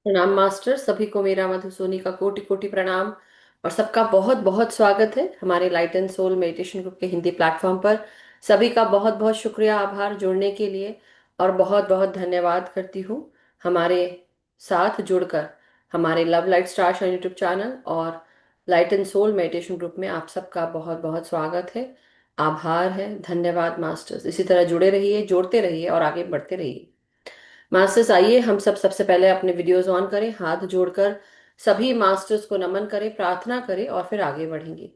प्रणाम मास्टर, सभी को मेरा मधुसोनी का कोटि कोटि प्रणाम। और सबका बहुत बहुत स्वागत है हमारे light and soul meditation group के हिंदी प्लेटफॉर्म पर। सभी का बहुत बहुत शुक्रिया, आभार जुड़ने के लिए। और बहुत बहुत धन्यवाद करती हूँ हमारे साथ जुड़कर हमारे love light star shine YouTube channel और light and soul meditation group में आप सबका बहुत बहुत स्वागत है। आभार है, धन्यवाद मास्टर्स। इसी तरह जुड़े रहिए, जोड़ते रहिए और आगे बढ़ते रहिए। मास्टर्स, आइए हम सब सबसे पहले अपने वीडियोस ऑन करें, हाथ जोड़कर सभी मास्टर्स को नमन करें, प्रार्थना करें और फिर आगे बढ़ेंगे।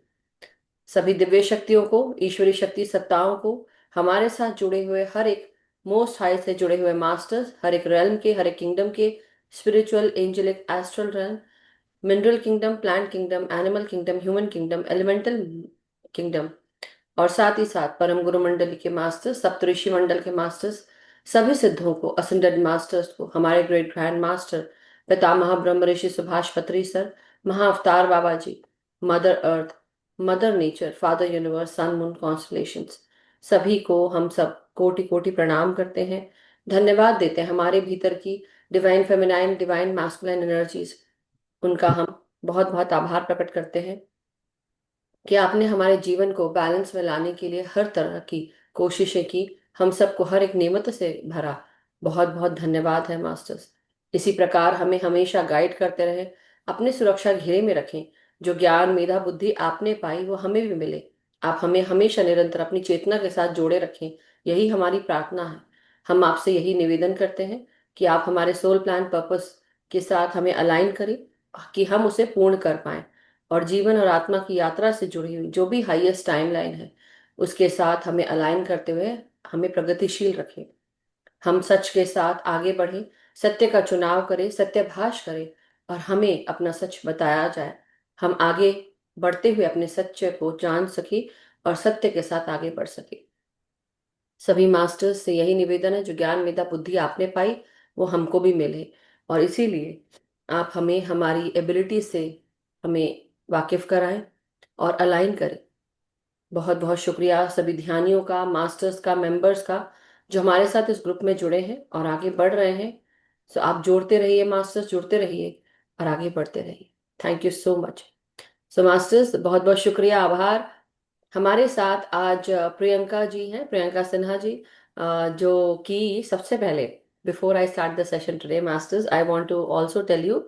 सभी दिव्य शक्तियों को, ईश्वरी शक्ति सत्ताओं को, हमारे साथ जुड़े हुए हर एक मोस्ट हाई से जुड़े हुए मास्टर्स, हर एक रेल्म के, हर एक किंगडम के, spiritual, angelic, astral realm, mineral kingdom, plant kingdom, animal kingdom, human kingdom, elemental kingdom, और साथ ही साथ परम गुरु मंडली के मास्टर्स, सप्तऋषि मंडल के मास्टर्स, सभी सिद्धों को, असेंडेड मास्टर्स को, हमारे ग्रेट ग्रैंड मास्टर पितामह ब्रह्म ऋषि Subhash Patri sir, Mahavatar Baba ji, mother earth, mother nature, father universe, sun moon constellations, सभी को हम सब कोटि कोटि प्रणाम करते हैं। धन्यवाद देते हैं हमारे भीतर की divine feminine, divine masculine energies, उनका हम बहुत बहुत आभार प्रकट करते हैं कि आपने हमारे जीवन को बैलेंस में लाने के लिए हर तरह की कोशिशें की, हम सबको हर एक नेमत से भरा। बहुत बहुत धन्यवाद है मास्टर्स। इसी प्रकार हमें हमेशा गाइड करते रहे, अपनी सुरक्षा घेरे में रखें। जो ज्ञान मेधा बुद्धि आपने पाई वो हमें भी मिले। आप हमें हमेशा निरंतर अपनी चेतना के साथ जोड़े रखें, यही हमारी प्रार्थना है। हम आपसे यही निवेदन करते हैं कि आप हमारे सोल प्लान पर्पस के साथ हमें अलाइन करें कि हम उसे पूर्ण कर पाएं, और जीवन और आत्मा की यात्रा से जुड़ी हुई जो भी हाईएस्ट टाइमलाइन है उसके साथ हमें अलाइन करते हुए हमें प्रगतिशील रखें। हम सच के साथ आगे बढ़ें, सत्य का चुनाव करें, सत्यभाष करें और हमें अपना सच बताया जाए। हम आगे बढ़ते हुए अपने सत्य को जान सके और सत्य के साथ आगे बढ़ सके। सभी मास्टर्स से यही निवेदन है, जो ज्ञान मेधा बुद्धि आपने पाई वो हमको भी मिले, और इसीलिए आप हमें हमारी एबिलिटी से हमें वाकिफ कराएं और अलाइन करें। बहुत बहुत शुक्रिया सभी ध्यानियों का, मास्टर्स का, मेंबर्स का, जो हमारे साथ इस ग्रुप में जुड़े हैं और आगे बढ़ रहे हैं। सो आप जोड़ते रहिए मास्टर्स, जुड़ते रहिए और आगे बढ़ते रहिए। Thank you so much. So masters, बहुत बहुत शुक्रिया, आभार। हमारे साथ आज प्रियंका जी हैं, प्रियंका सिन्हा जी, जो कि सबसे पहले, before I start the session today masters, I want to also tell you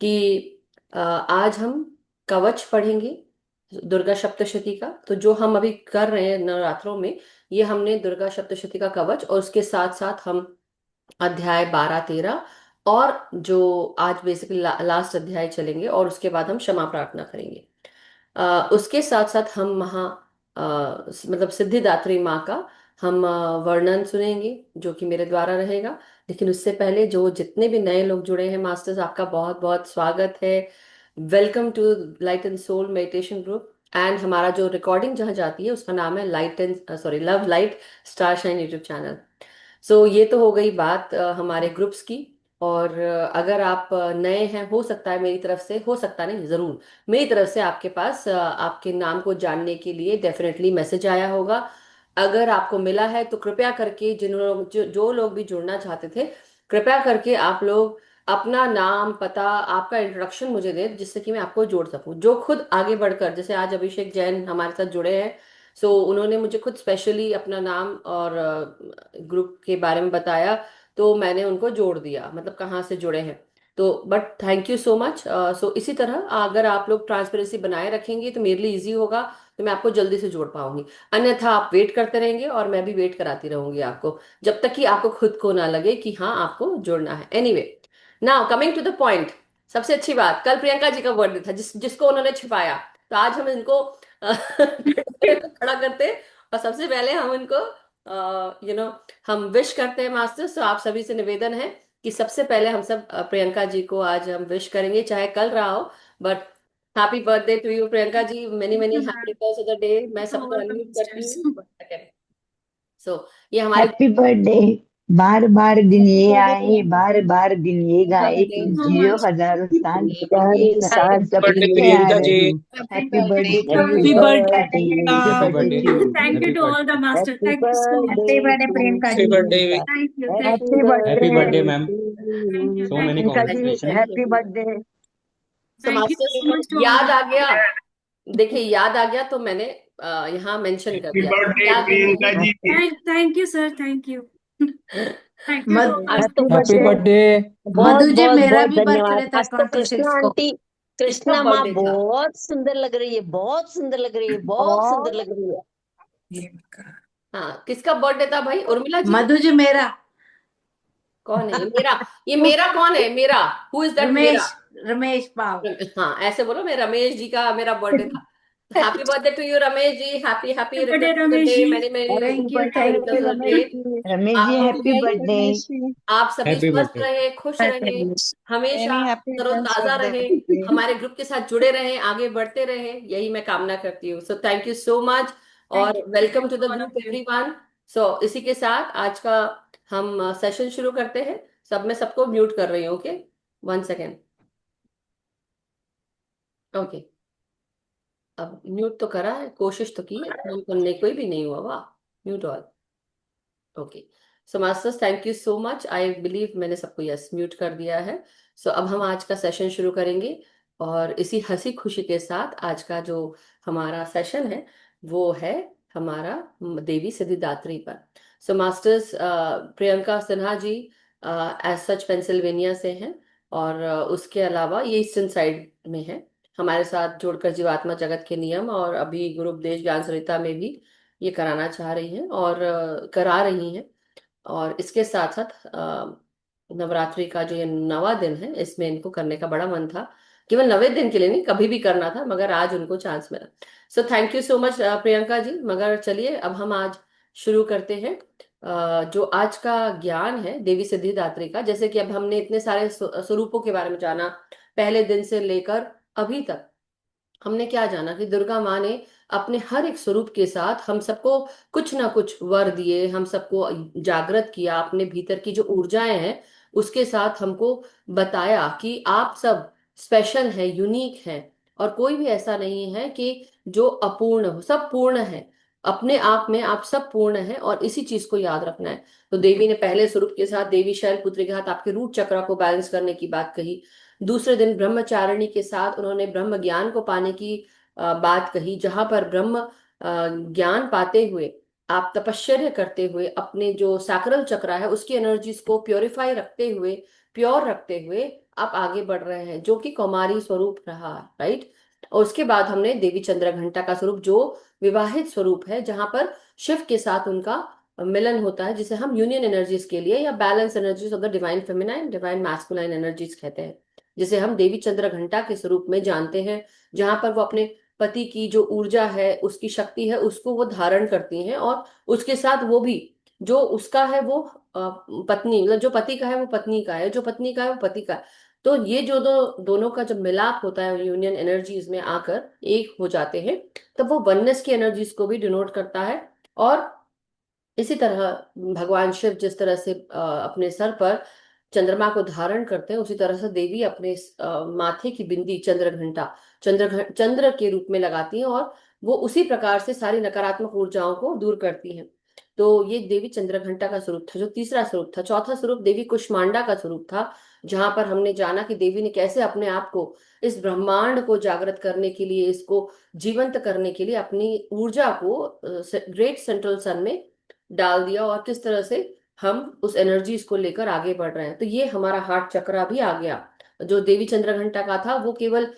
कि आज हम कवच पढ़ेंगे दुर्गा सप्तशती का। तो जो हम अभी कर रहे हैं नवरात्रों में, ये हमने दुर्गा सप्तशती का कवच, और उसके साथ साथ हम अध्याय 12 13 और जो आज बेसिकली लास्ट अध्याय चलेंगे, और उसके बाद हम क्षमा प्रार्थना करेंगे। उसके साथ साथ हम मतलब सिद्धिदात्री माँ का हम वर्णन सुनेंगे, जो कि मेरे द्वारा रहेगा। लेकिन उससे पहले जो जितने भी नए लोग जुड़े हैं मास्टर्स, आपका बहुत बहुत स्वागत है। Welcome to light and soul meditation group. And हमारा जो रिकॉर्डिंग जहाँ जाती है उसका नाम है light and sorry love light star shine YouTube channel. So ये तो हो गई बात हमारे ग्रुप्स की। और अगर आप नए हैं, हो सकता है मेरी तरफ से, हो सकता नहीं, जरूर मेरी तरफ से आपके पास आपके नाम को जानने के लिए डेफिनेटली मैसेज आया होगा। अगर आपको मिला है तो कृपया करके जिन लोग जो लोग भी जुड़ना चाहते थे, कृपया करके आप लोग अपना नाम, पता, आपका इंट्रोडक्शन मुझे दे, जिससे कि मैं आपको जोड़ सकूं। जो खुद आगे बढ़कर, जैसे आज अभिषेक जैन हमारे साथ जुड़े हैं, सो उन्होंने मुझे खुद स्पेशली अपना नाम और ग्रुप के बारे में बताया, तो मैंने उनको जोड़ दिया, मतलब कहाँ से जुड़े हैं। तो but thank you so much. So इसी तरह अगर आप लोग ट्रांसपेरेंसी बनाए रखेंगे तो मेरे लिए इजी होगा, तो मैं आपको जल्दी से जोड़ पाऊंगी। अन्यथा आप वेट करते रहेंगे और मैं भी वेट कराती रहूंगी आपको, जब तक कि आपको खुद को ना लगे कि हाँ आपको जुड़ना है। Anyway, now coming to the point. सबसे अच्छी बात, कल प्रियंका जी का बर्थडे था, जिसको उन्होंने छिपाया। तो आज हम इनको खड़ा करते और सबसे पहले हम इनको हम विश करते हैं मास्टर्स। तो आप सभी से निवेदन है कि सबसे पहले हम सब प्रियंका जी को आज हम विश करेंगे, चाहे कल रहा हो, but happy birthday to you Priyanka ji, many thank many you happy ma'am. Returns of the day. मैं थैंक यू सबको ऑल द अनम्यूट करती मास्टर्स। हूँ। सो ये हमारे हैप्पी बर्थडे। बार बार दिन हैप्पी ये बर्थडे आए, प्रियंका। बार बार दिन ये गाए, थैंक तुम यू सो जियो मच। हजारों साल, ये एक सारे साथ बर्थडे सबकी प्रियंका ख्याल जी। दो। Happy happy birthday birthday to you, happy birthday birthday, Priyanka. Happy happy birthday. Birthday to you. Thank you happy to all the birthday. Master, happy thank you so much. Birthday happy birthday to Priyanka happy ji. Birthday. you। Thank you, thank happy you. Happy birthday birthday ma'am. To thank you, So thank many you, Priyanka ji, thank you, congratulations. Thank you. Happy birthday. So thank you masters, so much to all याद the आ गया। देखिए याद आ गया तो मैंने यहाँ मेंशन कर हैप्पी दिया, बर्थडे याद नहीं प्रियंका है। जी। Thank you sir, thank you, thank you much so आज मच। तो हैप्पी हैप्पी बर्थडे। बर्थडे। बहुत मधु जी, बहुत मेरा बहुत भी धन्यवाद। बर्थडे था आज तो कृष्णा 26 को। आंटी, किसका कृष्णा माँ बर्थडे था? बहुत सुंदर लग रही है, बहुत सुंदर लग रही है, बहुत सुंदर और लग रही है। हाँ, किसका बर्थडे था भाई? उर्मिला जी? मधु जी, मेरा। कौन है ये मेरा? ये मेरा कौन है? मेरा, हु इज दैट मेरा? रमेश, रमेश पाव। हाँ ऐसे बोलो, मैं रमेश जी का मेरा बर्थडे था। Happy birthday to you Ramesh ji, happy happy birthday return of the Ramesh day, ji. Many many happy thank you, birthday thank returns you of the day. Ramesh ji. Ramesh ji, आपको हैप्पी भी, बर्थडे। आप सभी हैप्पी स्वस्थ बर्थडे। रहे, खुश रहे, हमेशा मेनी हैप्पी रिटर्न्स तरोताजा ऑफ द रहे, डे। हमारे ग्रुप के साथ जुड़े रहे, आगे बढ़ते रहे, यही मैं कामना करती हूँ। So thank you so much thank और you, welcome thank to the you all group of you. Everyone. So इसी के साथ आज का हम सेशन शुरू करते हैं। सब मैं सबको म्यूट कर रही हूँ, ओके? 1 सेकेंड। ओके, अब म्यूट तो करा है, कोशिश तो की है, फोन करने कोई भी नहीं हुआ, वाह। Mute all, okay. So masters, thank you so much. I believe मैंने सबको यस म्यूट कर दिया है। सो अब हम आज का सेशन शुरू करेंगे और इसी हंसी खुशी के साथ आज का जो हमारा सेशन है वो है हमारा देवी सिद्धिदात्री पर। सो masters, Priyanka Sinha ji as such Pennsylvania से हैं और उसके अलावा ये ईस्टर्न साइड में है। हमारे साथ जुड़कर जीवात्मा जगत के नियम और अभी गुरु उपदेश ज्ञान सरिता में भी ये कराना चाह रही हैं और करा रही हैं। और इसके साथ साथ नवरात्रि का जो ये 9वां दिन है इसमें इनको करने का बड़ा मन था। केवल 9वें दिन के लिए नहीं, कभी भी करना था, मगर आज उनको चांस मिला। So thank you so much Priyanka ji. मगर चलिए अब हम आज शुरू करते हैं। जो आज का ज्ञान है देवी सिद्धिदात्री का, जैसे कि अब हमने इतने सारे स्वरूपों के बारे में जाना, पहले दिन से लेकर अभी तक हमने क्या जाना कि दुर्गा माँ ने अपने हर एक स्वरूप के साथ हम सबको कुछ ना कुछ वर दिए, हम सबको जागृत किया, अपने भीतर की जो ऊर्जाएं हैं उसके साथ हमको बताया कि आप सब स्पेशल हैं, यूनिक हैं और कोई भी ऐसा नहीं है कि जो अपूर्ण हो, सब पूर्ण है। अपने आप में आप सब पूर्ण हैं और इसी चीज को याद रखना है। तो देवी ने पहले स्वरूप के साथ देवी शैलपुत्री के साथ आपके रूट चक्र को बैलेंस करने की बात कही। दूसरे दिन ब्रह्मचारिणी के साथ उन्होंने ब्रह्म ज्ञान को पाने की बात कही, जहां पर ब्रह्म ज्ञान पाते हुए आप तपश्चर्या करते हुए अपने जो सैक्रल चक्र है उसकी एनर्जीज को प्योरीफाई रखते हुए, प्योर रखते हुए आप आगे बढ़ रहे हैं, जो कि कौमारी स्वरूप रहा, राइट। और उसके बाद हमने देवी चंद्र घंटा का स्वरूप जो विवाहित स्वरूप है, जहां पर शिव के साथ उनका मिलन होता है, जिसे हम यूनियन एनर्जीज के लिए या balance energies of the divine feminine divine masculine energies कहते हैं, जिसे हम देवी चंद्र घंटा के स्वरूप में जानते हैं, जहां पर वो अपने पति की जो ऊर्जा है, उसकी शक्ति है, उसको वो धारण करती हैं और उसके साथ वो भी जो उसका है वो पत्नी, मतलब जो पति का है वो पत्नी का है, जो पत्नी का है वो पति का है। तो ये जो दोनों का जब मिलाप होता है यूनियन एनर्जीज में आकर एक हो जाते हैं, तब वो वननेस की एनर्जीज को भी डिनोट करता है। और इसी तरह भगवान शिव जिस तरह से अपने सर पर चंद्रमा को धारण करते हैं, उसी तरह से देवी अपने माथे की बिंदी चंद्र घंटा चंद्र के रूप में लगाती हैं और वो उसी प्रकार से सारी नकारात्मक ऊर्जाओं को दूर करती हैं। तो ये देवी चंद्र घंटा का स्वरूप था, जो तीसरा स्वरूप था। चौथा स्वरूप देवी कुष्मांडा का स्वरूप था, जहां पर हमने जाना कि देवी ने कैसे अपने आप को इस ब्रह्मांड को जागृत करने के लिए, इसको जीवंत करने के लिए अपनी ऊर्जा को ग्रेट सेंट्रल सन में डाल दिया और किस तरह से हम उस एनर्जीज को लेकर आगे बढ़ रहे हैं। तो ये हमारा हार्ट चक्रा भी आ गया। जो देवी चंद्र घंटा का था वो केवल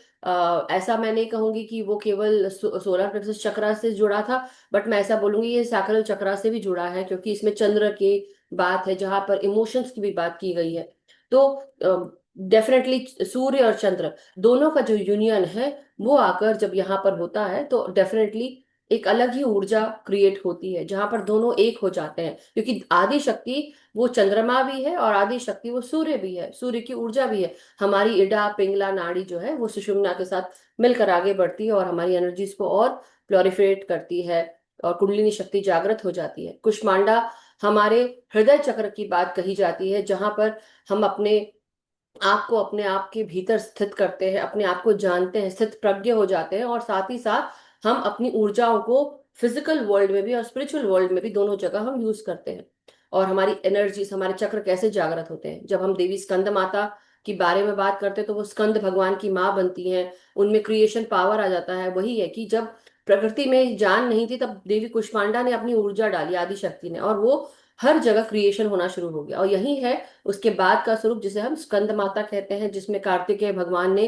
ऐसा मैं नहीं कहूंगी कि वो केवल सोलर प्लेक्सस चक्रा से जुड़ा था, बट मैं ऐसा बोलूंगी ये सैक्रल चक्रा से भी जुड़ा है, क्योंकि इसमें चंद्र की बात है, जहां पर इमोशंस की भी बात की गई है। तो डेफिनेटली सूर्य और चंद्र दोनों का जो यूनियन है वो आकर जब यहाँ पर होता है तो डेफिनेटली एक अलग ही ऊर्जा क्रिएट होती है, जहां पर दोनों एक हो जाते हैं, क्योंकि आदि शक्ति वो चंद्रमा भी है और आदि शक्ति वो सूर्य भी है, सूर्य की ऊर्जा भी है। हमारी इडा पिंगला नाड़ी जो है वो सुषुम्ना के साथ मिलकर आगे बढ़ती है और हमारी एनर्जीज को और प्योरिफाइड करती है और कुंडलिनी शक्ति जागृत हो जाती है। कुष्मांडा हमारे हृदय चक्र की बात कही जाती है, जहां पर हम अपने आप को अपने आप के भीतर स्थित करते हैं, अपने आप को जानते हैं, स्थित प्रज्ञ हो जाते हैं और साथ ही साथ हम अपनी ऊर्जाओं को फिजिकल वर्ल्ड में भी और स्पिरिचुअल वर्ल्ड में भी दोनों जगह हम यूज करते हैं। और हमारी एनर्जीज, हमारे चक्र कैसे जागृत होते हैं। जब हम देवी स्कंद माता के बारे में बात करते हैं तो वो स्कंद भगवान की माँ बनती हैं, उनमें क्रिएशन पावर आ जाता है। वही है कि जब प्रकृति में जान नहीं थी तब देवी कुष्मांडा ने अपनी ऊर्जा डाली, आदि शक्ति ने, और वो हर जगह क्रिएशन होना शुरू हो गया। और यही है उसके बाद का स्वरूप जिसे हम स्कंद माता कहते हैं, जिसमें कार्तिकेय भगवान ने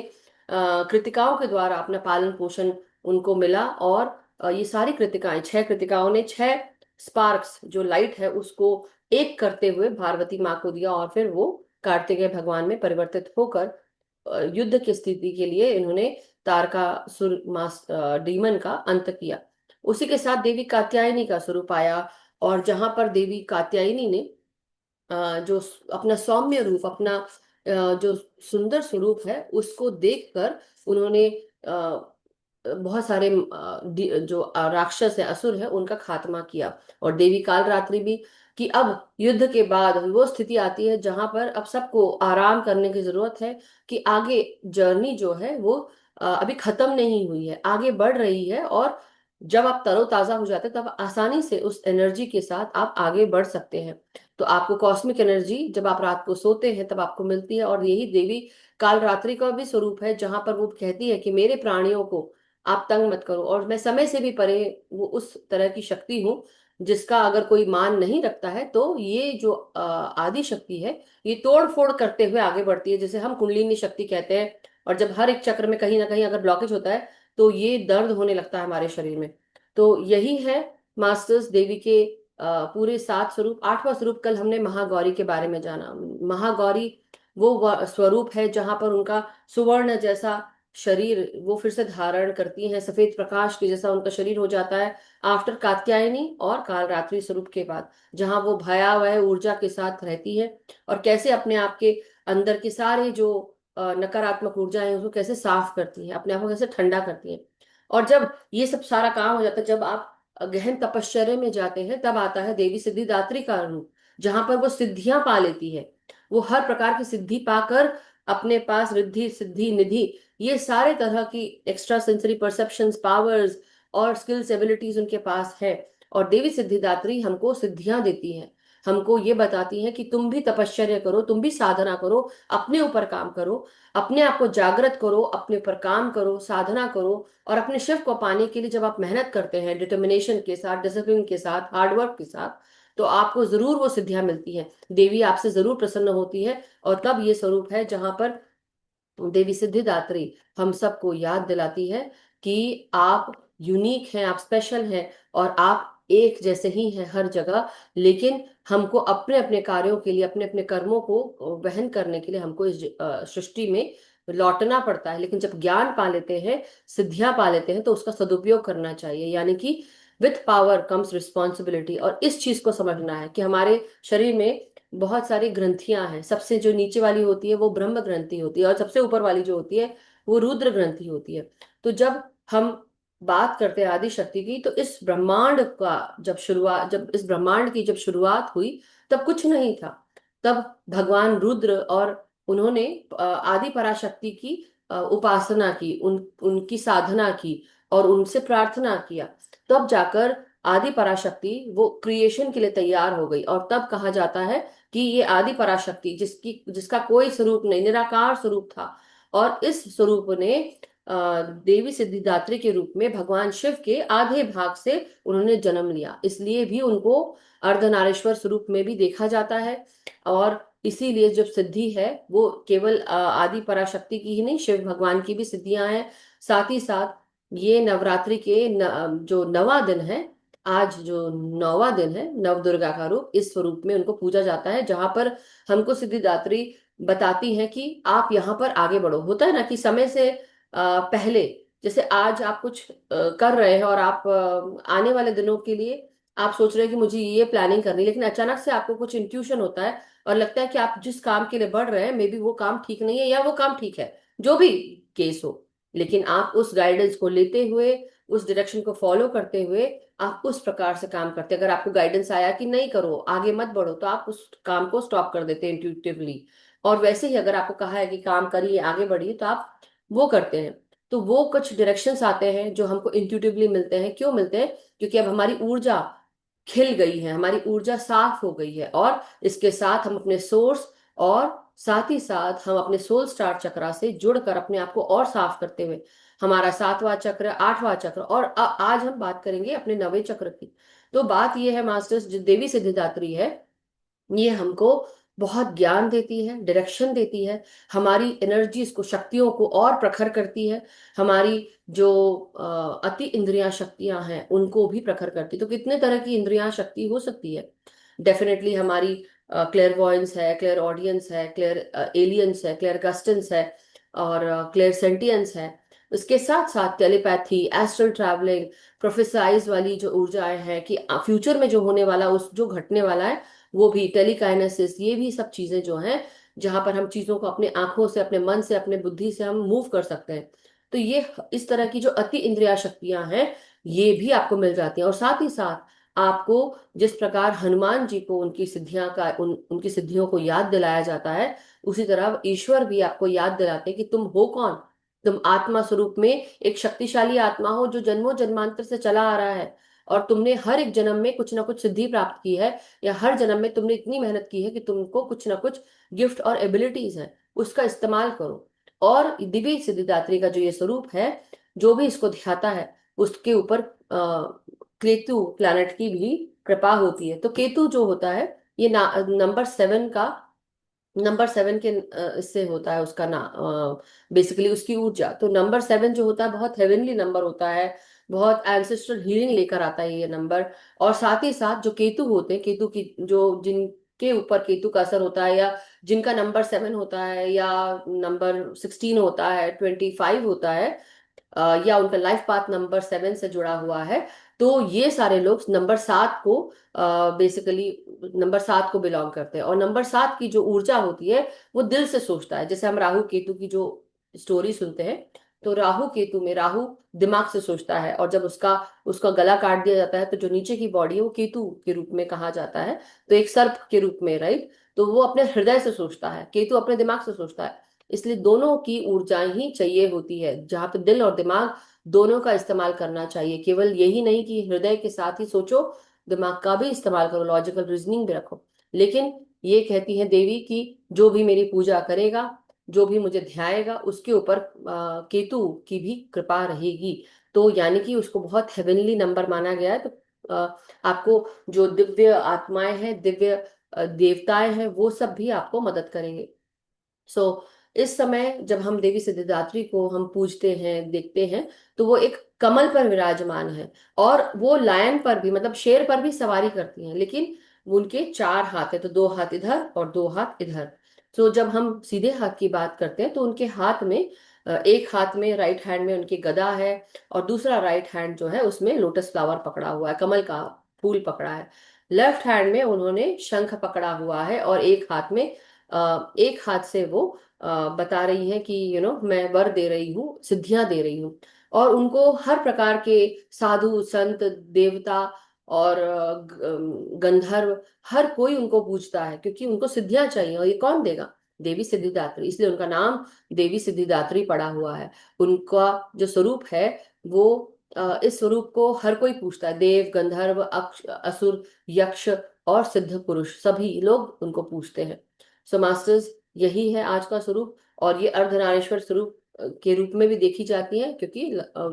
कृतिकाओं के द्वारा अपना पालन पोषण उनको मिला। और ये सारी कृतिकाएं, 6 कृतिकाओं ने 6 स्पार्क्स जो लाइट है उसको एक करते हुए पार्वती माँ को दिया, और फिर वो कार्तिकेय भगवान में परिवर्तित होकर युद्ध की स्थिति के लिए इन्होंने तारकासुर मास डीमन का अंत किया। उसी के साथ देवी कात्यायनी का स्वरूप आया, और जहां पर देवी कात्यायनी ने जो अपना सौम्य रूप, अपना जो सुंदर स्वरूप है उसको देखकर उन्होंने बहुत सारे जो राक्षस है, असुर है, उनका खात्मा किया। और देवी कालरात्रि भी, कि अब युद्ध के बाद वो स्थिति आती है जहां पर अब सबको आराम करने की जरूरत है, कि आगे जर्नी जो है वो अभी खत्म नहीं हुई है, आगे बढ़ रही है। और जब आप तरोताजा हो जाते हैं तब आसानी से उस एनर्जी के साथ आप आगे बढ़ सकते हैं। तो आपको कॉस्मिक एनर्जी जब आप रात को सोते हैं तब आपको मिलती है। और यही देवी कालरात्रि का भी स्वरूप है, जहां पर वो कहती है कि मेरे प्राणियों को आप तंग मत करो। और मैं समय से भी परे वो उस तरह की शक्ति हूँ जिसका अगर कोई मान नहीं रखता है तो ये जो आदि शक्ति है ये तोड़ फोड़ करते हुए आगे बढ़ती है, जिसे हम कुंडलिनी शक्ति कहते हैं। और जब हर एक चक्र में कहीं ना कहीं अगर ब्लॉकेज होता है तो ये दर्द होने लगता है हमारे शरीर में। तो यही है मास्टर्स देवी के पूरे 7 स्वरूप। 8वां स्वरूप कल हमने महागौरी के बारे में जाना। महागौरी वो स्वरूप है जहां पर उनका सुवर्ण जैसा शरीर वो फिर से धारण करती हैं, सफेद प्रकाश के जैसा उनका शरीर हो जाता है आफ्टर कात्यायनी और कालरात्रि स्वरूप के बाद, जहां वो भयावह ऊर्जा के साथ रहती है और कैसे अपने आप के अंदर के सारे जो नकारात्मक ऊर्जा है उसको कैसे साफ करती है, अपने आप को कैसे ठंडा करती है। और जब ये सब सारा काम हो जाता है, जब आप गहन तपश्चर्या में जाते हैं, तब आता है देवी सिद्धिदात्री का रूप, जहां पर वो सिद्धियां पा लेती है। वो हर प्रकार की सिद्धि पाकर अपने पास रिद्धि सिद्धि निधि ये सारे तरह की एक्स्ट्रा सेंसरी परसेप्शंस, पावर्स और स्किल्स, एबिलिटीज उनके पास है। और देवी सिद्धिदात्री हमको सिद्धियां देती है, हमको ये बताती है कि तुम भी तपश्चर्या करो, तुम भी साधना करो, अपने ऊपर काम करो, अपने आप को जागृत करो, अपने ऊपर काम करो, साधना करो। और अपने शिव को पाने के लिए जब आप मेहनत करते हैं डिटर्मिनेशन के साथ, डिसिप्लिन के साथ, हार्डवर्क के साथ, तो आपको जरूर वो सिद्धियां मिलती हैं, देवी आपसे जरूर प्रसन्न होती है। और तब ये स्वरूप है जहां पर देवी सिद्धिदात्री हम सबको याद दिलाती है कि आप यूनिक हैं, आप स्पेशल हैं, और आप एक जैसे ही हैं हर जगह। लेकिन हमको अपने अपने कार्यों के लिए, अपने अपने कर्मों को वहन करने के लिए हमको इस सृष्टि में लौटना पड़ता है। लेकिन जब ज्ञान पा लेते हैं, सिद्धियां पा लेते हैं, तो उसका सदुपयोग करना चाहिए। यानी कि विथ पावर कम्स रिस्पॉन्सिबिलिटी। और इस चीज को समझना है कि हमारे शरीर में बहुत सारी ग्रंथियां हैं। सबसे जो नीचे वाली होती है वो ब्रह्म ग्रंथि होती है, और सबसे ऊपर वाली जो होती है वो रुद्र ग्रंथि होती है। तो जब हम बात करते हैं आदि शक्ति की, तो इस ब्रह्मांड का जब इस ब्रह्मांड की जब शुरुआत हुई तब कुछ नहीं था। तब भगवान रुद्र और उन्होंने आदि पराशक्ति की उपासना की, उनकी साधना की और उनसे प्रार्थना किया। तब जाकर आदि पराशक्ति वो क्रिएशन के लिए तैयार हो गई। और तब कहा जाता है कि ये आदि पराशक्ति जिसका कोई स्वरूप नहीं, निराकार स्वरूप था, और इस स्वरूप ने देवी सिद्धिदात्री के रूप में भगवान शिव के आधे भाग से उन्होंने जन्म लिया। इसलिए भी उनको अर्धनारीश्वर स्वरूप में भी देखा जाता है। और इसीलिए जब सिद्धि है वो केवल आदि पराशक्ति की ही नहीं, शिव भगवान की भी सिद्धियां हैं। साथ ही साथ ये नवरात्रि के जो 9वां दिन है, आज जो 9वां दिन है, नव दुर्गा का रूप, इस स्वरूप में उनको पूजा जाता है, जहां पर हमको सिद्धिदात्री बताती हैं कि आप यहाँ पर आगे बढ़ो। होता है ना कि समय से पहले, जैसे आज आप कुछ कर रहे हैं और आप आने वाले दिनों के लिए आप सोच रहे हैं कि मुझे ये प्लानिंग करनी है, लेकिन अचानक से आपको कुछ इंट्यूशन होता है और लगता है कि आप जिस काम के लिए बढ़ रहे हैं मे बी वो काम ठीक नहीं है या वो काम ठीक है, जो भी केस हो। लेकिन आप उस गाइडेंस को लेते हुए, उस डायरेक्शन को फॉलो करते हुए आप उस प्रकार से काम करते हैं। अगर आपको गाइडेंस आया कि नहीं करो, आगे मत बढ़ो, तो आप उस काम को स्टॉप कर देते हैं इंट्यूटिवली। और वैसे ही अगर आपको कहा है कि काम करिए, आगे बढ़िए, तो आप वो करते हैं। तो वो कुछ डायरेक्शंस आते हैं जो हमको इंट्यूटिवली मिलते हैं। क्यों मिलते हैं? क्योंकि अब हमारी ऊर्जा खिल गई है, हमारी ऊर्जा साफ हो गई है। और इसके साथ हम अपने सोर्स और साथ ही साथ हम अपने सोल स्टार चक्रा से जुड़कर अपने आप को और साफ करते हुए हमारा सातवां चक्र, आठवां चक्र, और आज हम बात करेंगे अपने नवे चक्र की। तो बात यह है मास्टर्स, जो देवी सिद्धिदात्री है ये हमको बहुत ज्ञान देती है, डायरेक्शन देती है, हमारी एनर्जीज को, शक्तियों को और प्रखर करती है। हमारी जो अति इंद्रियां शक्तियां हैं उनको भी प्रखर करती है। तो कितने तरह की इंद्रियां शक्ति हो सकती है? डेफिनेटली हमारी क्लेयर वॉयंस है, क्लेयर ऑडियंस है, क्लेयर एलियंस है, क्लेयर गस्टेंस है, और क्लेयर सेंटियंस है। उसके साथ साथ टेलीपैथी, एस्ट्रल ट्रैवलिंग, प्रोफेसाइज वाली जो ऊर्जाएं हैं कि फ्यूचर में जो होने वाला, उस जो घटने वाला है वो भी, टेलीकाइनेसिस, ये भी सब चीजें जो हैं जहां पर हम चीजों को अपने आंखों से, अपने मन से, अपने बुद्धि से हम मूव कर सकते हैं। तो ये इस तरह की जो अति इंद्रिया शक्तियां हैं ये भी आपको मिल जाती हैं। और साथ ही साथ आपको जिस प्रकार हनुमान जी को उनकी सिद्धियां का, उनकी सिद्धियों को याद दिलाया जाता है, उसी तरह ईश्वर भी आपको याद दिलाते हैं कि तुम हो कौन। तुम आत्मा स्वरूप में एक शक्तिशाली आत्मा हो जो जन्मों जन्मांतर से चला आ रहा है, और तुमने हर एक जन्म में कुछ ना कुछ सिद्धि प्राप्त की है, या हर जन्म में तुमने इतनी मेहनत की है कि तुमको कुछ ना कुछ गिफ्ट और एबिलिटीज है, उसका इस्तेमाल करो। और दिव्य सिद्धिदात्री का जो ये स्वरूप है, जो भी इसको दिखाता है उसके ऊपर केतु प्लैनेट की भी कृपा होती है। तो केतु जो होता है ये नंबर 7 का, नंबर 7 के इससे होता है उसका ना, बेसिकली उसकी ऊर्जा। तो नंबर 7 जो होता है बहुत हेवनली नंबर होता है, बहुत एंसेस्ट्रल हीलिंग लेकर आता है ये नंबर। और साथ ही साथ जो केतु होते हैं, केतु की जो, जिनके ऊपर केतु का असर होता है, या जिनका नंबर 7 होता है, या नंबर 16 होता है, 25 होता है, या उनका लाइफ पाथ नंबर 7 से जुड़ा हुआ है, तो ये सारे लोग नंबर 7 को बेसिकली नंबर 7 को बिलोंग करते हैं। और नंबर 7 की जो ऊर्जा होती है वो दिल से सोचता है। जैसे हम राहु केतु की जो स्टोरी सुनते हैं, तो राहु केतु में राहु दिमाग से सोचता है, और जब उसका उसका गला काट दिया जाता है तो जो नीचे की बॉडी है वो केतु के रूप में कहा जाता है, तो एक सर्प के रूप में, राइट। तो वो अपने हृदय से सोचता है, केतु अपने दिमाग से सोचता है। इसलिए दोनों की ऊर्जाएं ही चाहिए होती है, जहां पे दिल और दिमाग दोनों का इस्तेमाल करना चाहिए। केवल यही नहीं कि हृदय के साथ ही सोचो, दिमाग का भी इस्तेमाल करो, लॉजिकल रीजनिंग भी रखो। लेकिन ये कहती है देवी कि जो भी मेरी पूजा करेगा, जो भी मुझे ध्याएगा, उसके ऊपर केतु की भी कृपा रहेगी। तो यानी कि उसको बहुत हेवनली नंबर माना गया है। तो आपको जो दिव्य आत्माएं हैं, दिव्य देवताएं हैं, वो सब भी आपको मदद करेंगे। सो इस समय जब हम देवी सिद्धिदात्री को हम पूजते हैं, देखते हैं, तो वो एक कमल पर विराजमान है, और वो लायन पर भी, मतलब शेर पर भी सवारी करती हैं, लेकिन उनके 4 हाथ है, तो 2 हाथ इधर और 2 हाथ इधर। तो जब हम सीधे हाथ की बात करते हैं तो उनके हाथ में, एक हाथ में, राइट हैंड में उनकी गदा है, और दूसरा राइट हैंड जो है उसमें लोटस फ्लावर पकड़ा हुआ है, कमल का फूल पकड़ा है। लेफ्ट हैंड में उन्होंने शंख पकड़ा हुआ है, और एक हाथ में, एक हाथ से वो बता रही है कि मैं वर दे रही हूँ, सिद्धियां दे रही हूँ। और उनको हर प्रकार के साधु संत, देवता और गंधर्व, हर कोई उनको पूजता है, क्योंकि उनको सिद्धियां चाहिए, और ये कौन देगा? देवी सिद्धिदात्री। इसलिए उनका नाम देवी सिद्धिदात्री पड़ा हुआ है। उनका जो स्वरूप है वो, इस स्वरूप को हर कोई पूछता है, देव, गंधर्व, असुर, यक्ष और सिद्ध पुरुष, सभी लोग उनको पूछते हैं। सो मास्टर्स, यही है आज का स्वरूप। और ये अर्धनारीश्वर स्वरूप के रूप में भी देखी जाती है, क्योंकि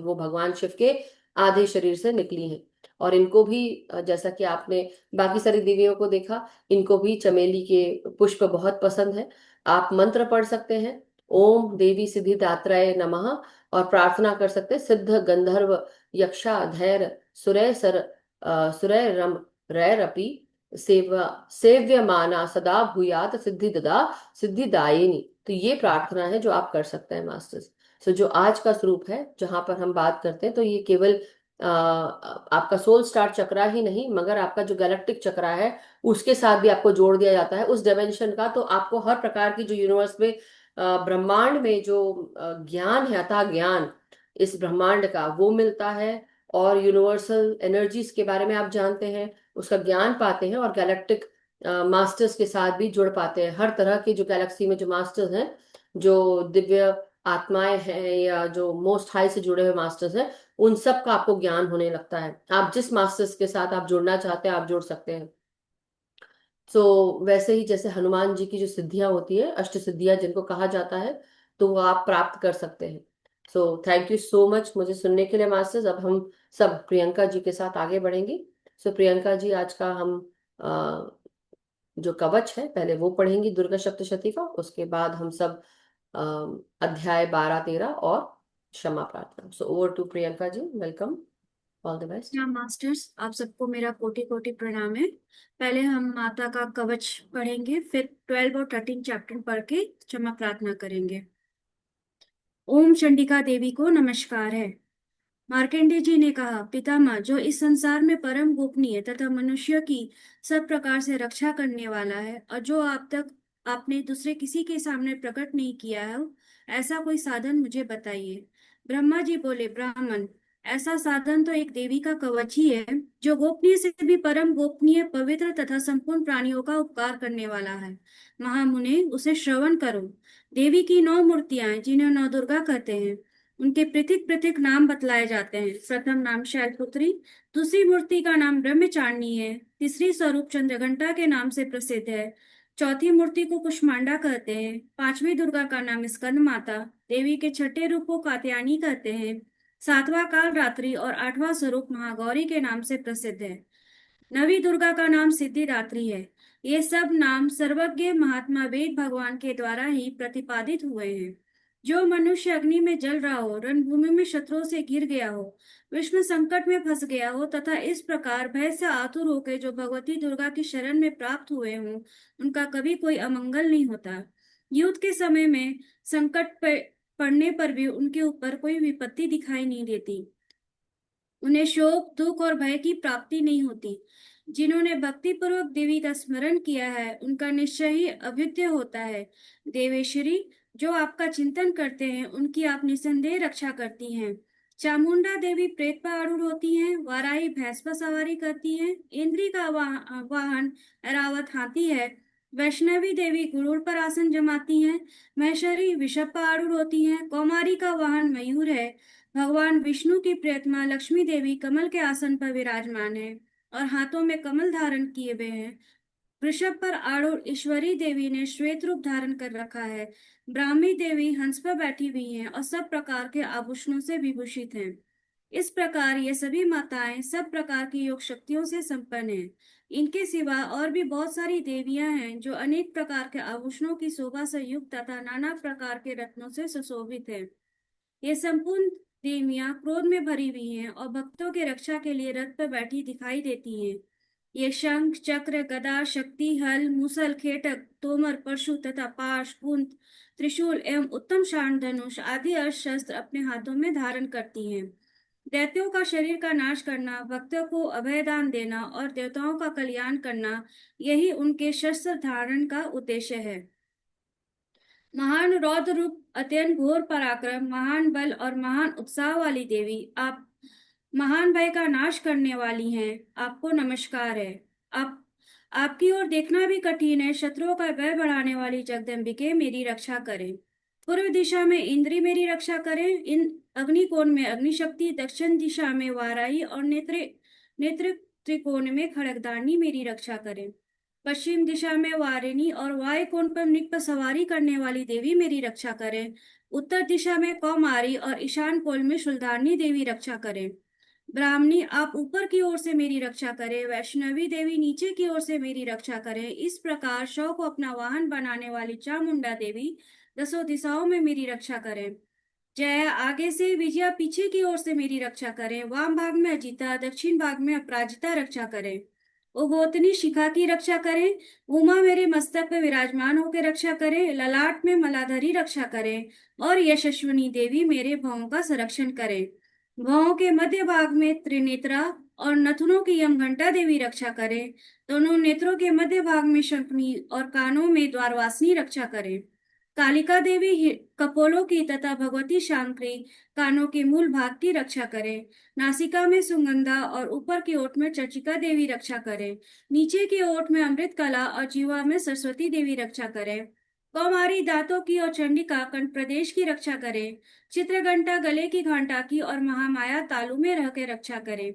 वो भगवान शिव के आधे शरीर से निकली हैं। और इनको भी जैसा कि आपने बाकी सारी देवियों को देखा, इनको भी चमेली के पुष्प बहुत पसंद है। आप मंत्र पढ़ सकते हैं, ओम देवी सिद्धिदात्राय नमः, और प्रार्थना कर सकते हैं, सिद्ध गंधर्व यक्षा धैर्य सुरय सुरय रम रैरपि सेवा सेव्यमाना सदा भूयात सिद्धि ददा सिद्धिदायिनी। तो ये प्रार्थना है जो आप कर सकते हैं मास्टर्स। सो जो आज का स्वरूप है जहां पर हम बात करते हैं, तो ये केवल आपका सोल स्टार चक्रा ही नहीं, मगर आपका जो गैलेक्टिक चक्रा है उसके साथ भी आपको जोड़ दिया जाता है, उस डायमेंशन का। तो आपको हर प्रकार की जो यूनिवर्स में, ब्रह्मांड में जो ज्ञान है, अथाह ज्ञान इस ब्रह्मांड का, वो मिलता है। और यूनिवर्सल एनर्जीज के बारे में आप जानते हैं, उसका ज्ञान पाते हैं, और गैलेक्टिक मास्टर्स के साथ भी जुड़ पाते हैं। हर तरह के जो गैलेक्सी में जो मास्टर्स हैं, जो दिव्य आत्माएं हैं या जो मोस्ट हाई से जुड़े हुए मास्टर्स हैं, उन सब का आपको ज्ञान होने लगता है। आप जिस मास्टर्स के साथ आप जुड़ना चाहते हैं आप जुड़ सकते हैं। सो वैसे ही जैसे हनुमान जी की जो सिद्धियां होती है, अष्ट सिद्धियां जिनको कहा जाता है, तो वो आप प्राप्त कर सकते हैं। सो थैंक यू सो मच मुझे सुनने के लिए मास्टर्स। अब हम सब प्रियंका जी के साथ आगे बढ़ेंगे। सो प्रियंका जी, आज का हम जो कवच है पहले वो पढ़ेंगी दुर्गा सप्तशती का, उसके बाद हम सब अध्याय 12 13 और क्षमा प्रार्थना। So over to Priyanka ji, welcome, all the best. या मास्टर्स, आप सबको मेरा कोटि कोटि प्रणाम है। पहले हम माता का कवच पढ़ेंगे, फिर 12 और 13 चैप्टर पढ़ के क्षमा प्रार्थना करेंगे। ओम चंडिका देवी को नमस्कार है। मार्कंडेय जी ने कहा, पितामह, जो इस संसार में परम गोपनीय तथा मनुष्य की सब प्रकार से रक्षा करने वाला है और जो आप तक आपने दूसरे किसी के सामने प्रकट नहीं किया है, ऐसा कोई साधन मुझे बताइए। ब्रह्मा जी बोले, ब्राह्मण, ऐसा साधन तो एक देवी का कवच ही है, जो गोपनीय से भी परम गोपनीय, पवित्र तथा संपूर्ण प्राणियों का उपकार करने वाला है। महामुने, उसे श्रवण करो। देवी की 9 मूर्तियां हैं, जिन्हें 9 दुर्गा कहते हैं। उनके पृथक पृथक नाम बतलाए जाते हैं। प्रथम नाम शैलपुत्री, दूसरी मूर्ति का नाम ब्रह्मचारिणी है, तीसरी स्वरूप चंद्रघंटा के नाम से प्रसिद्ध है, चौथी मूर्ति को कुष्मांडा कहते हैं, पांचवी दुर्गा का नाम स्कंद माता, देवी के छठे रूप को कात्यायनी कहते हैं, सातवां काल रात्रि और आठवां स्वरूप महागौरी के नाम से प्रसिद्ध है। नवी दुर्गा का नाम सिद्धिदात्री है। ये सब नाम सर्वज्ञ महात्मा वेद भगवान के द्वारा ही प्रतिपादित हुए हैं। जो मनुष्य अग्नि में जल रहा हो, रणभूमि में शत्रुओं से घिर गया हो, विष्णु संकट में फंस गया हो तथा इस प्रकार भय से आतुर होकर जो भगवती दुर्गा की शरण में प्राप्त हुए हों, उनका कभी कोई अमंगल नहीं होता। युद्ध के समय में पड़ने पर भी उनके ऊपर कोई विपत्ति दिखाई नहीं देती। उन्हें शोक, दुख और भय की प्राप्ति नहीं होती। जिन्होंने भक्ति पूर्वक देवी का स्मरण किया है, उनका निश्चय ही अभ्युदय होता है। देवेश्वरी, जो आपका चिंतन करते हैं, उनकी आप निसंदेह रक्षा करती हैं। चामुंडा देवी प्रेत पर आरूढ़ होती हैं, वाराही भैंस पर सवारी करती हैं, इंद्री का वाहन ऐरावत हाथी है, वैष्णवी देवी गुरुड़ पर आसन जमाती हैं, महेश्वरी वृषभ पर आरूढ़ होती हैं, कौमारी का वाहन मयूर है, भगवान विष्णु की प्रियतमा लक्ष्मी देवी कमल के आसन पर विराजमान है और हाथों में कमल धारण किए हुए हैं। वृषभ पर आरूढ़ ईश्वरी देवी ने श्वेत रूप धारण कर रखा है। ब्राह्मी देवी हंस पर बैठी हुई हैं और सब प्रकार के आभूषणों से विभूषित हैं। इस प्रकार ये सभी माताएं सब प्रकार की योग शक्तियों से संपन्न हैं। इनके सिवा और भी बहुत सारी देवियां हैं जो अनेक प्रकार के आभूषणों की शोभा से युक्त तथा नाना प्रकार के रत्नों से सुशोभित है। ये संपूर्ण देवियां क्रोध में भरी हुई हैं और भक्तों की रक्षा के लिए रथ पर बैठी दिखाई देती हैं। ये शंख, चक्र, गदा, शक्ति, हल, मूसल, खेटक, तोमर, परशु तथा पाश, कुंत, त्रिशूल एवं उत्तम शाण धनुष आदि अस्त्र शस्त्र अपने हाथों में धारण करती हैं। दैत्यों का शरीर का नाश करना, भक्तों को अभय दान देना और देवताओं का कल्याण करना, यही उनके शस्त्र धारण का उद्देश्य है। महान रौद्र रूप, अत्यंत घोर पराक्रम, महान बल और महान उत्साह वाली देवी, आप महान भय का नाश करने वाली हैं। आपको नमस्कार है। आप आपकी ओर देखना भी कठिन है। शत्रुओं का भय बढ़ाने वाली जगदम्बिके, मेरी रक्षा करें। पूर्व दिशा में इंद्री मेरी रक्षा करें। इन अग्निकोण में अग्निशक्ति, दक्षिण दिशा में वाराही और नेत्र त्रिकोण में खड़गदानी मेरी रक्षा करें। पश्चिम दिशा में वारिणी और वायु कोण पर मृग पर सवारी करने वाली देवी मेरी रक्षा करें। उत्तर दिशा में कौमारी और ईशान कोण में शुलधारणी देवी रक्षा करें। ब्राह्मणी, आप ऊपर की ओर से मेरी रक्षा करें। वैष्णवी देवी नीचे की ओर से मेरी रक्षा करें। इस प्रकार शव को अपना वाहन बनाने वाली चामुंडा देवी 10 दिशाओं में मेरी रक्षा करें। जया आगे से, विजया पीछे की ओर से मेरी रक्षा करें। वाम भाग में अजिता, दक्षिण भाग में अपराजिता रक्षा करें। उगोतनी शिखा की रक्षा करें। उमा मेरे मस्तक पे विराजमान होकर रक्षा करें। ललाट में मलाधरी रक्षा करें और यशस्विनी देवी मेरे भवों का संरक्षण करें। भवों के मध्य भाग में त्रिनेत्रा और नथुनों की यमघंटा देवी रक्षा करें। दोनों नेत्रों के मध्य भाग में शंखनी और कानों में द्वारवासिनी रक्षा करें। कालिका देवी कपोलों की तथा भगवती शांकरी कानों के मूल भाग की रक्षा करें। नासिका में सुगंधा और ऊपर की ओट में चर्चिका देवी रक्षा करें। नीचे की ओट में अमृत कला और जीवा में सरस्वती देवी रक्षा करें। कौमारी दांतों की और चंडिका कंठ प्रदेश की रक्षा करे। चित्रघंटा गले की घंटा की और महामाया तालु में रह के रक्षा करे।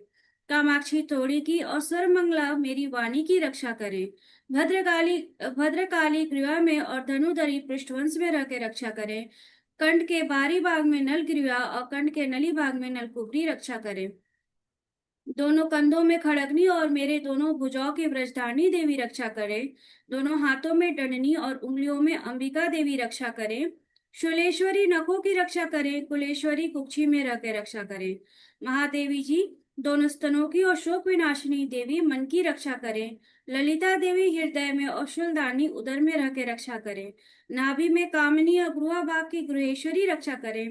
कामाक्षी तोड़ी की और सर्वमंगला मेरी वाणी की रक्षा करे। भद्रकाली भद्रकाली ग्रीवा में और धनुधरी पृष्ठवंश में रह के रक्षा करे। कंठ के बाहरी भाग में नल ग्रीवा और कंठ के नली भाग में नलकुबरी रक्षा करे। दोनों कंधों में खड़गनी और मेरे दोनों भुजाओं की व्रजधारिणी देवी रक्षा करे। दोनों हाथों में दंडनी और उंगलियों में अंबिका देवी रक्षा करे। शूलेश्वरी नखों की रक्षा करे। कुलेश्वरी कुक्षी में रह के रक्षा करे। महादेवी जी दोनों स्तनों की और शोक विनाशिनी देवी मन की रक्षा करे। ललिता देवी हृदय में और शूलदानी उदर में रह के रक्षा करे। नाभि में कामिनी और गुरुआ भाग की गृहेश्वरी रक्षा करे।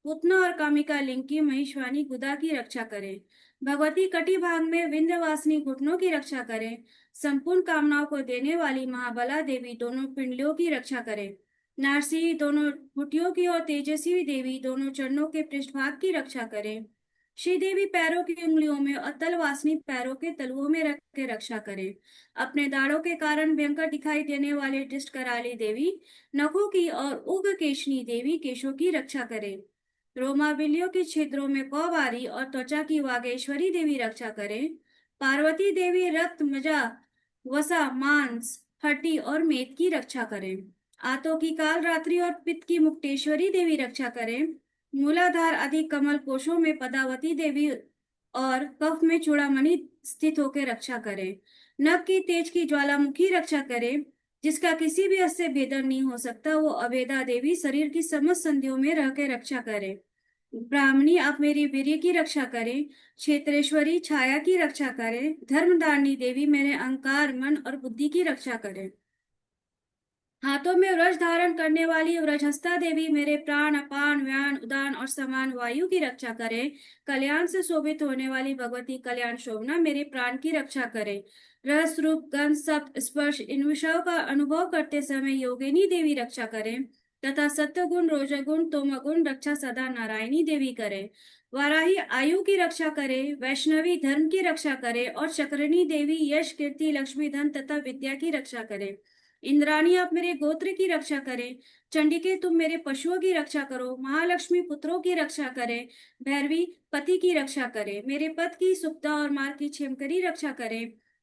पुतना और कामिका लिंग की महेश्वानी गुदा की रक्षा करे। भगवती कटी भाग में विंध्यवासिनी घुटनों की रक्षा करे। संपूर्ण कामनाओं को देने वाली महाबला देवी दोनों पिंडलियों की रक्षा करे। नारसी दोनों घुटियों की और तेजस्वी देवी दोनों चरणों के पृष्ठभाग की रक्षा करे। श्रीदेवी पैरों की उंगलियों में और तलवासिनी पैरों के तलुओं में रख के रक्षा करे। अपने दाढ़ों के कारण भयंकर दिखाई देने वाले दृष्ट कराली देवी नखों की और उग्र केशनी देवी केशों की रक्षा करे। रोमाबिलियों के छिद्रों में कौवारी और त्वचा की वागेश्वरी देवी रक्षा करे। पार्वती देवी रक्त मजा वसा मांस हड्डी और मेद की रक्षा करे। आंतों की काल रात्रि और पित्त की मुक्तेश्वरी देवी रक्षा करे। मूलाधार आदि कमल कोशों में पदावती देवी और कफ में चूड़ामणि स्थित होकर रक्षा करे। नभ की तेज की ज्वालामुखी रक्षा करे। जिसका किसी भी हस्त से भेदन नहीं हो सकता, वो अभेदा देवी शरीर की समस्त संधियों में रह के रक्षा करे। ब्राह्मणी आप मेरी वीर्य की रक्षा करें। क्षेत्रेश्वरी छाया की रक्षा करें। धर्मधारिणी देवी मेरे अहंकार मन और बुद्धि की रक्षा करें। हाथों में व्रज धारण करने वाली व्रजहस्ता देवी मेरे प्राण अपान व्यान उदान और समान वायु की रक्षा करे। कल्याण से शोभित होने वाली भगवती कल्याण शोभना मेरे प्राण की रक्षा करे। रस रूप गंध शब्द स्पर्श इन विषयों का अनुभव करते समय योगिनी देवी रक्षा करें तथा सत्वगुण रोजगुण तोमगुण रक्षा सदा नारायणी देवी करे। वाराही आयु की रक्षा करे। वैष्णवी धर्म की रक्षा करे और चक्रणी देवी यश कीर्ति लक्ष्मी धन तथा विद्या की रक्षा करे। इंद्राणी आप मेरे गोत्र की रक्षा करें। चंडिके तुम मेरे पशुओं की रक्षा करो। महालक्ष्मी पुत्रों की रक्षा करे। भैरवी पति की रक्षा करे। मेरे पद की सुप्ता और मार्ग की क्षेमकरी रक्षा करे।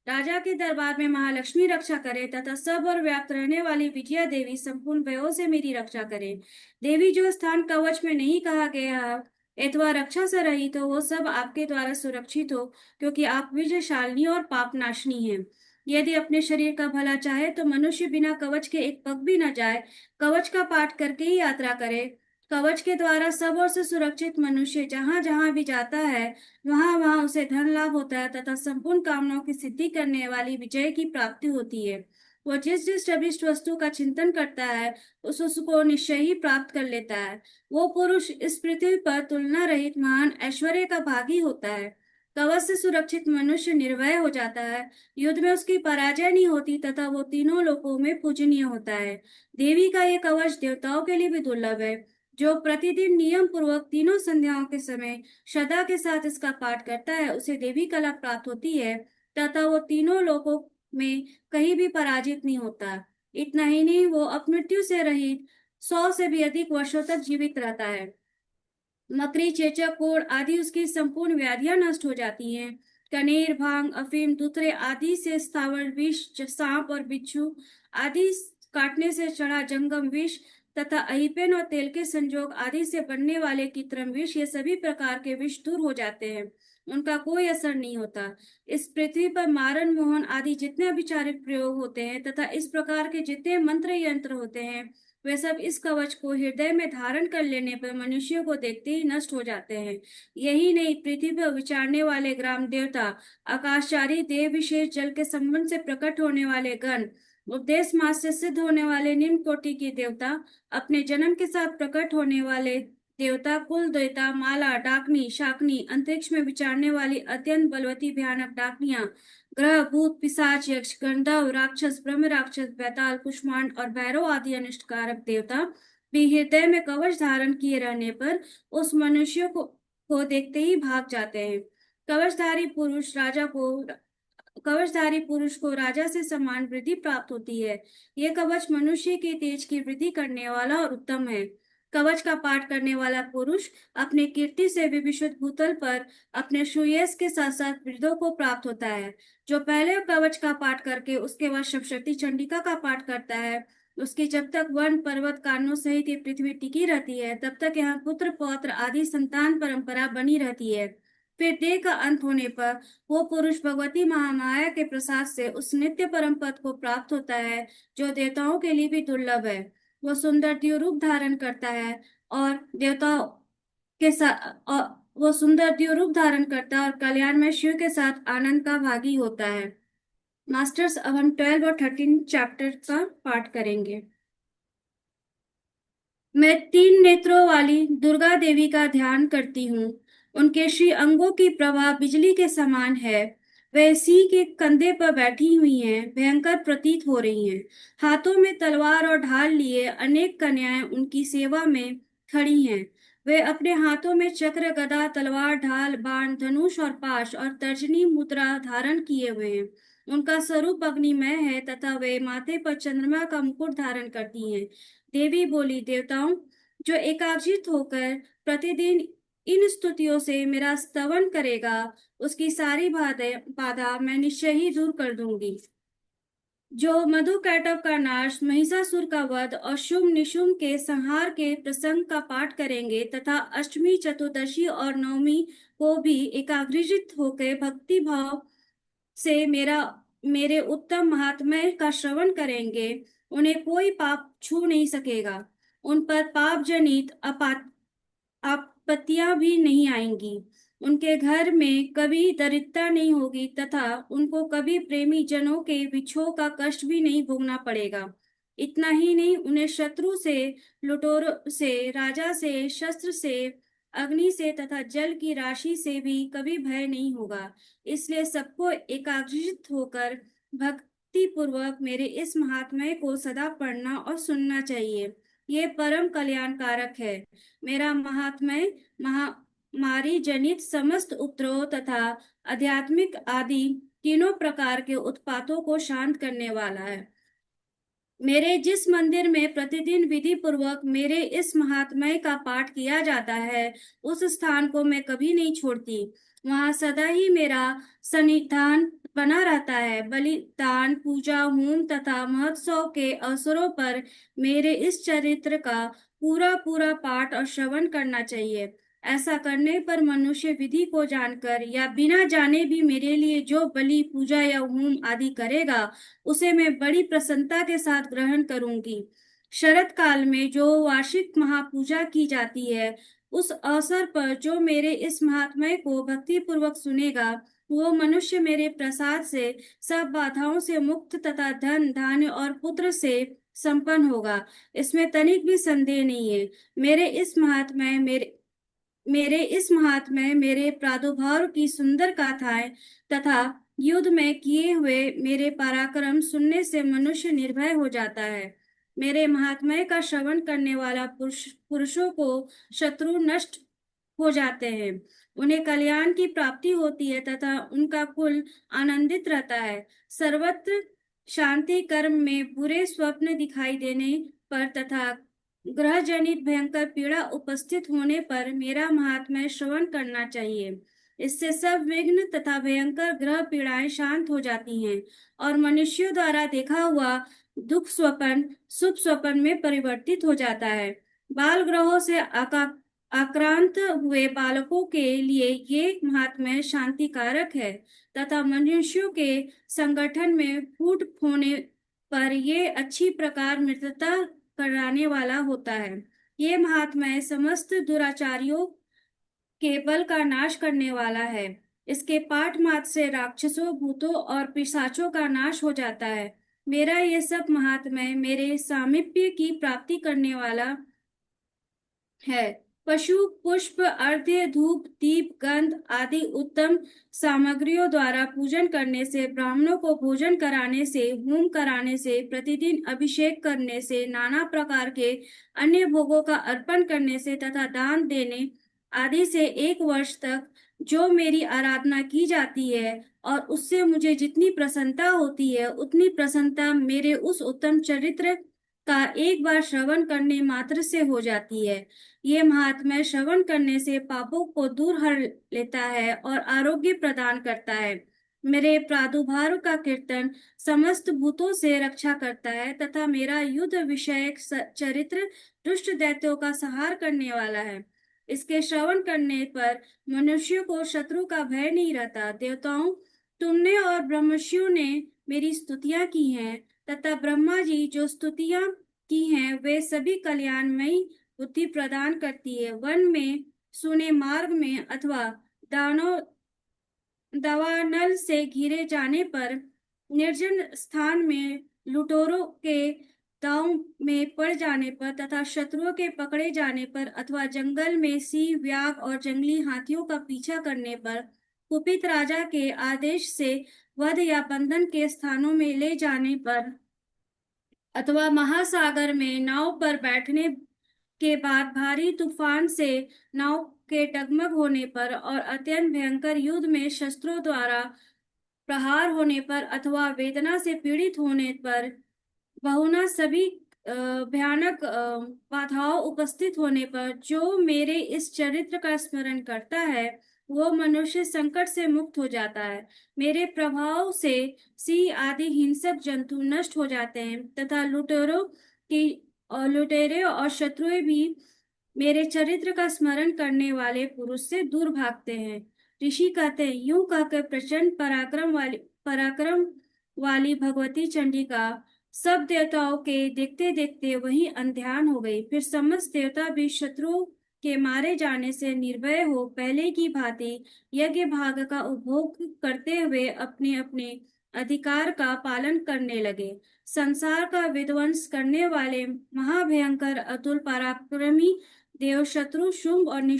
राजा के दरबार में महालक्ष्मी रक्षा करे तथा सब और व्याप्त रहने वाली विजया देवी संपूर्ण भयों से मेरी रक्षा करे। देवी जो स्थान कवच में नहीं कहा गया है अथवा रक्षा से रहित हो, वो सब आपके द्वारा सुरक्षित हो, क्योंकि आप विजयशालिनी और पापनाशनी हैं। यदि अपने शरीर का भला चाहे तो मनुष्य बिना कवच के एक पग भी न जाए। कवच का पाठ करके ही यात्रा करे। कवच के द्वारा सब ओर से सुरक्षित मनुष्य जहां जहां भी जाता है, वहां वहां उसे धन लाभ होता है तथा संपूर्ण कामनाओं की सिद्धि करने वाली विजय की प्राप्ति होती है। वो जिस जिस अभिष्ट वस्तु का चिंतन करता है, उस उसको निश्चय ही प्राप्त कर लेता है। वो पुरुष इस पृथ्वी पर तुलना रहित महान ऐश्वर्य का भागी होता है। कवच से सुरक्षित मनुष्य निर्भय हो जाता है। युद्ध में उसकी पराजय नहीं होती तथा वो तीनों लोकों में पूजनीय होता है। देवी का ये कवच देवताओं के लिए भी दुर्लभ है। जो प्रतिदिन नियम पूर्वक तीनों संध्याओं के समय श्रद्धा के साथ इसका पाठ करता है, उसे देवी कला प्राप्त होती है तथा वो तीनों लोकों में कहीं भी पराजित नहीं होता। इतना ही नहीं, वो अपमृत्यु से रहित 100 से भी अधिक वर्षों तक जीवित रहता है। मकड़ी चेचक कोढ़ आदि उसकी संपूर्ण व्याधियां नष्ट हो जाती हैं। कनेर भांग अफीम दूसरे आदि से स्थावर विष सांप और बिच्छू आदि काटने से चढ़ा जंगम विष तथा अहिपेन और तेल के संजोग आदि से बनने वाले कृत्रिम विष, ये सभी प्रकार के विष दूर हो जाते हैं। उनका कोई असर नहीं होता। इस पृथ्वी पर मारण मोहन आदि जितने अभिचारिक प्रयोग होते हैं तथा इस प्रकार के जितने मंत्र यंत्र होते हैं, वे सब इस कवच को हृदय में धारण कर लेने पर मनुष्यों को देखते ही नष्ट हो जाते हैं। यही नहीं, पृथ्वी पर विचारने वाले ग्राम देवता, आकाशचारी देव, विशेष जल के संबंध से प्रकट होने वाले गण, उपदेश मास से सिद्ध होने वाले निम्न कोटि के देवता, अपने जन्म के साथ प्रकट होने वाले देवता, कुल देवता, माला डाकनी शाकनी, अंतरिक्ष में विचारने वाली अत्यंत बलवती भयानक डाकनियां, ग्रह भूत पिशाच यक्ष गंधर्व राक्षस ब्रह्म राक्षस बैताल कुष्मांड और भैरव आदि अनिष्टकारक देवता भी हृदय में कवच धारण किए रहने पर उस मनुष्य को देखते ही भाग जाते हैं। कवचधारी पुरुष राजा को कवचधारी पुरुष को राजा से समान वृद्धि प्राप्त होती है। यह कवच मनुष्य के तेज की वृद्धि करने वाला और उत्तम है। कवच का पाठ करने वाला पुरुष अपने कीर्ति से विभूषित भूतल पर अपने सुयश के साथ साथ वृद्धों को प्राप्त होता है। जो पहले कवच का पाठ करके उसके बाद सप्तशती चंडिका का पाठ करता है, उसकी जब तक वन पर्वत कानों सहित ये पृथ्वी टिकी रहती है, तब तक यहाँ पुत्र पौत्र आदि संतान परंपरा बनी रहती है। फिर देह का अंत होने पर वो पुरुष भगवती महामाया के प्रसाद से उस नित्य परम पद को प्राप्त होता है, जो देवताओं के लिए भी दुर्लभ है। वो सुंदर द्यू रूप धारण करता है और देवताओं के साथ और वो सुंदर द्यू रूप धारण करता है और कल्याण में शिव के साथ आनंद का भागी होता है। मास्टर्स, अब हम 12 और 13 चैप्टर का पाठ करेंगे। मैं 3 नेत्रों वाली दुर्गा देवी का ध्यान करती हूँ। उनके श्री अंगों की प्रभा बिजली के समान है। वे सिंह के कंधे पर बैठी हुई हैं, भयंकर प्रतीत हो रही हैं। हाथों में तलवार और ढाल लिए अनेक कन्याएं उनकी सेवा में खड़ी हैं। वे अपने हाथों में चक्र, गदा, तलवार, ढाल, बाण, धनुष और पाश और तर्जनी मुद्रा धारण किए हुए हैं। उनका स्वरूप अग्निमय है तथा वे माथे पर चंद्रमा का मुकुट धारण करती हैं। देवी बोली, देवताओं, जो एकाग्रचित्त होकर प्रतिदिन इन स्तुतियों से मेरा स्तवन करेगा, उसकी सारी बाधा बाधा मैं निश्चय ही दूर कर दूंगी। जो मधु कैटव का नाश, महिषासुर का वध और शुंभ निशुंभ के संहार के प्रसंग का पाठ करेंगे तथा अष्टमी, चतुर्दशी और नवमी को भी एकाग्रचित्त होकर भक्ति भाव से मेरे उत्तम महात्म्य का श्रवण करेंगे, उन्हें कोई पाप छू नहीं सकेगा। उन पर पाप जनित आपत्तियां भी नहीं आएंगी। उनके घर में कभी दरिद्रता नहीं होगी तथा उनको कभी प्रेमी जनों के विछोह का कष्ट भी नहीं भोगना पड़ेगा। इतना ही नहीं, उन्हें शत्रु से, लुटेरों से, राजा से, शस्त्र से, अग्नि से तथा जल की राशि से भी कभी भय नहीं होगा। इसलिए सबको एकाग्रचित्त होकर भक्ति पूर्वक मेरे इस महात्म्य को सदा पढ़ना और सुनना चाहिए। ये परम कल्याणकारक है। मेरा महात्म्य महामारी जनित समस्त उपद्रव तथा आध्यात्मिक आदि तीनों प्रकार के उत्पातों को शांत करने वाला है। मेरे जिस मंदिर में प्रतिदिन विधि पूर्वक मेरे इस महात्म्य का पाठ किया जाता है, उस स्थान को मैं कभी नहीं छोड़ती। वहां सदा ही मेरा सन्निधान बना रहता है। बलिदान, पूजा, होम तथा महोत्सव के अवसरों पर मेरे इस चरित्र का पूरा पूरा पाठ और श्रवण करना चाहिए। ऐसा करने पर मनुष्य विधि को जानकर या बिना जाने भी मेरे लिए जो बलि, पूजा या होम आदि करेगा, उसे मैं बड़ी प्रसन्नता के साथ ग्रहण करूंगी। शरत काल में जो वार्षिक महापूजा की जाती है, उस अवसर पर जो मेरे इस महात्म्य को भक्ति पूर्वक सुनेगा, वो मनुष्य मेरे प्रसाद से सब बाधाओं से मुक्त तथा धन, धान्य और पुत्र से संपन्न होगा। इसमें तनिक भी संदेह नहीं है। मेरे प्रादुर्भाव की सुंदर गाथाएं तथा युद्ध में किए हुए मेरे पराक्रम सुनने से मनुष्य निर्भय हो जाता है। मेरे महात्म्य का श्रवण करने वाला पुरुषों को शत्रु नष्ट हो जाते हैं, उन्हें कल्याण की प्राप्ति होती है तथा उनका कुल आनंदित रहता है। सर्वत्र शांति, कर्म में बुरे स्वप्न दिखाई देने पर तथा ग्रह जनित भयंकर पीड़ा उपस्थित होने पर मेरा महात्म्य श्रवण करना चाहिए। इससे सब विघ्न तथा भयंकर ग्रह पीड़ाएं शांत हो जाती हैं और मनुष्यों द्वारा देखा हुआ दुख स्वप्न शुभ स्वप्न में परिवर्तित हो जाता है। बाल ग्रहों से आक्रांत हुए बालकों के लिए ये महात्म्य शांतिकारक है तथा मनुष्यों के संगठन में फूट होने पर ये अच्छी प्रकार मृतता कराने वाला होता है। ये महात्म्य समस्त दुराचारियों के बल का नाश करने वाला है। इसके पाठ मात्र से राक्षसों, भूतों और पिशाचों का नाश हो जाता है। मेरा ये सब महात्म्य मेरे सामीप्य की प्राप्ति करने वाला है। पशु, पुष्प, अर्घ्य, धूप, दीप, गंध आदि उत्तम सामग्रियों द्वारा पूजन करने से, ब्राह्मणों को भोजन कराने से, होम कराने से, प्रतिदिन अभिषेक करने से, नाना प्रकार के अन्य भोगों का अर्पण करने से तथा दान देने आदि से 1 वर्ष तक जो मेरी आराधना की जाती है और उससे मुझे जितनी प्रसन्नता होती है उतनी प्रसन्नता मेरे उस उत्तम चरित्र का एक बार श्रवण करने मात्र से हो जाती है। ये महात्म्य श्रवण करने से पापों को दूर हर लेता है और आरोग्य प्रदान करता है। मेरे प्रादुर्भाव का कीर्तन समस्त भूतों से रक्षा करता है तथा मेरा युद्ध विषयक चरित्र दुष्ट दैत्यों का संहार करने वाला है। इसके श्रवण करने पर मनुष्य को शत्रु का भय नहीं रहता। देवताओं, तुमने और ब्रह्मर्षियों ने मेरी स्तुतियां की हैं तथा ब्रह्मा जी जो स्तुतियां की हैं वे सभी कल्याणमयी बुद्धि प्रदान करती है। वन में, सुने मार्ग में अथवा दानव दावानल से घिरे जाने पर, निर्जन स्थान में लुटेरों के दांव में पड़ जाने पर तथा शत्रुओं के पकड़े जाने पर अथवा जंगल में सिंह, व्याघ और जंगली हाथियों का पीछा करने पर, कुपित राजा के आदेश से वध या बंधन के स्थानों में ले जाने पर अथवा महासागर में नाव पर बैठने के बाद भारी तूफान से नाव के डगमग होने पर और अत्यंत भयंकर युद्ध में शस्त्रों द्वारा प्रहार होने पर अथवा वेदना से पीड़ित होने पर, बहुना सभी भयानक बाधाओं उपस्थित होने पर जो मेरे इस चरित्र का स्मरण करता है वो मनुष्य संकट से मुक्त हो जाता है। मेरे प्रभाव से सिंह आदि हिंसक जंतु नष्ट हो जाते हैं तथा लुटेरे और शत्रुएं भी मेरे चरित्र का स्मरण करने वाले पुरुष से दूर भागते हैं। ऋषि कहते हैं, यूं कहकर प्रचंड पराक्रम वाली भगवती चंडिका सब देवताओं के देखते देखते वहीं अंध्यान हो गई। फिर समस्त देवता भी शत्रुओं के मारे जाने से निर्भय हो पहले की भांति यज्ञ भाग का उपभोग करते हुए अपने अपने अधिकार का पालन करने लगे। संसार का विध्वंस करने वाले महाभयंकर अतुल पराक्रमी देव शत्रु शुंभ और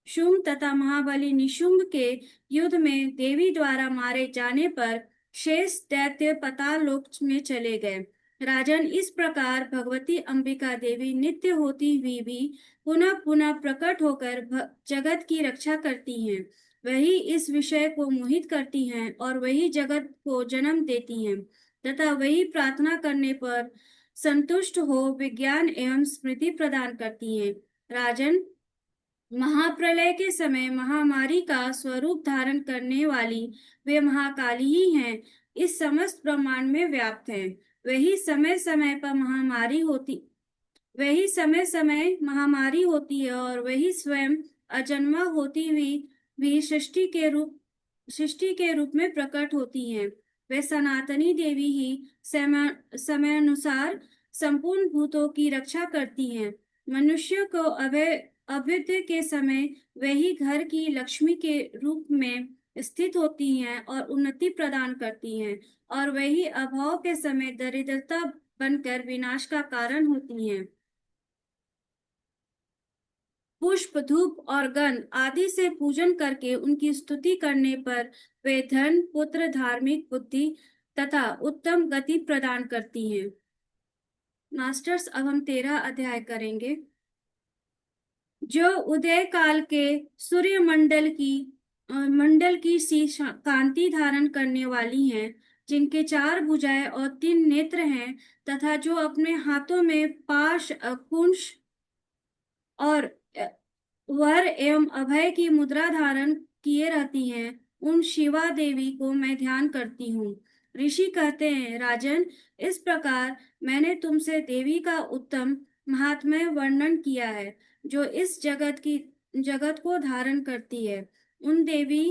शुंभ तथा महाबली निशुंभ के युद्ध में देवी द्वारा मारे जाने पर शेष दैत्य पाताल लोक में चले गए। राजन, इस प्रकार भगवती अंबिका देवी नित्य होती हुई भी पुनः पुनः प्रकट होकर जगत की रक्षा करती हैं। वही इस विषय को मोहित करती हैं और वही जगत को जन्म देती हैं तथा वही प्रार्थना करने पर संतुष्ट हो विज्ञान एवं स्मृति प्रदान करती हैं। राजन, महाप्रलय के समय महामारी का स्वरूप धारण करने वाली वे महाकाली ही हैं, इस समस्त ब्रह्मांड में व्याप्त हैं। वही समय समय होती है और वही स्वयं अजन्मा होती हुई भी सृष्टि के रूप में प्रकट होती हैं। वे सनातनी देवी ही समय अनुसार संपूर्ण भूतों की रक्षा करती हैं। मनुष्य को अभ्युदय के समय वही घर की लक्ष्मी के रूप में स्थित होती हैं और उन्नति प्रदान करती हैं और वही अभाव के समय दरिद्रता बनकर विनाश का कारण होती हैं। पुष्प, धूप और गंध आदि से पूजन करके उनकी स्तुति करने पर वे धन, पुत्र, धार्मिक बुद्धि तथा उत्तम गति प्रदान करती हैं। मास्टर्स, अब हम 13 अध्याय करेंगे। जो उदय काल के सूर्य मंडल की सी कांति धारण करने वाली हैं, जिनके 4 भुजाएं और 3 नेत्र हैं तथा जो अपने हाथों में पाश, कुंश और वर एवं अभय की मुद्रा धारण किए रहती हैं, उन शिवा देवी को मैं ध्यान करती हूँ। ऋषि कहते हैं, राजन, इस प्रकार मैंने तुमसे देवी का उत्तम महात्म्य वर्णन किया है जो इस जगत को धारण करती है। उन देवी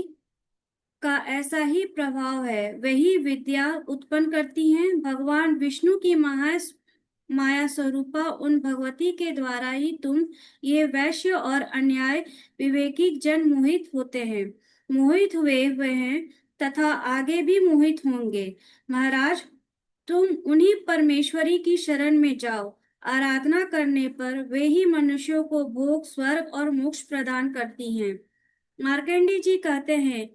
का ऐसा ही प्रभाव है, वही विद्या उत्पन्न करती हैं। भगवान विष्णु की माया स्वरूपा उन भगवती के द्वारा ही तुम ये वैश्य और अन्याय विवेकी जन मोहित होते हैं, मोहित हुए हैं तथा आगे भी मोहित होंगे। महाराज, तुम उन्हीं परमेश्वरी की शरण में जाओ। आराधना करने पर वे ही मनुष्यों को भोग, स्वर्ग और मोक्ष प्रदान करती हैं। मार्कंडी जी कहते हैं,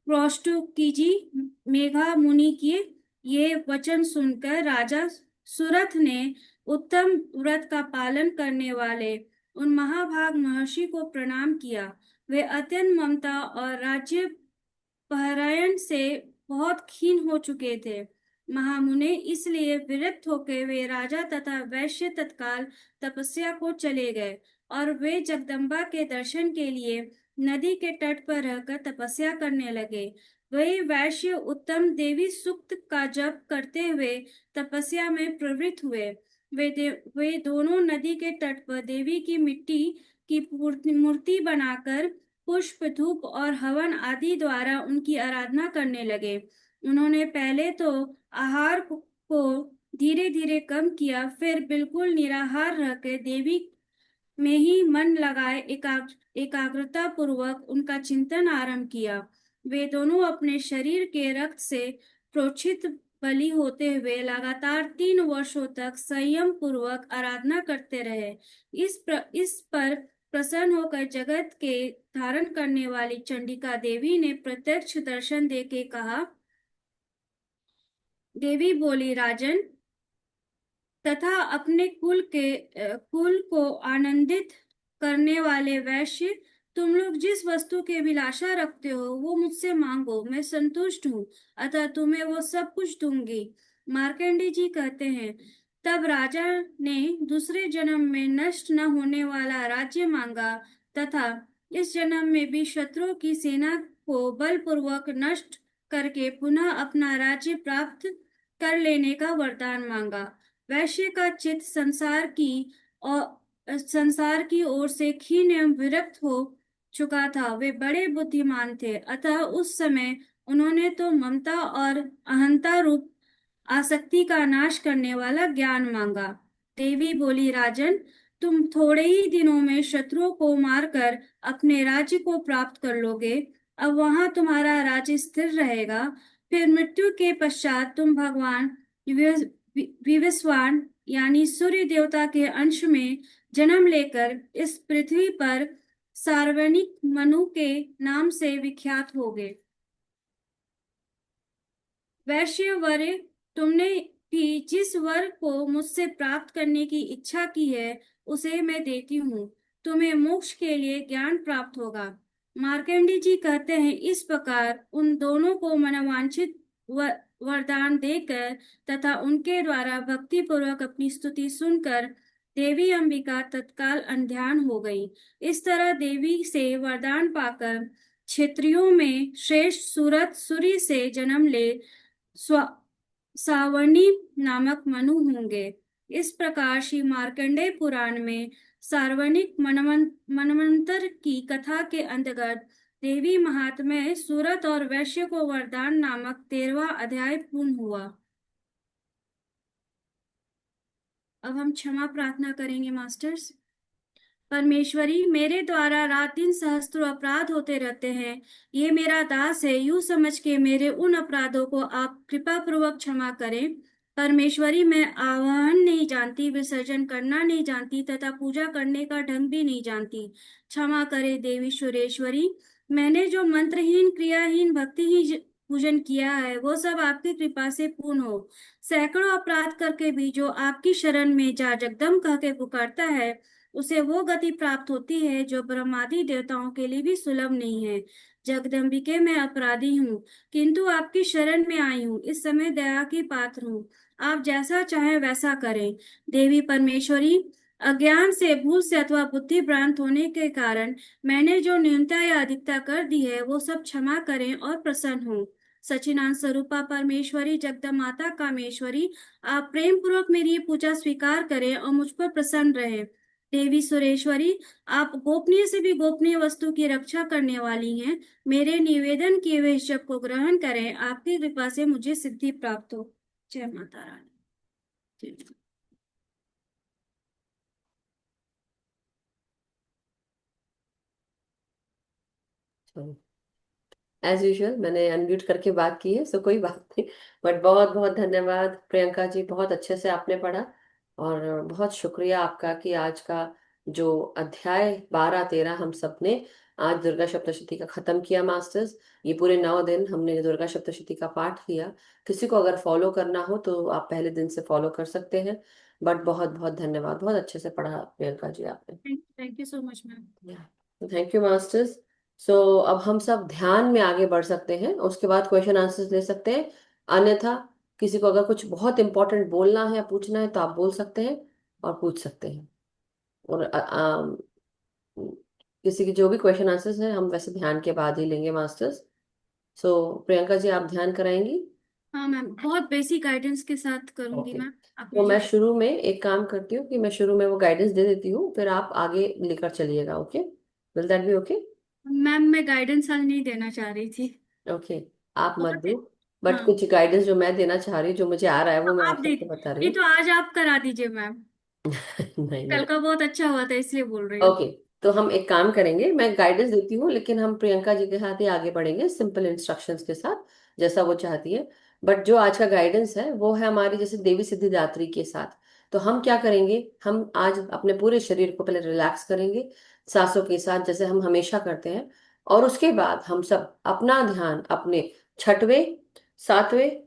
जी मेघा मुनि के ये वचन सुनकर राजा सुरथ ने उत्तम व्रत का पालन करने वाले उन महाभाग महर्षि को प्रणाम किया। वे अत्यंत ममता और राज्य परायण से बहुत क्षीण हो चुके थे। महामुने इसलिए विरक्त होकर वे राजा तथा वैश्य तत्काल तपस्या को चले गए और वे जगदम्बा के दर्शन के लिए नदी के तट पर रहकर तपस्या करने लगे। वही वैश्य उत्तम देवी सूक्त का जप करते हुए तपस्या में प्रवृत्त हुए। वे दोनों नदी के तट पर देवी की मिट्टी की मूर्ति बनाकर पुष्प धूप और हवन आदि द्वारा उनकी आराधना करने लगे। उन्होंने पहले तो आहार को धीरे धीरे कम किया, फिर बिल्कुल निराहार रहकर देवी में ही मन लगाए एकाग्रता पूर्वक उनका चिंतन आरंभ किया। वे दोनों अपने शरीर के रक्त से प्रोक्षित बलि होते हुए लगातार 3 वर्षों तक संयम पूर्वक आराधना करते रहे। इस पर प्रसन्न होकर जगत के धारण करने वाली चंडिका देवी ने प्रत्यक्ष दर्शन देके कहा। देवी बोली, राजन तथा अपने कुल को आनंदित करने वाले वैश्य, तुम लोग जिस वस्तु की अभिलाषा रखते हो वो मुझसे मांगो, मैं संतुष्ट हूँ, अतः तुम्हें वो सब कुछ दूंगी। मार्कंडी जी कहते हैं, तब राजा ने दूसरे जन्म में नष्ट न होने वाला राज्य मांगा तथा इस जन्म में भी शत्रुओं की सेना को बलपूर्वक नष्ट करके पुनः अपना राज्य प्राप्त कर लेने का वरदान मांगा। वैश्य का चित्त संसार की ओर से क्षीण एवं विरक्त हो चुका था। वे बड़े बुद्धिमान थे, अतः उस समय उन्होंने तो ममता और अहंता रूप आसक्ति का नाश करने वाला ज्ञान मांगा। देवी बोली, राजन तुम थोड़े ही दिनों में शत्रुओं को मारकर अपने राज्य को प्राप्त कर लोगे। अब वहां तुम्हारा राज्य स्थिर रहेगा। फिर मृत्यु के पश्चात तुम भगवान विवस्वान यानी सूर्य देवता के अंश में जन्म लेकर इस पृथ्वी पर सार्वनिक मनु के नाम से विख्यात होगे। वैश्य वर, तुमने भी जिस वर को मुझसे प्राप्त करने की इच्छा की है उसे मैं देती हूँ। तुम्हें मोक्ष के लिए ज्ञान प्राप्त होगा। मार्कंडी जी कहते हैं, इस प्रकार उन दोनों को मनोवांछित वरदान देकर तथा उनके द्वारा भक्ति पूर्वक अपनी स्तुति सुनकर देवी अंबिका तत्काल अंध्यान हो गई। इस तरह देवी से वरदान पाकर क्षत्रियों में श्रेष्ठ सूरत सूर्य से जन्म ले सावर्णी नामक मनु होंगे। इस प्रकार श्री मार्कंडेय पुराण में सार्वनिक मनवंतर की कथा के अंतर्गत देवी महात्म्य सूरत और वैश्य को वरदान नामक 13वां अध्याय पूर्ण हुआ। अब हम क्षमा प्रार्थना करेंगे मास्टर्स। परमेश्वरी, मेरे द्वारा रात दिन सहस्त्रों अपराध होते रहते हैं। ये मेरा दास है, यूं समझ के मेरे उन अपराधों को आप कृपा पूर्वक क्षमा करें। परमेश्वरी, मैं आवाहन नहीं जानती, विसर्जन करना नहीं जानती तथा पूजा करने का ढंग भी नहीं जानती। क्षमा करे देवी सुरेश्वरी। मैंने जो मंत्रहीन क्रियाहीन भक्तिहीन पूजन किया है वो सब आपकी कृपा से पूर्ण हो। सैकड़ों अपराध करके भी जो आपकी शरण में जा जगदम कह के पुकारता है उसे वो गति प्राप्त होती है जो ब्रह्मादि देवताओं के लिए भी सुलभ नहीं है। जगदम्बिके, मैं अपराधी हूँ, किंतु आपकी शरण में आई हूँ। इस समय दया की पात्र हूँ, आप जैसा चाहें वैसा करें। देवी परमेश्वरी, अज्ञान से, भूल से अथवा बुद्धि भ्रांत होने के कारण मैंने जो न्यूनता या अधिकता कर दी है वो सब क्षमा करें और प्रसन्न हो। सचिनानंद स्वरूपा परमेश्वरी, जगदमाता कामेश्वरी, आप प्रेम पूर्वक मेरी ये पूजा स्वीकार करें और मुझ पर प्रसन्न रहें। देवी सुरेश्वरी, आप गोपनीय से भी गोपनीय वस्तु की रक्षा करने वाली हैं। मेरे निवेदन किए हुए जप को ग्रहण करें, आपकी कृपा से मुझे सिद्धि प्राप्त हो। जय माता रानी। जय। एज यूजुअल मैंने अनम्यूट करके बात की है, सो कोई बात नहीं। बट बहुत बहुत धन्यवाद प्रियंका जी, बहुत अच्छे से आपने पढ़ा। और बहुत शुक्रिया आपका कि आज का जो अध्याय 12-13 हम सब ने आज दुर्गा सप्तशती का खत्म किया मास्टर्स। ये पूरे 9 दिन हमने दुर्गा सप्तशती का पाठ किया। किसी को अगर फॉलो करना हो तो आप पहले दिन से फॉलो कर सकते हैं। बट बहुत बहुत धन्यवाद, बहुत अच्छे से पढ़ा प्रियंका जी आपने। Thank you so much ma'am. Thank you masters. So अब हम सब ध्यान में आगे बढ़ सकते हैं, उसके बाद क्वेश्चन आंसर्स ले सकते हैं। अन्यथा किसी को अगर कुछ बहुत इंपॉर्टेंट बोलना है या पूछना है तो आप बोल सकते हैं और पूछ सकते हैं। और किसी की जो भी क्वेश्चन आंसर्स हैं हम वैसे ध्यान के बाद ही लेंगे मास्टर्स। सो प्रियंका जी, आप ध्यान कराएंगी? हाँ मैम, बहुत बेसिक गाइडेंस के साथ करूंगी ओके। मैम। आप तो मुझे मैं शुरू में एक काम करती हूँ कि मैं शुरू में वो गाइडेंस दे देती हूँ, फिर आप आगे लेकर चलिएगा। Okay, will that be okay? Ma'am, मैं गाइडेंस आज नहीं देना चाह रही थी। ओके, आप मत बहुत। दो। बट हाँ, कुछ गाइडेंस जो मैं देना चाह रही हूँ, जो मुझे आ रहा है, तो वो मैं आप आप दे, सबको बता रही नहीं हूँ। तो आज आप करा दीजिए मैम। नहीं कल नहीं। का बहुत अच्छा हुआ था इसलिए बोल रही हूँ। ओके, तो हम एक काम करेंगे, मैं गाइडेंस देती हूँ लेकिन हम प्रियंका जी के साथ ही आगे बढ़ेंगे सिंपल इंस्ट्रक्शंस के साथ, जैसा वो चाहती है। बट जो आज का गाइडेंस है वो है हमारी जैसे देवी सिद्धिदात्री के साथ। तो हम क्या करेंगे, हम आज अपने पूरे शरीर को पहले रिलैक्स करेंगे सांसों के साथ, जैसे हम हमेशा करते हैं। और उसके बाद हम सब अपना ध्यान अपने छठवें, सातवें,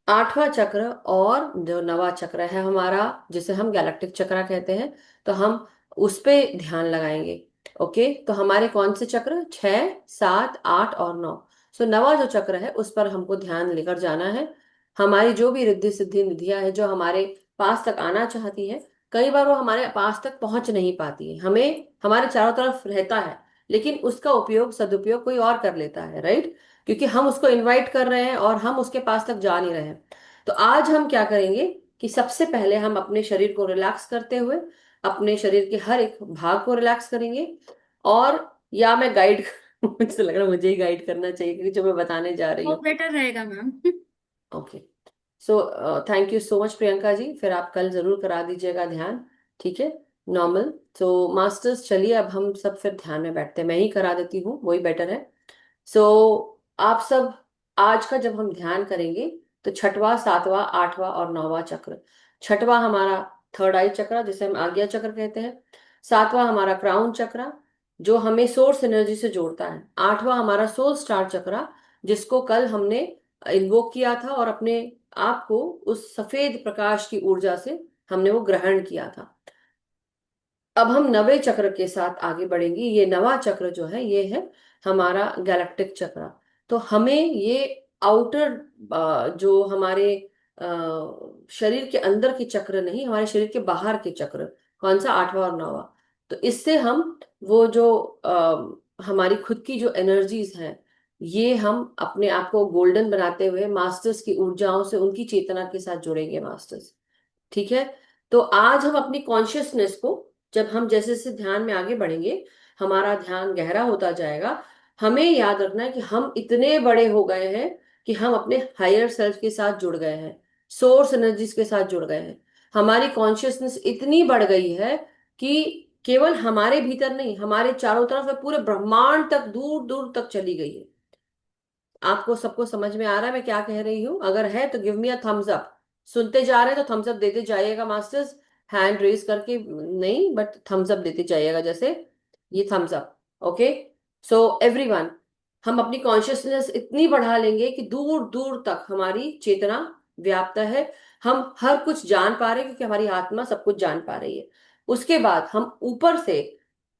आठवां चक्र और जो नवा चक्र है हमारा, जिसे हम गैलेक्टिक चक्र कहते हैं, तो हम उस पे ध्यान लगाएंगे। ओके, तो हमारे कौन से चक्र, 6, 7, 8 और 9। सो नवा जो चक्र है उस पर हमको ध्यान लेकर जाना है। हमारी जो भी रिद्धि सिद्धि निधियां है जो हमारे पास तक आना चाहती है, कई बार वो हमारे पास तक पहुंच नहीं पाती है, हमें हमारे चारों तरफ रहता है, लेकिन उसका उपयोग सदुपयोग कोई और कर लेता है, राइट? क्योंकि हम उसको इनवाइट कर रहे हैं और हम उसके पास तक जा नहीं रहे हैं। तो आज हम क्या करेंगे कि सबसे पहले हम अपने शरीर को रिलैक्स करते हुए अपने शरीर के हर एक भाग को रिलैक्स करेंगे। और या मैं गाइड मुझे लग रहा है मुझे ही गाइड करना चाहिए क्योंकि जो मैं बताने जा रही वो हूँ। बेटर रहेगा ma'am. Okay. So thank you so much Priyanka ji, फिर आप कल जरूर करा दीजिएगा ध्यान। ठीक है, नॉर्मल। तो मास्टर्स चलिए अब हम सब फिर ध्यान में बैठते हैं, मैं ही करा देती हूँ, वही बेटर है। सो आप सब आज का जब हम ध्यान करेंगे तो छठवां, सातवां, आठवां और नौवां चक्र। छठवां हमारा थर्ड आई चक्र जिसे हम आज्ञा चक्र कहते हैं। सातवां हमारा क्राउन चक्र जो हमें सोर्स एनर्जी से जोड़ता है। आठवां हमारा सोल स्टार चक्र जिसको कल हमने इन्वोक किया था और अपने आप को उस सफेद प्रकाश की ऊर्जा से हमने वो ग्रहण किया था। अब हम नवे चक्र के साथ आगे बढ़ेंगे। ये नवा चक्र जो है ये है हमारा गैलेक्टिक चक्र। तो हमें ये आउटर जो हमारे शरीर के अंदर के चक्र नहीं, हमारे शरीर के बाहर के चक्र, कौन सा, आठवां और नौवां। तो इससे हम वो जो हमारी खुद की जो एनर्जीज हैं, ये हम अपने आप को गोल्डन बनाते हुए मास्टर्स की ऊर्जाओं से उनकी चेतना के साथ जुड़ेंगे मास्टर्स। ठीक है। तो आज हम अपनी कॉन्शियसनेस को, जब हम जैसे जैसे ध्यान में आगे बढ़ेंगे हमारा ध्यान गहरा होता जाएगा। हमें याद रखना है कि हम इतने बड़े हो गए हैं कि हम अपने हायर सेल्फ के साथ जुड़ गए हैं, सोर्स एनर्जीज के साथ जुड़ गए हैं। हमारी कॉन्शियसनेस इतनी बढ़ गई है कि केवल हमारे भीतर नहीं, हमारे चारों तरफ है, पूरे ब्रह्मांड तक, दूर दूर तक चली गई है। आपको सबको समझ में आ रहा है मैं क्या कह रही हूँ? अगर है तो give me a thumbs up. सुनते जा रहे हैं तो थम्स अप देते जाइएगा मास्टर्स, हैंड रेज करके नहीं, बट थम्स अप देते जाइएगा, जैसे ये thumbs up. Okay. So everyone, हम अपनी कॉन्शियसनेस इतनी बढ़ा लेंगे कि दूर दूर तक हमारी चेतना व्याप्त है। हम हर कुछ जान पा रहे हैं क्योंकि हमारी आत्मा सब कुछ जान पा रही है। उसके बाद हम ऊपर से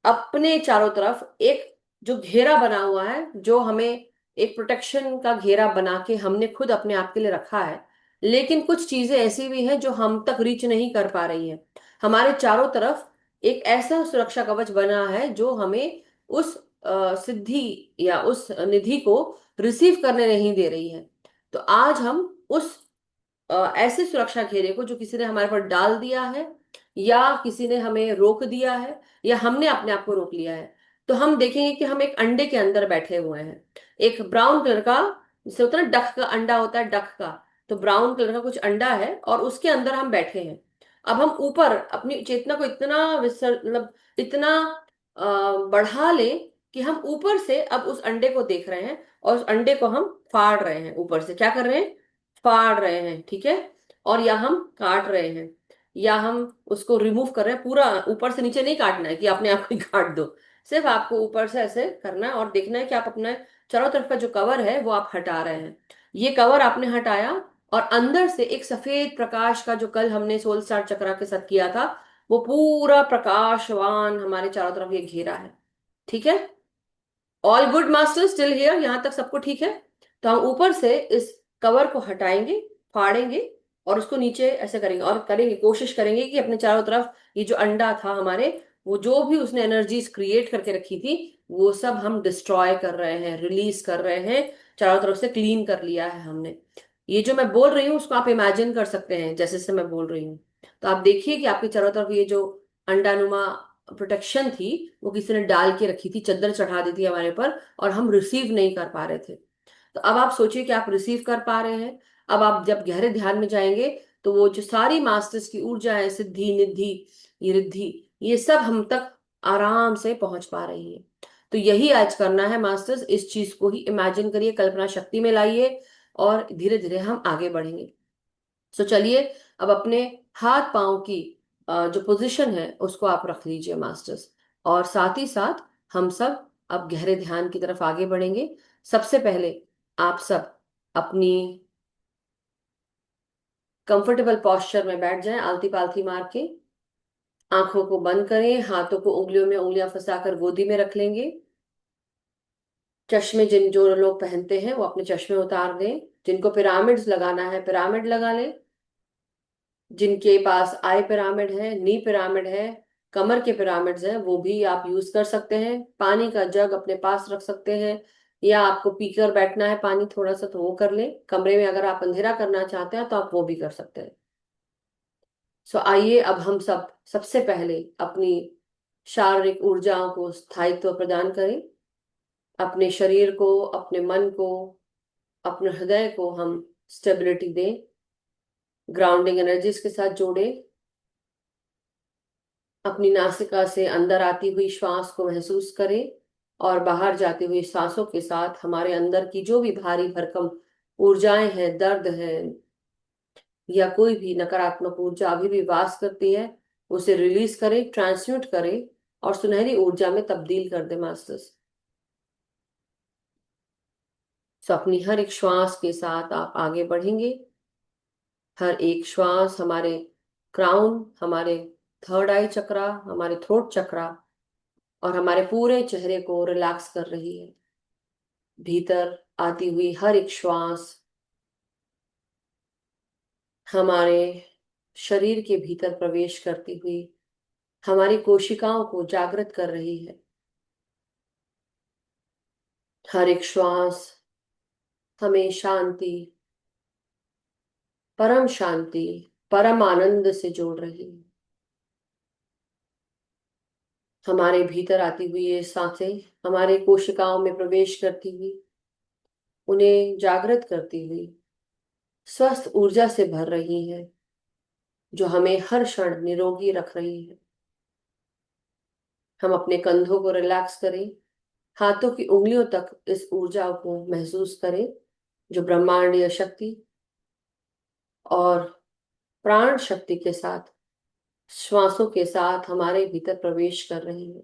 अपने चारों तरफ एक जो घेरा बना हुआ है, जो हमें एक प्रोटेक्शन का घेरा बना के हमने खुद अपने आप के लिए रखा है, लेकिन कुछ चीजें ऐसी भी हैं जो हम तक रीच नहीं कर पा रही हैं। हमारे चारों तरफ एक ऐसा सुरक्षा कवच बना है जो हमें उस सिद्धि या उस निधि को रिसीव करने नहीं दे रही है। तो आज हम उस ऐसे सुरक्षा घेरे को जो किसी ने हमारे पर डाल दिया है, या किसी ने हमें रोक दिया है, या हमने अपने आप को रोक लिया है, तो हम देखेंगे कि हम एक अंडे के अंदर बैठे हुए हैं। एक ब्राउन कलर का, जैसे होता है ना डक का अंडा होता है, डक का, तो ब्राउन कलर का कुछ अंडा है और उसके अंदर हम बैठे हैं। अब हम ऊपर अपनी चेतना को इतना मतलब इतना बढ़ा ले कि हम ऊपर से अब उस अंडे को देख रहे हैं और उस अंडे को हम फाड़ रहे हैं, ऊपर से क्या कर रहे हैं, फाड़ रहे हैं। ठीक है। और या हम काट रहे हैं, या हम उसको रिमूव कर रहे हैं, पूरा ऊपर से नीचे नहीं काटना है कि अपने आप को ही काट दो। सिर्फ आपको ऊपर से ऐसे करना है और देखना है कि आप अपने चारों तरफ का जो कवर है वो आप हटा रहे हैं। ये कवर आपने हटाया और अंदर से एक सफेद प्रकाश का जो कल हमने सोल स्टार चक्रा के साथ किया था, वो पूरा प्रकाशवान हमारे चारों तरफ ये घेरा है। ठीक है, all good master, still here, यहां तक सबको ठीक है? तो हम ऊपर से इस कवर को हटाएंगे, फाड़ेंगे, और उसको नीचे ऐसे करेंगे, और करेंगे, कोशिश करेंगे कि अपने चारों तरफ ये जो अंडा था हमारे, वो जो भी उसने एनर्जीज क्रिएट करके रखी थी, वो सब हम डिस्ट्रॉय कर रहे हैं, रिलीज कर रहे हैं। चारों तरफ से क्लीन कर लिया है हमने। ये जो मैं बोल रही हूँ उसको आप इमेजिन कर सकते हैं जैसे से मैं बोल रही हूँ। तो आप देखिए कि आपके चारों तरफ ये जो अंडानुमा प्रोटेक्शन थी, वो किसी ने डाल के रखी थी, चद्दर चढ़ा दी थी हमारे पर, और हम रिसीव नहीं कर पा रहे थे। तो अब आप सोचिए कि आप रिसीव कर पा रहे हैं। अब आप जब गहरे ध्यान में जाएंगे, तो वो जो सारी मास्टर्स की ऊर्जा है, सिद्धि, निधि, ये रिद्धि, ये सब हम तक आराम से पहुंच पा रही है। तो यही आज करना है मास्टर्स, इस चीज को ही इमेजिन करिए, कल्पना शक्ति में लाइए, और धीरे धीरे हम आगे बढ़ेंगे। सो चलिए, अब अपने हाथ पांव की जो पोजीशन है उसको आप रख लीजिए मास्टर्स, और साथ ही साथ हम सब अब गहरे ध्यान की तरफ आगे बढ़ेंगे। सबसे पहले आप सब अपनी कंफर्टेबल पॉस्चर में बैठ जाएं, आलती पालथी मार के। आंखों को बंद करें, हाथों को उंगलियों में उंगलियां फंसाकर गोदी में रख लेंगे। चश्मे जिन जो लोग पहनते हैं वो अपने चश्मे उतार दें। जिनको पिरामिड्स लगाना है पिरामिड लगा लें। जिनके पास आई पिरामिड है, नी पिरामिड है, कमर के पिरामिड्स हैं, वो भी आप यूज कर सकते हैं। पानी का जग अपने पास रख सकते हैं, या आपको पीकर बैठना है पानी थोड़ा सा तो वो कर ले। कमरे में अगर आप अंधेरा करना चाहते हैं तो आप वो भी कर सकते हैं। सो आइए, अब हम सब सबसे पहले अपनी शारीरिक ऊर्जाओं को स्थायित्व प्रदान करें। अपने शरीर को, अपने मन को, अपने हृदय को हम स्टेबिलिटी दें, ग्राउंडिंग एनर्जीज के साथ जोड़े। अपनी नासिका से अंदर आती हुई श्वास को महसूस करें, और बाहर जाती हुई सांसों के साथ हमारे अंदर की जो भी भारी भरकम ऊर्जाएं हैं, दर्द है, या कोई भी नकारात्मक ऊर्जा अभी भी वास करती है, उसे रिलीज करें, ट्रांसम्यूट करें, और सुनहरी ऊर्जा में तब्दील कर दे मास्टर्स। सो अपनी हर एक श्वास के साथ आप आगे बढ़ेंगे। हर एक श्वास हमारे क्राउन, हमारे थर्ड आई चक्रा, हमारे थ्रोट चक्रा, और हमारे पूरे चेहरे को रिलैक्स कर रही है। भीतर आती हुई हर एक श्वास हमारे शरीर के भीतर प्रवेश करती हुई हमारी कोशिकाओं को जागृत कर रही है। हर एक श्वास हमें शांति, परम शांति, परम आनंद से जोड़ रही है। हमारे भीतर आती हुई ये सांसें हमारे कोशिकाओं में प्रवेश करती हुई, उन्हें जागृत करती हुई स्वस्थ ऊर्जा से भर रही है, जो हमें हर क्षण निरोगी रख रही है। हम अपने कंधों को रिलैक्स करें, हाथों की उंगलियों तक इस ऊर्जा को महसूस करें, जो ब्रह्मांडीय शक्ति और प्राण शक्ति के साथ, श्वासों के साथ हमारे भीतर प्रवेश कर रही है।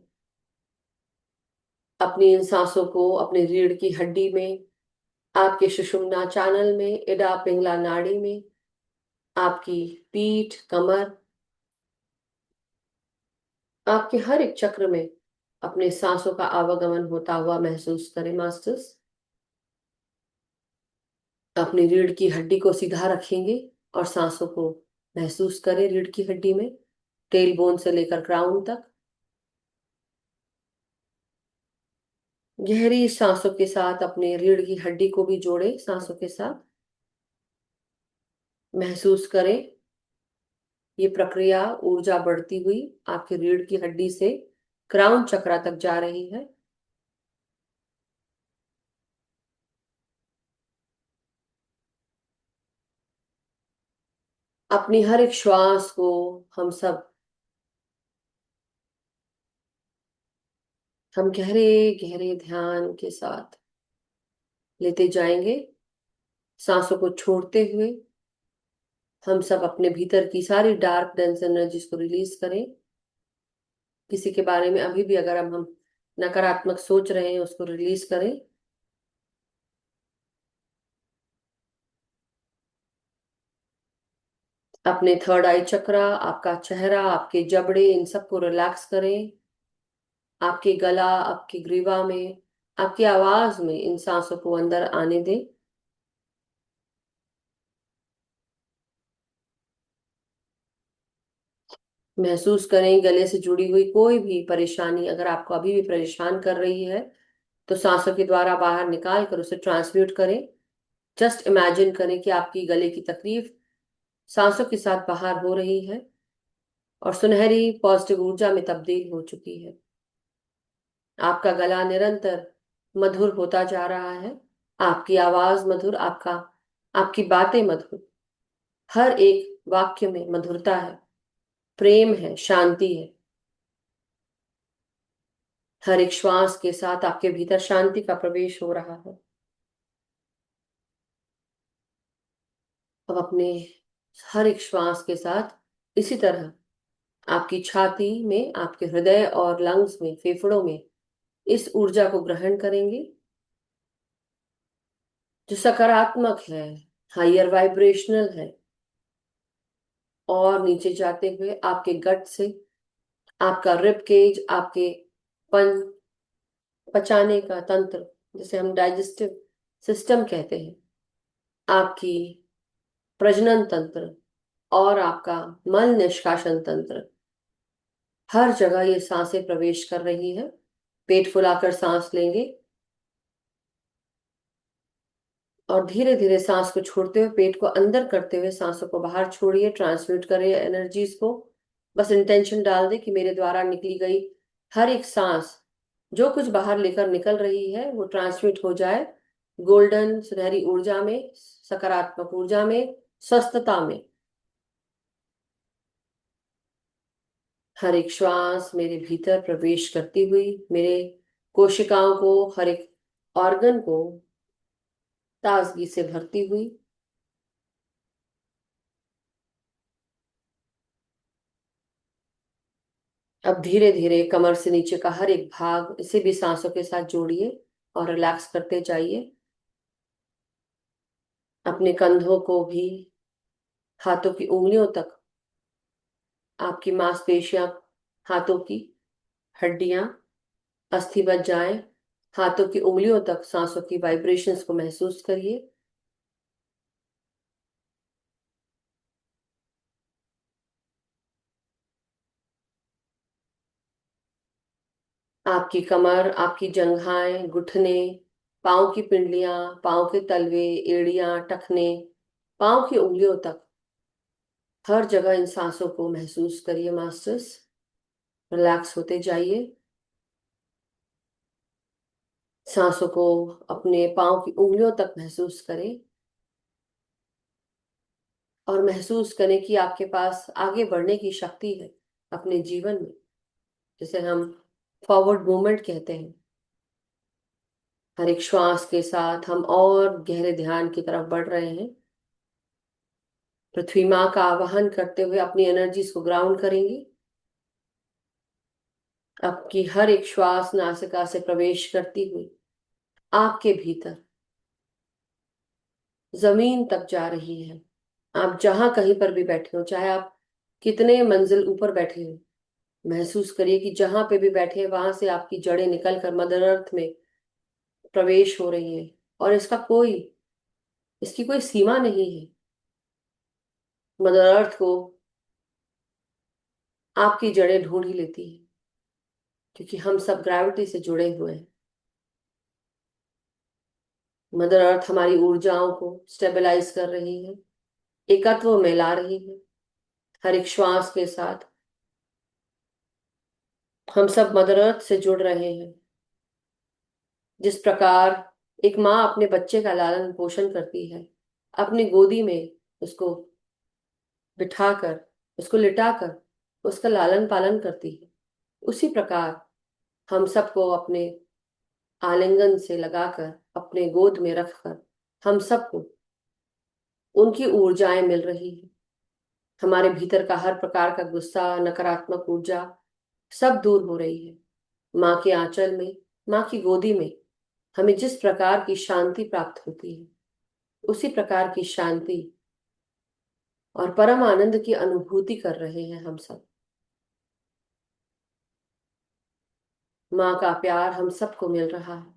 अपनी इन सांसों को अपनी रीढ़ की हड्डी में, आपके सुषुम्ना चैनल में, इडा पिंगला नाड़ी में, आपकी पीठ, कमर, आपके हर एक चक्र में अपने सांसों का आवागमन होता हुआ महसूस करें मास्टर्स। अपनी रीढ़ की हड्डी को सीधा रखेंगे, और सांसों को महसूस करें रीढ़ की हड्डी में, टेल बोन से लेकर क्राउन तक। गहरी सांसों के साथ अपने रीढ़ की हड्डी को भी जोड़े सांसों के साथ। महसूस करें ये प्रक्रिया, ऊर्जा बढ़ती हुई आपकी रीढ़ की हड्डी से क्राउन चक्रा तक जा रही है। अपनी हर एक श्वास को हम गहरे गहरे ध्यान के साथ लेते जाएंगे। सांसों को छोड़ते हुए हम सब अपने भीतर की सारी डार्क डेंस एनर्जीज को रिलीज करें। किसी के बारे में अभी भी अगर हम नकारात्मक सोच रहे हैं, उसको रिलीज करें। अपने थर्ड आई चक्रा, आपका चेहरा, आपके जबड़े, इन सबको रिलैक्स करें। आपके गला, आपकी ग्रीवा में, आपकी आवाज में इन सांसों को अंदर आने दें। महसूस करें गले से जुड़ी हुई कोई भी परेशानी अगर आपको अभी भी परेशान कर रही है तो सांसों के द्वारा बाहर निकाल कर उसे ट्रांसम्यूट करें। जस्ट इमेजिन करें कि आपकी गले की तकलीफ सांसों के साथ बाहर हो रही है और सुनहरी पॉजिटिव ऊर्जा में तब्दील हो चुकी है। आपका गला निरंतर मधुर होता जा रहा है, आपकी आवाज मधुर, आपकी बातें मधुर। हर एक वाक्य में मधुरता है, प्रेम है, शांति है। हर एक श्वास के साथ आपके भीतर शांति का प्रवेश हो रहा है। अब अपने हर एक श्वास के साथ इसी तरह आपकी छाती में, आपके हृदय और लंग्स में, फेफड़ों में इस ऊर्जा को ग्रहण करेंगे जो सकारात्मक है, हायर वाइब्रेशनल है, और नीचे जाते हुए आपके गट से, आपका रिब केज, आपके पन पचाने का तंत्र जिसे हम डाइजेस्टिव सिस्टम कहते हैं, आपकी प्रजनन तंत्र और आपका मल निष्कासन तंत्र, हर जगह ये सांसें प्रवेश कर रही है। पेट फुलाकर सांस लेंगे और धीरे धीरे सांस को छोड़ते हुए पेट को अंदर करते हुए सांसों को बाहर छोड़िए, ट्रांसम्यूट करिए एनर्जीज को। बस इंटेंशन डाल दे कि मेरे द्वारा निकली गई हर एक सांस जो कुछ बाहर लेकर निकल रही है वो ट्रांसम्यूट हो जाए गोल्डन सुनहरी ऊर्जा में, सकारात्मक ऊर्जा में, स्वस्थता में। हर एक श्वास मेरे भीतर प्रवेश करती हुई मेरे कोशिकाओं को, हर एक ऑर्गन को ताजगी से भरती हुई। अब धीरे धीरे कमर से नीचे का हर एक भाग इसे भी सांसों के साथ जोड़िए और रिलैक्स करते जाइए। अपने कंधों को भी, हाथों की उंगलियों तक, आपकी मांसपेशियां, हाथों की हड्डियां, अस्थि बच जाए, हाथों की उंगलियों तक सांसों की वाइब्रेशंस को महसूस करिए। आपकी कमर, आपकी जंघाएं, घुटने, पाँव की पिंडलियां, पाँव के तलवे, एड़ियां, टखने, पाँव की उंगलियों तक हर जगह इन सांसों को महसूस करिए मास्टर्स। रिलैक्स होते जाइए। सांसों को अपने पाँव की उंगलियों तक महसूस करें और महसूस करें कि आपके पास आगे बढ़ने की शक्ति है अपने जीवन में, जिसे हम फॉरवर्ड मूवमेंट कहते हैं। हर एक श्वास के साथ हम और गहरे ध्यान की तरफ बढ़ रहे हैं। पृथ्वी माँ का आवाहन करते हुए अपनी एनर्जीज को ग्राउंड करेंगे। आपकी हर एक श्वास नासिका से प्रवेश करती हुई आपके भीतर जमीन तक जा रही है। आप जहां कहीं पर भी बैठे हो, चाहे आप कितने मंजिल ऊपर बैठे हो, महसूस करिए कि जहां पे भी बैठे हैं वहां से आपकी जड़ें निकल कर मदर अर्थ में प्रवेश हो रही है और इसकी कोई सीमा नहीं है। मदर अर्थ को आपकी जड़ें ढूंढ ही लेती है क्योंकि हम सब ग्रेविटी से जुड़े हुए हैं। मदर अर्थ हमारी ऊर्जाओं को स्टेबलाइज कर रही है, एकत्व में ला रही है। हर एक श्वास के साथ हम सब मदर अर्थ से जुड़ रहे हैं। जिस प्रकार एक माँ अपने बच्चे का लालन पोषण करती है, अपनी गोदी में उसको बिठाकर, उसको लिटाकर उसका लालन पालन करती है, उसी प्रकार हम सबको अपने आलिंगन से लगाकर, अपने गोद में रखकर हम सबको उनकी ऊर्जाएं मिल रही है। हमारे भीतर का हर प्रकार का गुस्सा, नकारात्मक ऊर्जा सब दूर हो रही है। माँ के आंचल में, माँ की गोदी में हमें जिस प्रकार की शांति प्राप्त होती है, उसी प्रकार की शांति और परम आनंद की अनुभूति कर रहे हैं हम सब। माँ का प्यार हम सबको मिल रहा है,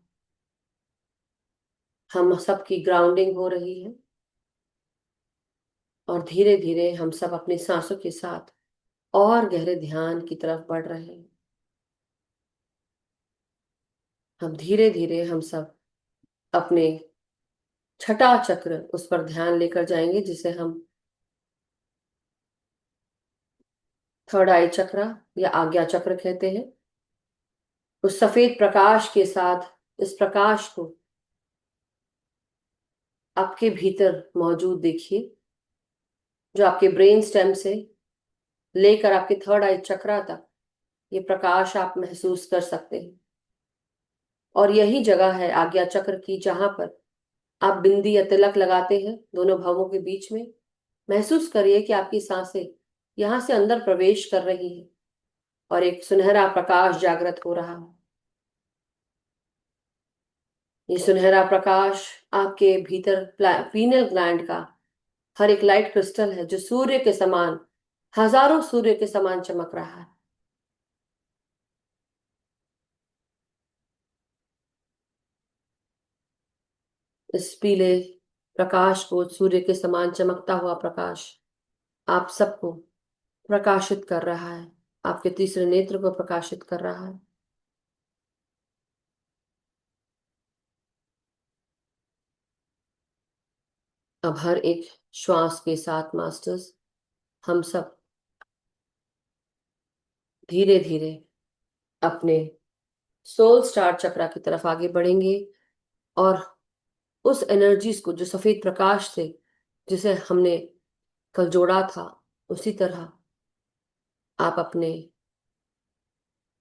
हम सबकी ग्राउंडिंग हो रही है, और धीरे धीरे हम सब अपनी सांसों के साथ और गहरे ध्यान की तरफ बढ़ रहे हैं। हम धीरे धीरे हम सब अपने छठा चक्र उस पर ध्यान लेकर जाएंगे, जिसे हम थर्ड आई चक्र या आज्ञा चक्र कहते हैं। उस सफेद प्रकाश के साथ इस प्रकाश को आपके भीतर मौजूद देखिए, जो आपके ब्रेन स्टेम से लेकर आपके थर्ड आई चक्रा तक ये प्रकाश आप महसूस कर सकते हैं। और यही जगह है आज्ञा चक्र की, जहां पर आप बिंदी या तिलक लगाते हैं दोनों भावों के बीच में। महसूस करिए कि आपकी सांसें यहां से अंदर प्रवेश कर रही हैं और एक सुनहरा प्रकाश जागृत हो रहा है। ये सुनहरा प्रकाश आपके भीतर पीनल ग्लैंड का हर एक लाइट क्रिस्टल है, जो सूर्य के समान, हजारों सूर्य के समान चमक रहा है। इस पीले प्रकाश को, सूर्य के समान चमकता हुआ प्रकाश, आप सबको प्रकाशित कर रहा है, आपके तीसरे नेत्र को प्रकाशित कर रहा है। अब हर एक श्वास के साथ मास्टर्स, हम सब धीरे धीरे अपने सोल स्टार चक्रा की तरफ आगे बढ़ेंगे, और उस एनर्जीज को, जो सफेद प्रकाश से जिसे हमने कल जोड़ा था, उसी तरह आप अपने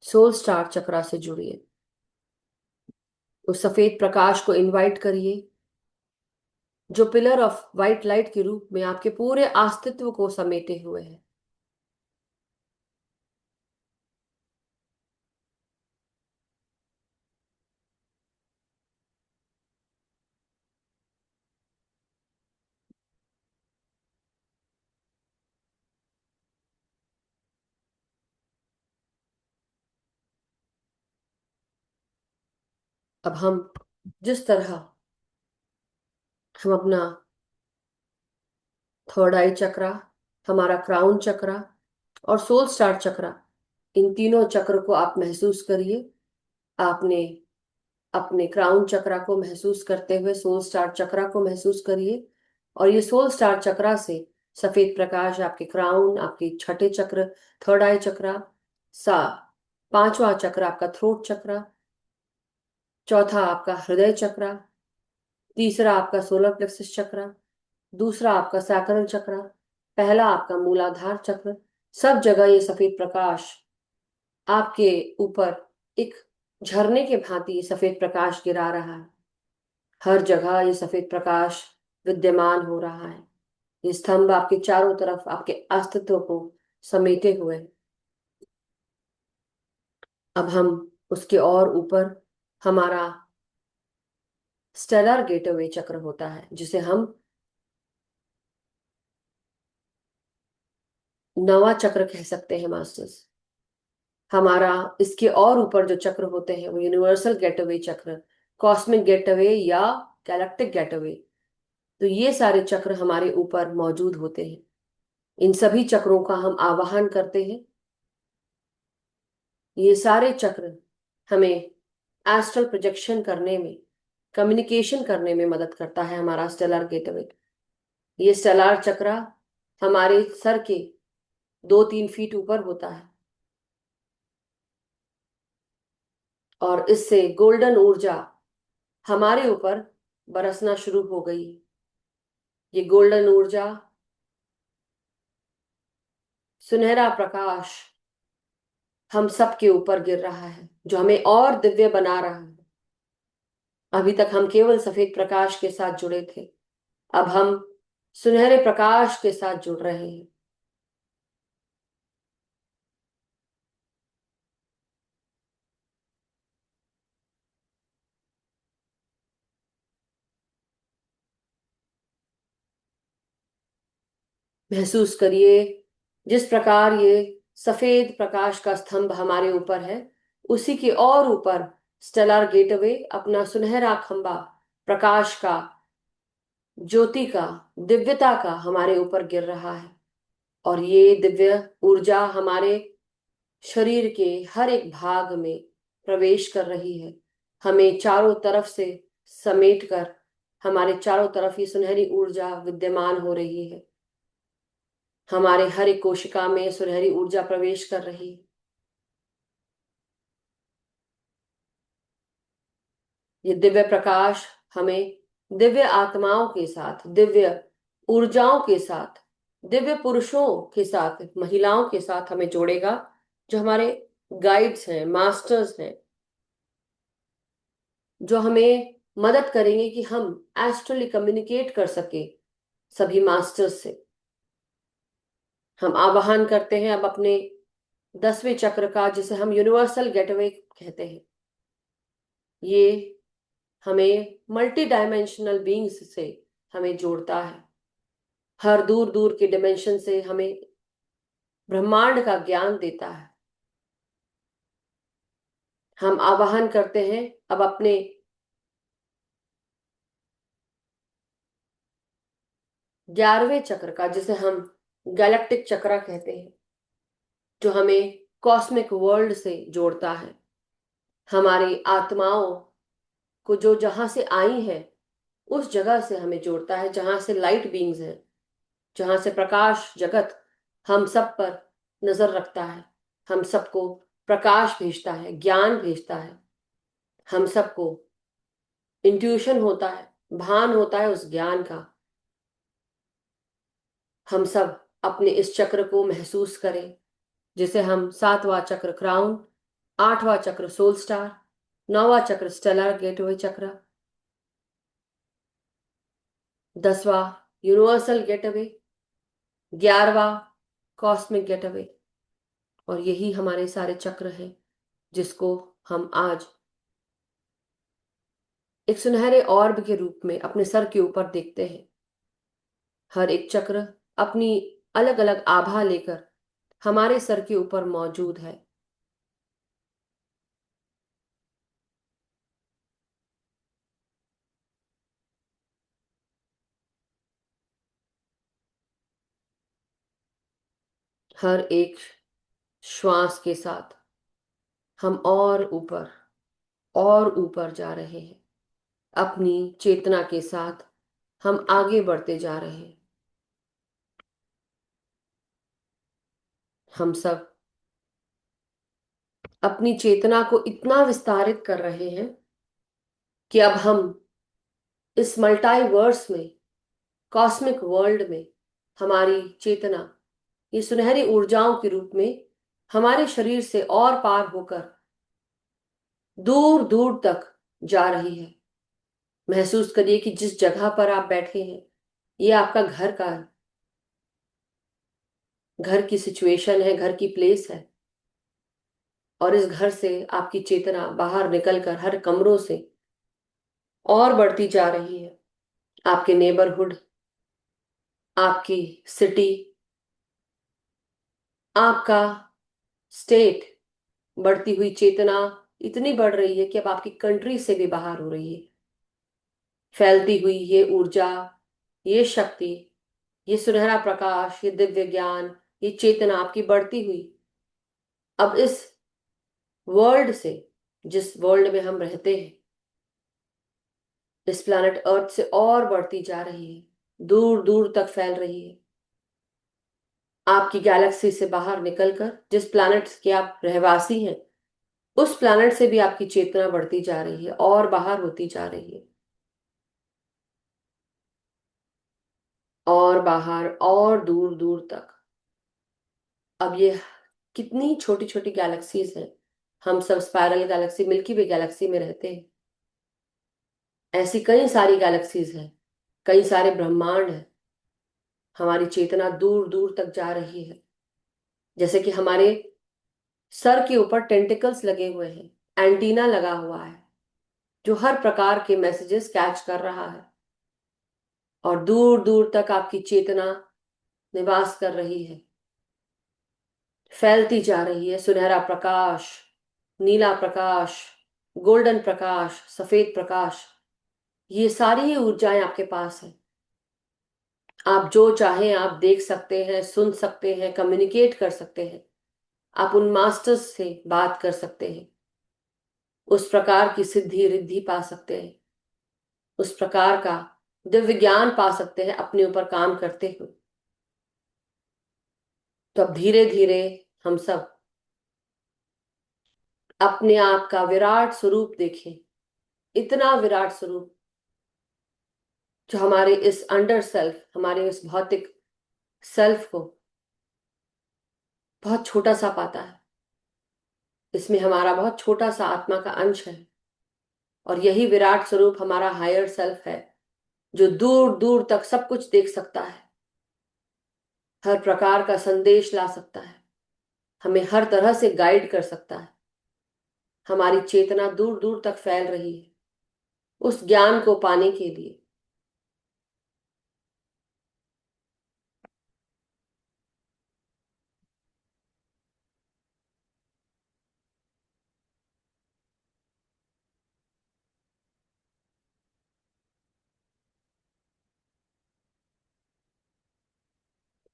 सोल स्टार चक्रा से जुड़िए। उस सफेद प्रकाश को इनवाइट करिए, जो पिलर ऑफ वाइट लाइट के रूप में आपके पूरे अस्तित्व को समेटे हुए है। अब हम जिस तरह हम अपना थर्ड आई चक्रा, हमारा क्राउन चक्रा और सोल स्टार चक्रा, इन तीनों चक्र को आप महसूस करिए। आपने अपने क्राउन चक्रा को महसूस करते हुए सोल स्टार चक्रा को महसूस करिए, और ये सोल स्टार चक्रा से सफेद प्रकाश आपके क्राउन, आपके छठे चक्र थर्ड आई चक्रा, सा पांचवा चक्र आपका थ्रोट चक्रा, चौथा आपका हृदय चक्रा, तीसरा आपका सोलर प्लेक्सस चक्रा, दूसरा आपका सैक्रल चक्र, पहला आपका मूलाधार चक्र, सब जगह ये सफेद प्रकाश आपके ऊपर एक झरने के भांति ये सफेद प्रकाश गिरा रहा है। हर जगह ये सफेद प्रकाश विद्यमान हो रहा है। ये स्तंभ आपके चारों तरफ आपके अस्तित्व को समेटे हुए हैं। अब हम उसके और ऊपर हमारा स्टेलर गेटवे चक्र होता है, जिसे हम नवा चक्र कह सकते हैं मास्टर्स। हमारा इसके और ऊपर जो चक्र होते हैं वो यूनिवर्सल गेटवे चक्र, कॉस्मिक गेटवे या गैलेक्टिक गेटवे, तो ये सारे चक्र हमारे ऊपर मौजूद होते हैं। इन सभी चक्रों का हम आवाहन करते हैं। ये सारे चक्र हमें एस्ट्रल प्रोजेक्शन करने में, कम्युनिकेशन करने में मदद करता है। हमारा स्टेलर गेटवे, ये स्टेलर चक्र हमारे सर के 2-3 फीट ऊपर होता है, और इससे गोल्डन ऊर्जा हमारे ऊपर बरसना शुरू हो गई। ये गोल्डन ऊर्जा, सुनहरा प्रकाश हम सब के ऊपर गिर रहा है, जो हमें और दिव्य बना रहा है। अभी तक हम केवल सफेद प्रकाश के साथ जुड़े थे, अब हम सुनहरे प्रकाश के साथ जुड़ रहे हैं। महसूस करिए जिस प्रकार ये सफेद प्रकाश का स्तंभ हमारे ऊपर है, उसी के और ऊपर स्टेलर गेटवे अपना सुनहरा खंबा प्रकाश का, ज्योति का, दिव्यता का हमारे ऊपर गिर रहा है। और ये दिव्य ऊर्जा हमारे शरीर के हर एक भाग में प्रवेश कर रही है, हमें चारों तरफ से समेट कर हमारे चारों तरफ ये सुनहरी ऊर्जा विद्यमान हो रही है। हमारे हर एक कोशिका में सुनहरी ऊर्जा प्रवेश कर रही है। ये दिव्य प्रकाश हमें दिव्य आत्माओं के साथ, दिव्य ऊर्जाओं के साथ, दिव्य पुरुषों के साथ, महिलाओं के साथ हमें जोड़ेगा, जो हमारे गाइड्स हैं, मास्टर्स हैं, जो हमें मदद करेंगे कि हम एस्ट्रली कम्युनिकेट कर सके सभी मास्टर्स से। हम आवाहन करते हैं अब अपने 10वें चक्र का, जिसे हम यूनिवर्सल गेटवे कहते हैं। ये हमें मल्टी डायमेंशनल बीइंग्स से हमें जोड़ता है, हर दूर दूर के डिमेंशन से हमें ब्रह्मांड का ज्ञान देता है। हम आवाहन करते हैं अब अपने 11वें चक्र का, जिसे हम गैलेक्टिक चक्र कहते हैं, जो हमें कॉस्मिक वर्ल्ड से जोड़ता है, हमारी आत्माओं को जो जहां से आई है उस जगह से हमें जोड़ता है, जहां से लाइट बीइंग्स हैं, जहां से प्रकाश जगत हम सब पर नजर रखता है, हम सबको प्रकाश भेजता है, ज्ञान भेजता है, हम सबको इंट्यूशन होता है, भान होता है उस ज्ञान का। हम सब अपने इस चक्र को महसूस करें, जिसे हम 7वां चक्र क्राउन, 8वां चक्र सोल स्टार, 9वां चक्र स्टेलर गेटवे चक्र, 10वां यूनिवर्सल गेटवे, 11वां कॉस्मिक गेटवे। और यही हमारे सारे चक्र हैं, जिसको हम आज एक सुनहरे ऑर्ब के रूप में अपने सर के ऊपर देखते हैं। हर एक चक्र अपनी अलग अलग आभा लेकर हमारे सर के ऊपर मौजूद है। हर एक श्वास के साथ हम और ऊपर जा रहे हैं, अपनी चेतना के साथ हम आगे बढ़ते जा रहे हैं। हम सब अपनी चेतना को इतना विस्तारित कर रहे हैं कि अब हम इस मल्टीवर्स में, कॉस्मिक वर्ल्ड में, हमारी चेतना ये सुनहरी ऊर्जाओं के रूप में हमारे शरीर से और पार होकर दूर दूर तक जा रही है। महसूस करिए कि जिस जगह पर आप बैठे हैं ये आपका घर की सिचुएशन है, घर की प्लेस है। और इस घर से आपकी चेतना बाहर निकलकर हर कमरों से और बढ़ती जा रही है। आपके नेबरहुड, आपकी सिटी, आपका स्टेट, बढ़ती हुई चेतना इतनी बढ़ रही है कि अब आपकी कंट्री से भी बाहर हो रही है। फैलती हुई ये ऊर्जा, ये शक्ति, ये सुनहरा प्रकाश, ये दिव्य ज्ञान, ये चेतना आपकी बढ़ती हुई अब इस वर्ल्ड से, जिस वर्ल्ड में हम रहते हैं, इस प्लैनेट अर्थ से और बढ़ती जा रही है, दूर दूर तक फैल रही है। आपकी गैलेक्सी से बाहर निकलकर जिस प्लैनेट के आप रहवासी हैं, उस प्लैनेट से भी आपकी चेतना बढ़ती जा रही है और बाहर होती जा रही है, और बाहर और दूर दूर तक। अब ये कितनी छोटी छोटी गैलेक्सीज हैं। हम सब स्पाइरल गैलेक्सी, मिल्की वे गैलेक्सी में रहते हैं। ऐसी कई सारी गैलेक्सीज हैं, कई सारे ब्रह्मांड हैं। हमारी चेतना दूर दूर तक जा रही है, जैसे कि हमारे सर के ऊपर टेंटिकल्स लगे हुए हैं, एंटीना लगा हुआ है जो हर प्रकार के मैसेजेस कैच कर रहा है। और दूर दूर तक आपकी चेतना निवास कर रही है, फैलती जा रही है। सुनहरा प्रकाश, नीला प्रकाश, गोल्डन प्रकाश, सफेद प्रकाश, ये सारी ही ऊर्जाएं आपके पास है। आप जो चाहें आप देख सकते हैं, सुन सकते हैं, कम्युनिकेट कर सकते हैं। आप उन मास्टर्स से बात कर सकते हैं, उस प्रकार की सिद्धि रिद्धि पा सकते हैं, उस प्रकार का दिव्य ज्ञान पा सकते हैं अपने ऊपर काम करते हुए। तो अब धीरे धीरे हम सब अपने आप का विराट स्वरूप देखें, इतना विराट स्वरूप जो हमारे इस अंडर सेल्फ, हमारे इस भौतिक सेल्फ को बहुत छोटा सा पाता है। इसमें हमारा बहुत छोटा सा आत्मा का अंश है, और यही विराट स्वरूप हमारा हायर सेल्फ है, जो दूर दूर तक सब कुछ देख सकता है, हर प्रकार का संदेश ला सकता है, हमें हर तरह से गाइड कर सकता है। हमारी चेतना दूर दूर तक फैल रही है उस ज्ञान को पाने के लिए।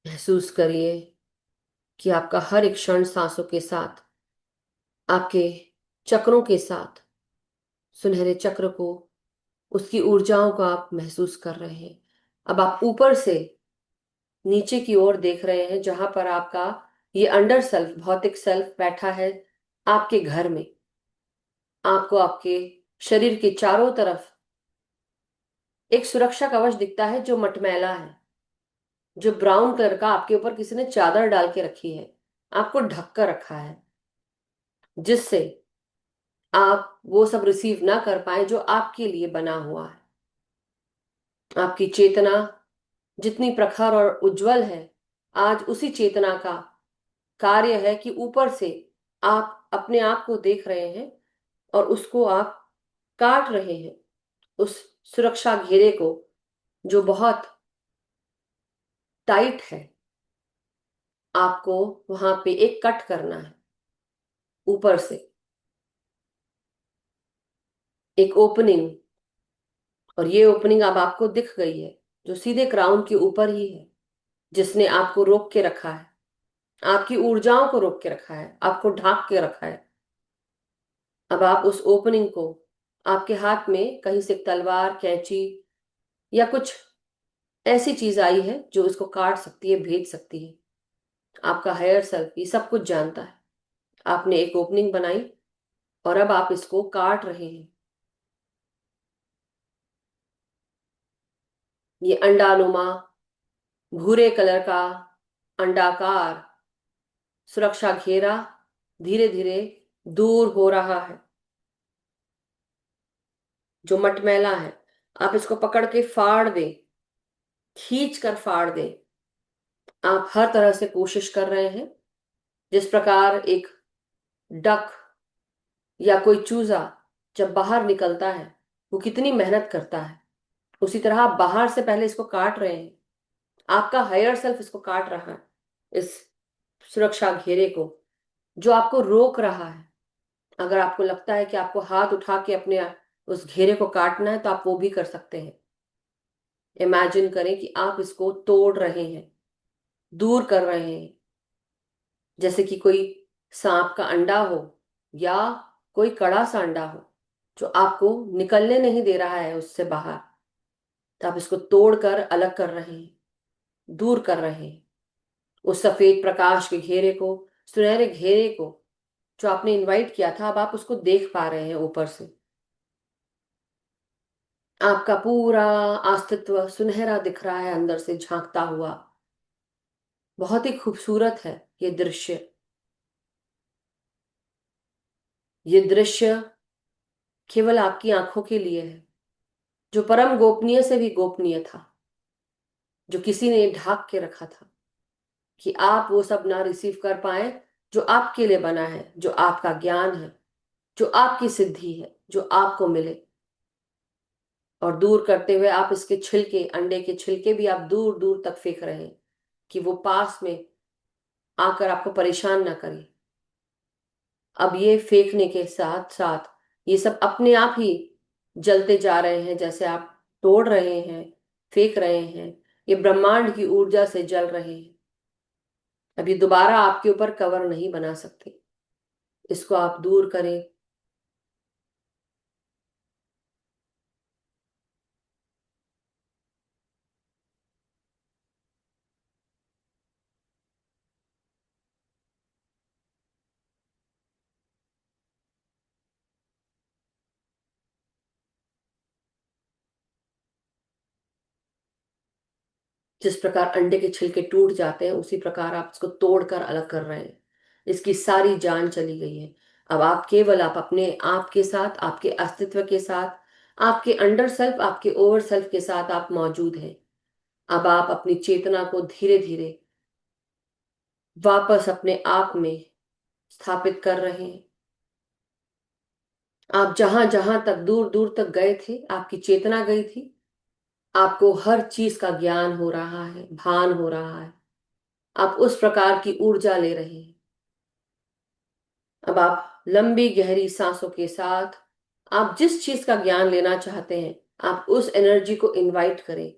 महसूस करिए कि आपका हर एक क्षण सांसों के साथ, आपके चक्रों के साथ, सुनहरे चक्र को, उसकी ऊर्जाओं को आप महसूस कर रहे हैं। अब आप ऊपर से नीचे की ओर देख रहे हैं, जहां पर आपका ये अंडर सेल्फ, भौतिक सेल्फ बैठा है आपके घर में। आपको आपके शरीर के चारों तरफ एक सुरक्षा कवच दिखता है जो मटमैला है, जो ब्राउन कलर का, आपके ऊपर किसी ने चादर डाल के रखी है, आपको ढक कर रखा है, जिससे आप वो सब रिसीव ना कर पाए जो आपके लिए बना हुआ है। आपकी चेतना जितनी प्रखर और उज्जवल है, आज उसी चेतना का कार्य है कि ऊपर से आप अपने आप को देख रहे हैं और उसको आप काट रहे हैं, उस सुरक्षा घेरे को जो बहुत टाइट है। आपको वहां पे एक कट करना है, ऊपर से एक ओपनिंग। और ये ओपनिंग अब आपको दिख गई है, जो सीधे क्राउन के ऊपर ही है, जिसने आपको रोक के रखा है, आपकी ऊर्जाओं को रोक के रखा है, आपको ढाक के रखा है। अब आप उस ओपनिंग को, आपके हाथ में कहीं से तलवार, कैंची या कुछ ऐसी चीज आई है जो इसको काट सकती है, भेज सकती है। आपका हायर सेल्फ ये सब कुछ जानता है। आपने एक ओपनिंग बनाई और अब आप इसको काट रहे हैं। ये अंडानुमा, भूरे कलर का अंडाकार सुरक्षा घेरा धीरे धीरे दूर हो रहा है, जो मटमैला है। आप इसको पकड़ के फाड़ दें, खींच कर फाड़ दें। आप हर तरह से कोशिश कर रहे हैं, जिस प्रकार एक डक या कोई चूजा जब बाहर निकलता है वो कितनी मेहनत करता है, उसी तरह आप बाहर से पहले इसको काट रहे हैं। आपका हायर सेल्फ इसको काट रहा है, इस सुरक्षा घेरे को जो आपको रोक रहा है। अगर आपको लगता है कि आपको हाथ उठा के अपने उस घेरे को काटना है, तो आप वो भी कर सकते हैं। इमेजिन करें कि आप इसको तोड़ रहे हैं, दूर कर रहे हैं, जैसे कि कोई सांप का अंडा हो या कोई कड़ा सा अंडा हो जो आपको निकलने नहीं दे रहा है उससे बाहर। तो आप इसको तोड़कर अलग कर रहे हैं, दूर कर रहे हैं उस सफेद प्रकाश के घेरे को, सुनहरे घेरे को जो आपने इनवाइट किया था। अब आप उसको देख पा रहे हैं ऊपर से। आपका पूरा अस्तित्व सुनहरा दिख रहा है अंदर से झांकता हुआ। बहुत ही खूबसूरत है ये दृश्य। ये दृश्य केवल आपकी आंखों के लिए है, जो परम गोपनीय से भी गोपनीय था, जो किसी ने ढाक के रखा था कि आप वो सब ना रिसीव कर पाए जो आपके लिए बना है, जो आपका ज्ञान है, जो आपकी सिद्धि है, जो आपको मिले। और दूर करते हुए आप इसके छिलके, अंडे के छिलके भी आप दूर दूर तक फेंक रहे हैं कि वो पास में आकर आपको परेशान ना करे। अब ये फेंकने के साथ साथ ये सब अपने आप ही जलते जा रहे हैं, जैसे आप तोड़ रहे हैं, फेंक रहे हैं, ये ब्रह्मांड की ऊर्जा से जल रहे हैं। अब ये दोबारा आपके ऊपर कवर नहीं बना सकते। इसको आप दूर करें। जिस प्रकार अंडे के छिलके टूट जाते हैं, उसी प्रकार आप इसको तोड़कर अलग कर रहे हैं। इसकी सारी जान चली गई है। अब आप केवल आप अपने आप के साथ, आपके अस्तित्व के साथ, आपके अंडर सेल्फ, आपके ओवर सेल्फ के साथ आप मौजूद हैं। अब आप अपनी चेतना को धीरे धीरे वापस अपने आप में स्थापित कर रहे हैं। आप जहां जहां तक दूर दूर तक गए थे, आपकी चेतना गई थी, आपको हर चीज का ज्ञान हो रहा है, भान हो रहा है। आप उस प्रकार की ऊर्जा ले रहे हैं। अब आप लंबी गहरी सांसों के साथ आप जिस चीज का ज्ञान लेना चाहते हैं, आप उस एनर्जी को इनवाइट करें।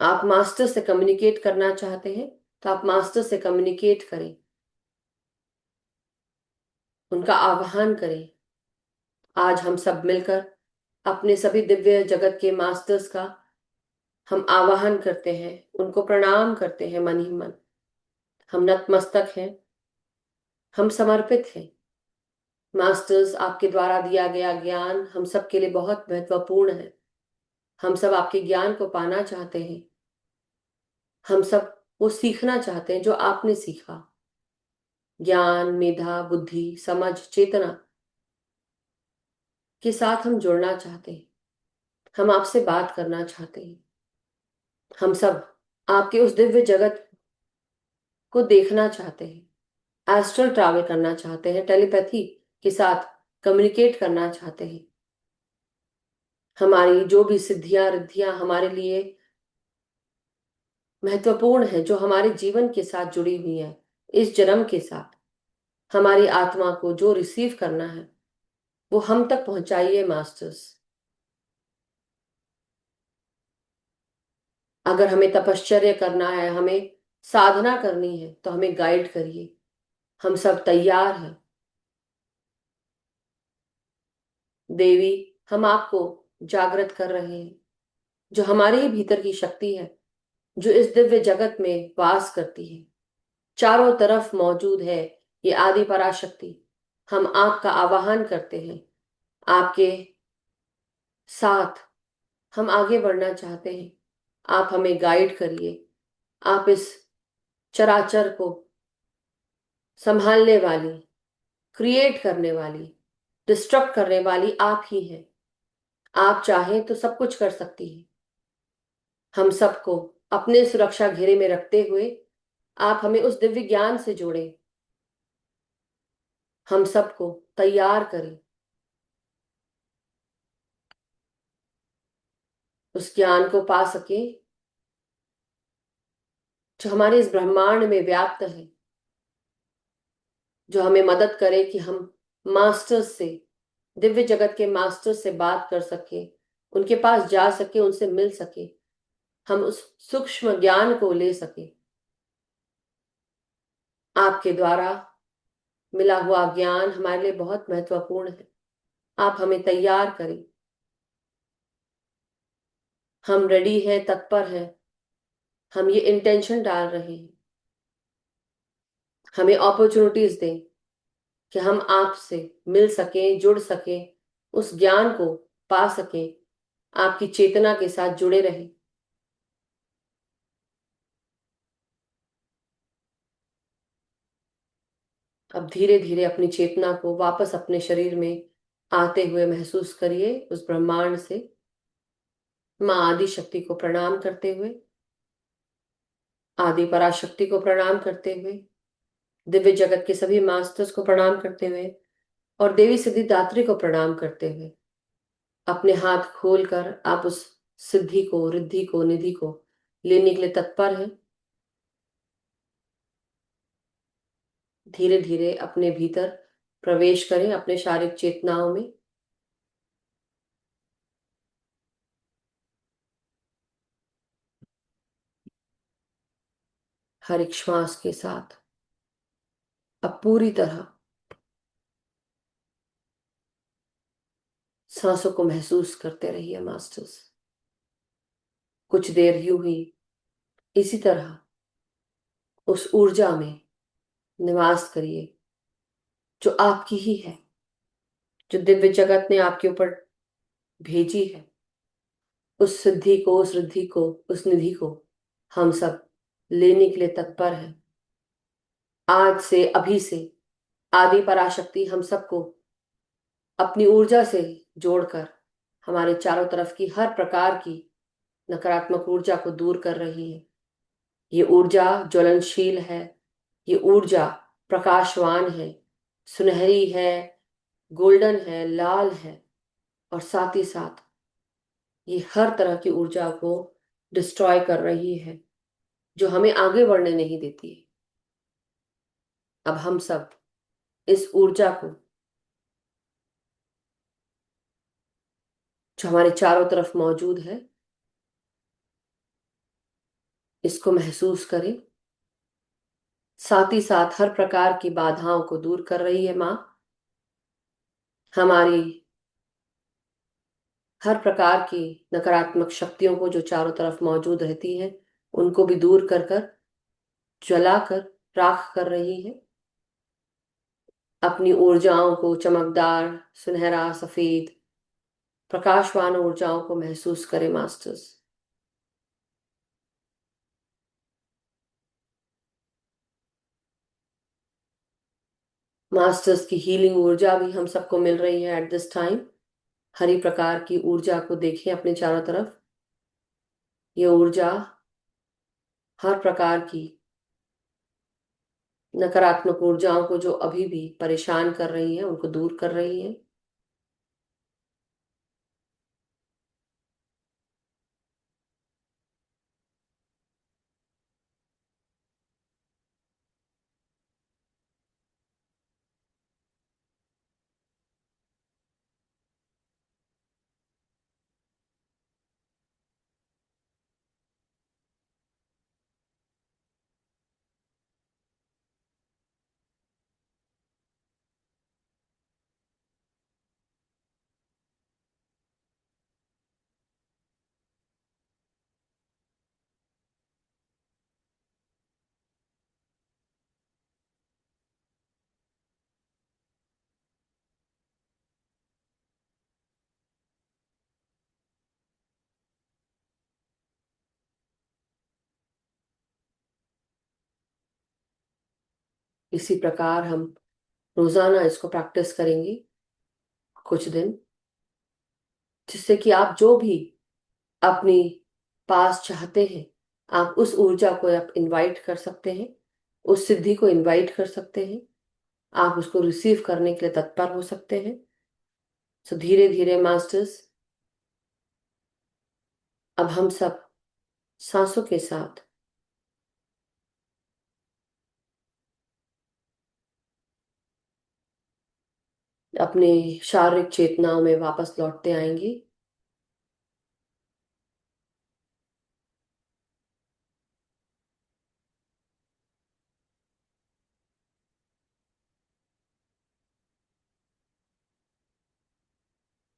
आप मास्टर से कम्युनिकेट करना चाहते हैं, तो आप मास्टर से कम्युनिकेट करें, उनका आह्वान करें। आज हम सब मिलकर अपने सभी दिव्य जगत के मास्टर्स का हम आवाहन करते हैं, उनको प्रणाम करते हैं मन ही मन। हम नतमस्तक हैं, हम समर्पित हैं। मास्टर्स, आपके द्वारा दिया गया ज्ञान हम सब के लिए बहुत महत्वपूर्ण है। हम सब आपके ज्ञान को पाना चाहते हैं। हम सब वो सीखना चाहते हैं जो आपने सीखा। ज्ञान, मेधा, बुद्धि, समझ, चेतना के साथ हम जुड़ना चाहते हैं। हम आपसे बात करना चाहते हैं। हम सब आपके उस दिव्य जगत को देखना चाहते हैं, एस्ट्रल ट्रैवल करना चाहते हैं, टेलीपैथी के साथ कम्युनिकेट करना चाहते हैं। हमारी जो भी सिद्धियां रिद्धियां हमारे लिए महत्वपूर्ण है, जो हमारे जीवन के साथ जुड़ी हुई है, इस जन्म के साथ हमारी आत्मा को जो रिसीव करना है, वो हम तक पहुंचाइए मास्टर्स। अगर हमें तपश्चर्या करना है, हमें साधना करनी है, तो हमें गाइड करिए। हम सब तैयार हैं। देवी, हम आपको जागृत कर रहे हैं। जो हमारे ही भीतर की शक्ति है, जो इस दिव्य जगत में वास करती है, चारों तरफ मौजूद है, ये आदि पराशक्ति। हम आपका आवाहन करते हैं। आपके साथ हम आगे बढ़ना चाहते हैं। आप हमें गाइड करिए। आप इस चराचर को संभालने वाली, क्रिएट करने वाली, डिस्ट्रक्ट करने वाली आप ही हैं। आप चाहें तो सब कुछ कर सकती हैं। हम सबको अपने सुरक्षा घेरे में रखते हुए आप हमें उस दिव्य ज्ञान से जोड़ें। हम सबको तैयार करें उस ज्ञान को पा सके जो हमारे इस ब्रह्मांड में व्याप्त है, जो हमें मदद करे कि हम मास्टर्स से, दिव्य जगत के मास्टर्स से बात कर सके, उनके पास जा सके, उनसे मिल सके, हम उस सूक्ष्म ज्ञान को ले सके। आपके द्वारा मिला हुआ ज्ञान हमारे लिए बहुत महत्वपूर्ण है। आप हमें तैयार करें। हम रेडी हैं, तत्पर हैं। हम ये इंटेंशन डाल रहे हैं। हमें अपॉर्चुनिटीज दें कि हम आपसे मिल सकें, जुड़ सकें, उस ज्ञान को पा सकें, आपकी चेतना के साथ जुड़े रहें। अब धीरे धीरे अपनी चेतना को वापस अपने शरीर में आते हुए महसूस करिए। उस ब्रह्मांड से माँ आदि शक्ति को प्रणाम करते हुए, आदि पराशक्ति को प्रणाम करते हुए, दिव्य जगत के सभी मास्टर्स को प्रणाम करते हुए और देवी सिद्धिदात्री को प्रणाम करते हुए अपने हाथ खोलकर आप उस सिद्धि को, रिद्धि को, निधि को लेने के लिए तत्पर हैं। धीरे धीरे अपने भीतर प्रवेश करें, अपने शारीरिक चेतनाओं में। हर एक श्वास के साथ अब पूरी तरह सांसों को महसूस करते रहिए मास्टर्स। कुछ देर यूं ही इसी तरह उस ऊर्जा में निवास करिए जो आपकी ही है, जो दिव्य जगत ने आपके ऊपर भेजी है। उस सिद्धि को, उस रिद्धि को, उस निधि को हम सब लेने के लिए तत्पर हैं। आज से, अभी से आदि पराशक्ति हम सबको अपनी ऊर्जा से जोड़कर हमारे चारों तरफ की हर प्रकार की नकारात्मक ऊर्जा को दूर कर रही है। ये ऊर्जा ज्वलनशील है, ये ऊर्जा प्रकाशवान है, सुनहरी है, गोल्डन है, लाल है, और साथ ही साथ ये हर तरह की ऊर्जा को डिस्ट्रॉय कर रही है, जो हमें आगे बढ़ने नहीं देती है। अब हम सब इस ऊर्जा को, जो हमारे चारों तरफ मौजूद है, इसको महसूस करें। साथ ही साथ हर प्रकार की बाधाओं को दूर कर रही है माँ। हमारी हर प्रकार की नकारात्मक शक्तियों को जो चारों तरफ मौजूद रहती हैं, उनको भी दूर कर कर, जलाकर राख कर रही है। अपनी ऊर्जाओं को चमकदार, सुनहरा, सफेद, प्रकाशवान ऊर्जाओं को महसूस करें मास्टर्स। मास्टर्स की हीलिंग ऊर्जा भी हम सबको मिल रही है एट दिस टाइम। हरी प्रकार की ऊर्जा को देखें अपने चारों तरफ। ये ऊर्जा हर प्रकार की नकारात्मक ऊर्जाओं को जो अभी भी परेशान कर रही है, उनको दूर कर रही है। इसी प्रकार हम रोजाना इसको प्रैक्टिस करेंगे कुछ दिन, जिससे कि आप जो भी अपनी पास चाहते हैं, आप उस ऊर्जा को आप इनवाइट कर सकते हैं, उस सिद्धि को इनवाइट कर सकते हैं, आप उसको रिसीव करने के लिए तत्पर हो सकते हैं। सो धीरे धीरे मास्टर्स, अब हम सब सांसों के साथ अपने शारीरिक चेतनाओं में वापस लौटते आएंगे।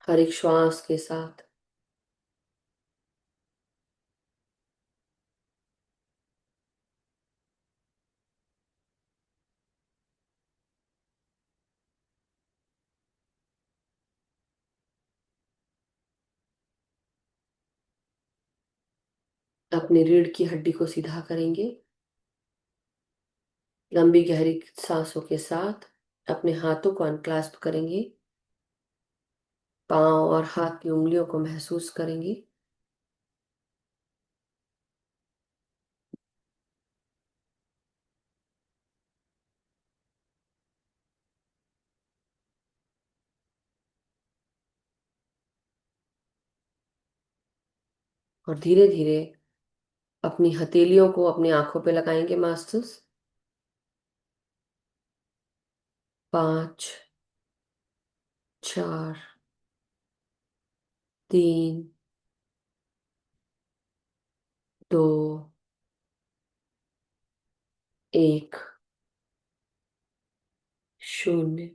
हर एक श्वास के साथ अपनी रीढ़ की हड्डी को सीधा करेंगे। लंबी गहरी सांसों के साथ अपने हाथों को अनक्लास्प करेंगे। पांव और हाथ की उंगलियों को महसूस करेंगे। और धीरे धीरे अपनी हथेलियों को अपनी आंखों पे लगाएंगे मास्टर्स। 5, 4, 3, 2, 1, 0।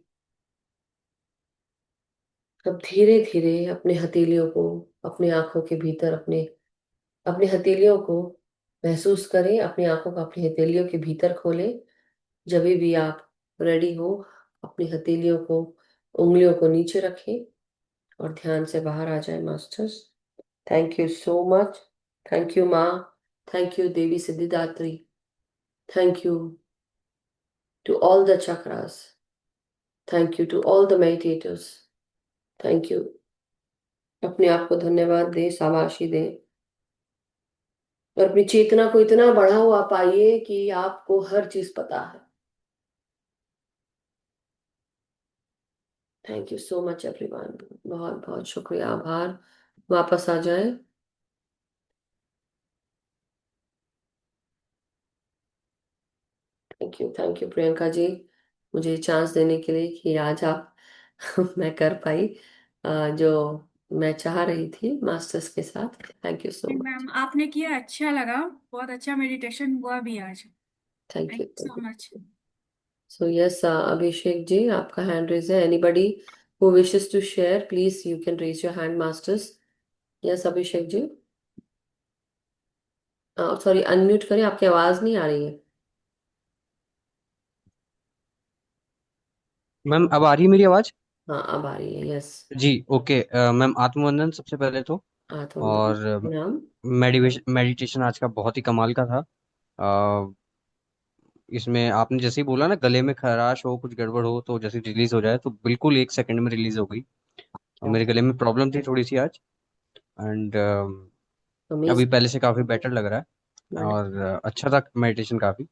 अब धीरे धीरे अपने हथेलियों को अपनी आंखों के भीतर, अपने अपनी हथेलियों को महसूस करें, अपनी आंखों को अपनी हथेलियों के भीतर खोलें। जब भी आप रेडी हो, अपनी हथेलियों को, उंगलियों को नीचे रखें और ध्यान से बाहर आ जाए masters. Thank you so much. Thank you माँ। Thank you Devi Siddhidatri. Thank you to all the chakras. Thank you to all the meditators. Thank you. अपने आप को धन्यवाद दें, शाबाशी दें और अपनी चेतना को इतना बढ़ा हुआ पाइए कि आपको हर चीज पता है। Thank you so much everyone. बहुत बहुत शुक्रिया, आभार। वापस आ जाए। थैंक यू प्रियंका जी, मुझे चांस देने के लिए कि आज आप मैं कर पाई जो मैं चाह रही थी मास्टर्स के साथ। Thank you so much. Ma'am आपने किया, अच्छा लगा, बहुत अच्छा मेडिटेशन हुआ भी आज। Thank thank you, you so much. So yes Abhishek ji, आपका हैंड रेज है। Anybody who wishes to share, please you can raise your hand masters. Yes Abhishek ji, sorry unmute करें, आपकी आवाज नहीं आ रही है। मैम अब आ रही है मेरी आवाज? हाँ अब आ रही है, यस। जी ओके। मैम आत्मवंदन सबसे पहले तो। आत्मवंदन और प्रणाम। मेडिटेशन आज का बहुत ही कमाल का था। अ, इसमें आपने जैसे ही बोला ना, गले में खराश हो, कुछ गड़बड़ हो तो जैसे रिलीज हो जाए, तो बिल्कुल 1 सेकंड में रिलीज हो गई। और मेरे गले में प्रॉब्लम थी थोड़ी सी आज। एंड अभी अमेजिंग। पहले से काफी बेटर लग रहा है। और अच्छा था मेडिटेशन काफी।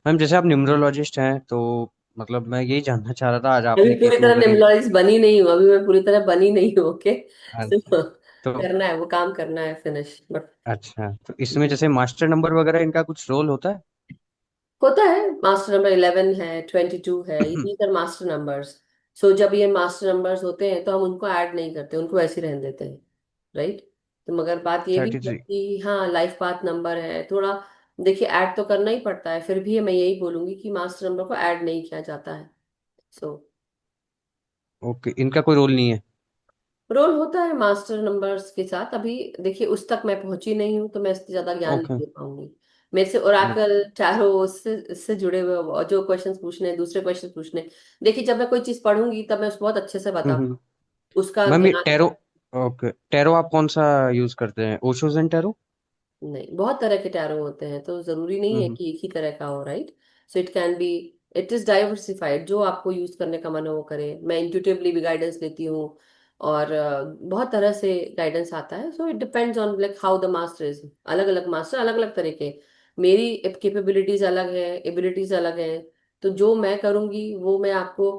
मैम जैसे आप न्यूमरोलॉजिस्ट हैं, तो मतलब मैं यही जानना चाह रहा था, आज अभी आपने पूरी केतु तरह वगैरह। निम्नलिस्ट बनी नहीं हूँ, अभी मैं पूरी तरह बनी नहीं हूँ। ओके। अच्छा। तो करना है, वो काम करना है फिनिश बट। अच्छा, तो इसमें जैसे मास्टर नंबर वगैरह इनका कुछ रोल होता है? होता है, मास्टर नंबर 11 है, 22 है, ये कर मास्टर नंबर्स। सो जब ये मास्टर नंबर्स होते हैं तो हम उनको ऐड नहीं करते, उनको ऐसे ही रहने देते हैं। राइट। तो मगर बात ये भी थर्टी है थ्री कि हाँ लाइफ पाथ नंबर है थोड़ा, देखिए ऐड तो करना ही पड़ता है, फिर भी मैं यही बोलूंगी कि मास्टर नंबर को ऐड नहीं किया जाता है। सो ओके, इनका कोई रोल नहीं है? रोल होता है मास्टर नंबर्स के साथ। अभी देखिए उस तक मैं पहुंची नहीं हूँ तो मैं इससे ज्यादा ज्ञान नहीं ओके। दे पाऊंगी। मेरे से ओरेकल टैरो इससे जुड़े हुए और जो क्वेश्चंस पूछने हैं, दूसरे क्वेश्चन पूछने, देखिए जब मैं कोई चीज पढ़ूंगी तब मैं उसको बहुत अच्छे से बता हम्म। उसका मैम ये ज्ञान। टैरो। ओके, टैरो आप कौन सा यूज करते हैं? ओशोजन टैरो? नहीं, बहुत तरह के टैरो होते हैं तो जरूरी नहीं है हम्म। कि एक ही तरह का हो। Right. So it can be, it is diversified, जो आपको यूज करने का मन हो वो करे। मैं इंट्यूटिवली भी गाइडेंस देती हूँ और बहुत तरह से गाइडेंस आता है। So it depends on like how the master is. अलग अलग मास्टर अलग अलग तरह के, मेरी कैपेबिलिटीज अलग है, एबिलिटीज अलग है। तो जो मैं करूंगी वो मैं आपको,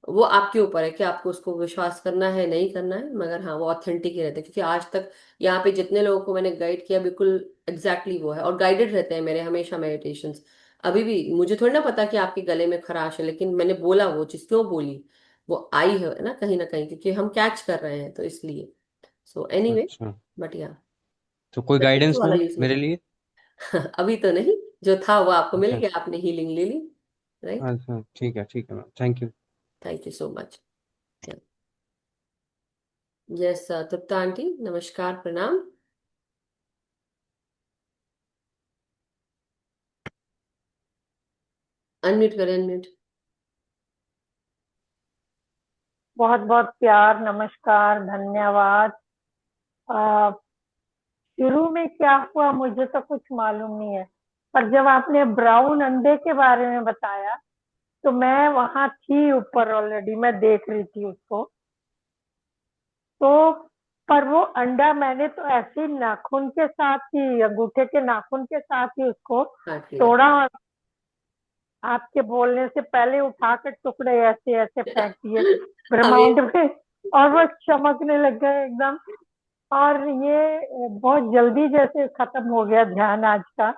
वो आपके ऊपर है कि आपको उसको विश्वास करना है नहीं करना है, मगर हाँ वो ऑथेंटिक ही रहता है। क्योंकि आज तक यहाँ पे जितने लोगों को मैंने गाइड किया बिल्कुल एग्जैक्टली वो है, और गाइडेड रहते हैं मेरे हमेशा मेडिटेशंस। अभी भी मुझे थोड़ी ना पता कि आपके गले में खराश है, लेकिन मैंने बोला वो चीज़ क्यों बोली, वो आई है ना कहीं क्योंकि हम कैच कर रहे हैं तो इसलिए। सो एनीवे, अच्छा, बट या तो कोई गाइडेंस वाला मैम यूज नहीं मेरे लिए? कर अभी तो नहीं, जो था वो आपको मिल अच्छा। गया, आपने हीलिंग ले ली। राइट। अच्छा ठीक है ma'am, thank you. Thank you so much. Yes Tripta aunty, नमस्कार प्रणाम। अनम्यूट करें, अनम्यूट। बहुत बहुत प्यार, नमस्कार, धन्यवाद। आ, शुरू में क्या हुआ मुझे तो कुछ मालूम नहीं है, पर जब आपने ब्राउन अंडे के बारे में बताया तो मैं वहां थी ऊपर, ऑलरेडी मैं देख रही थी उसको। तो पर वो अंडा मैंने तो ऐसे ही नाखून के साथ ही, अंगूठे के नाखून के साथ ही उसको काट लिया। तोड़ा, और आपके बोलने से पहले उठाकर टुकड़े ऐसे ऐसे फेंक दिए हमें ब्रह्मांड में, और वो चमकने लग गए एकदम। और ये बहुत जल्दी जैसे खत्म हो गया ध्यान आज का।